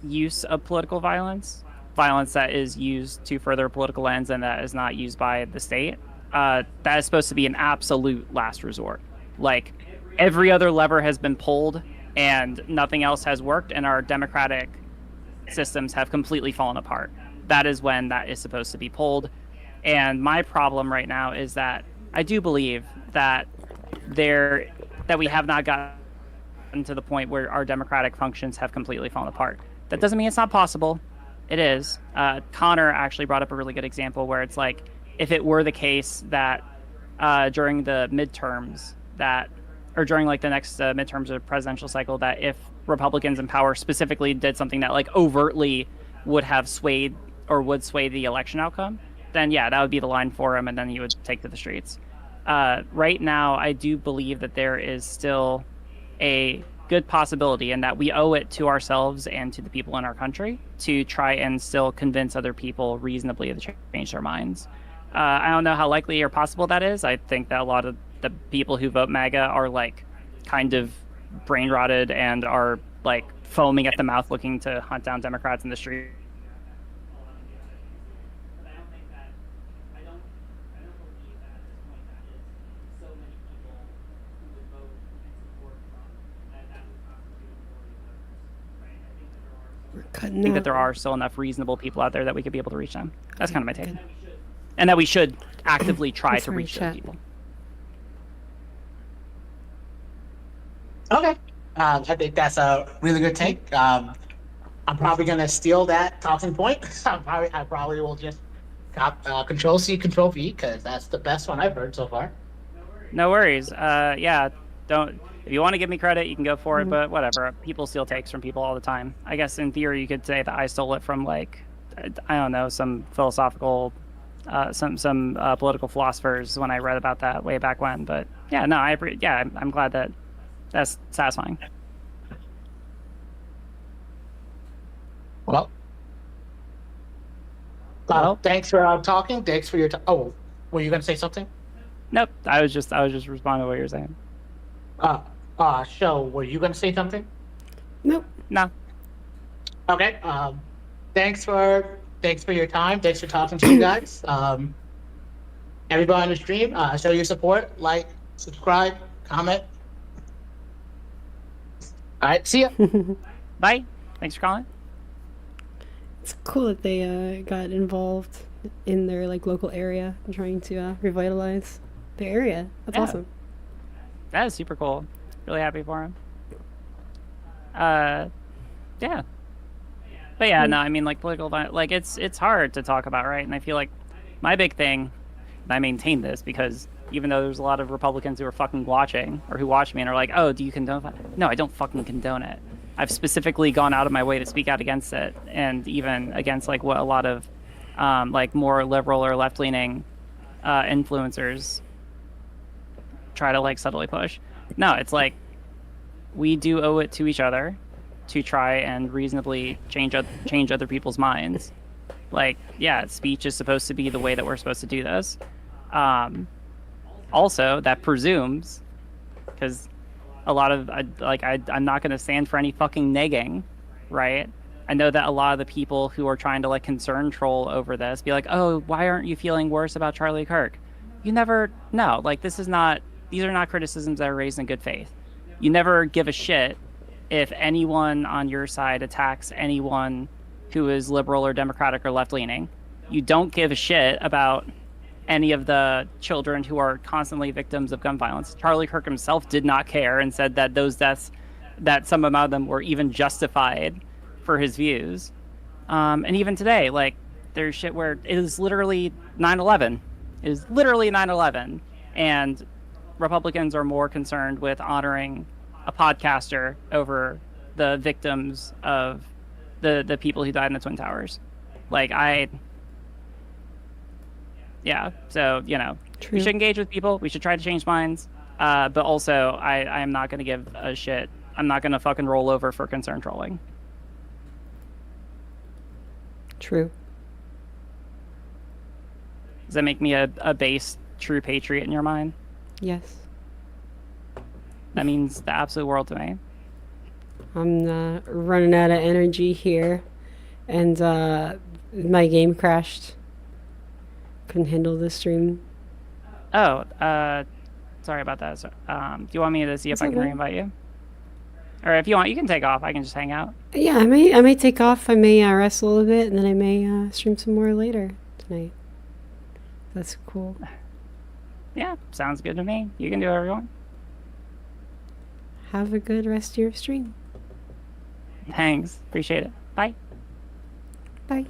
use of political violence that is used to further a political ends and that is not used by the state. That is supposed to be an absolute last resort. Like, every other lever has been pulled and nothing else has worked, and our democratic systems have completely fallen apart. That is when that is supposed to be pulled. And my problem right now is that I do believe that we have not got to the point where our democratic functions have completely fallen apart. That doesn't mean it's not possible. It is. Connor actually brought up a really good example where it's like, if it were the case that during the midterms or during like the next midterms or presidential cycle, that if Republicans in power specifically did something that like overtly would have swayed or would sway the election outcome, then yeah, that would be the line for him, and then he would take to the streets. Right now, I do believe that there is still a good possibility and that we owe it to ourselves and to the people in our country to try and still convince other people reasonably to change their minds. I don't know how likely or possible that is. I think that a lot of the people who vote MAGA are like kind of brain rotted and are like foaming at the mouth looking to hunt down Democrats in the street. I think that there are still enough reasonable people out there that we could be able to reach them. That's kind of my take. And that we should actively try to reach those people. Okay. I think that's a really good take. I'm probably going to steal that talking point. I probably will just Control C, Control V, because that's the best one I've heard so far. No worries. Yeah, if you want to give me credit, you can go for it, but whatever. People steal takes from people all the time. I guess in theory, you could say that I stole it from like, I don't know, some philosophical, some political philosophers when I read about that way back when. But yeah, no, I'm glad that that's satisfying. Well, thanks for talking. Thanks for your time. Oh, were you going to say something? Nope. I was just responding to what you were saying. So were you going to say something? Nope. No. Okay. Thanks for your time. Thanks for talking to you guys. Everybody on the stream, show your support, like, subscribe, comment. All right. See ya. Bye. Thanks for calling. It's cool that they got involved in their like local area and trying to revitalize the area. That's awesome. That is super cool. Really happy for him. Yeah. But yeah, no, I mean, like, political violence, like, it's hard to talk about, right? And I feel like my big thing, and I maintain this because even though there's a lot of Republicans who are fucking watching, or who watch me and are like, oh, do you condone violence? No, I don't fucking condone it. I've specifically gone out of my way to speak out against it, and even against, like, what a lot of, like, more liberal or left-leaning influencers try to, like, subtly push. No, it's like, we do owe it to each other to try and reasonably change other people's minds. Like, yeah, speech is supposed to be the way that we're supposed to do this. Also, that presumes, because a lot of, I'm not going to stand for any fucking negging, right? I know that a lot of the people who are trying to, like, concern troll over this be like, oh, why aren't you feeling worse about Charlie Kirk? You never, no, like, these are not criticisms that are raised in good faith. You never give a shit if anyone on your side attacks anyone who is liberal or democratic or left-leaning. You don't give a shit about any of the children who are constantly victims of gun violence. Charlie Kirk himself did not care and said that those deaths, that some amount of them were even justified for his views. And even today, like, there's shit where it is literally 9/11. It is literally 9/11. And Republicans are more concerned with honoring a podcaster over the victims of the people who died in the Twin Towers. Like, yeah, so, you know, we should engage with people. We should try to change minds. But also, I am not going to give a shit. I'm not going to fucking roll over for concern trolling. True. Does that make me a base, true patriot in your mind? Yes. That means the absolute world to me. I'm running out of energy here, and my game crashed. Couldn't handle the stream. Oh, sorry about that. So, do you want me to see if I can reinvite you? Or if you want, you can take off. I can just hang out. Yeah, I may take off. I may rest a little bit, and then I may stream some more later tonight. That's cool. Yeah, sounds good to me. You can do whatever you want. have a good rest of your stream. Thanks. Appreciate it. Bye. Bye.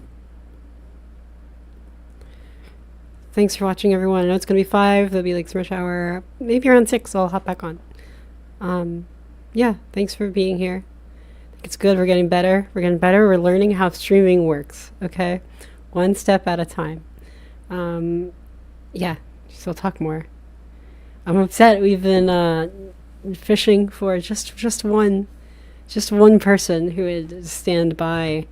Thanks for watching, everyone. I know it's going to be 5. There'll be like some rush hour. Maybe around 6, I'll hop back on. Yeah, thanks for being here. I think it's good. We're getting better. We're getting better. We're learning how streaming works, okay? One step at a time. Yeah, so we'll talk more. I'm upset. We've been fishing for just one person who would stand by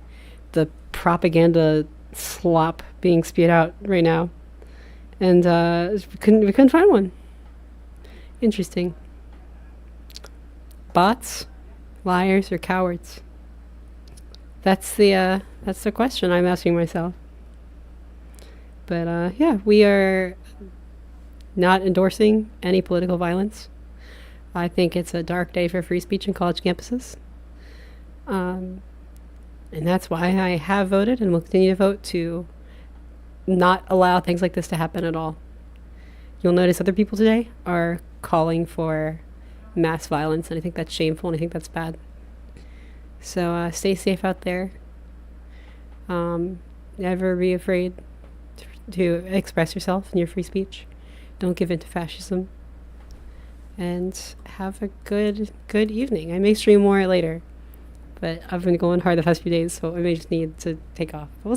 the propaganda slop being spewed out right now, and we couldn't find one. Interesting. Bots, liars, or cowards? That's the question I'm asking myself. But yeah, we are not endorsing any political violence. I think it's a dark day for free speech in college campuses. And that's why I have voted and will continue to vote to not allow things like this to happen at all. You'll notice other people today are calling for mass violence, and I think that's shameful, and I think that's bad. So stay safe out there. Never be afraid to express yourself in your free speech. Don't give in to fascism. And have a good evening. I may stream more later, but I've been going hard the past few days, so I may just need to take off. We'll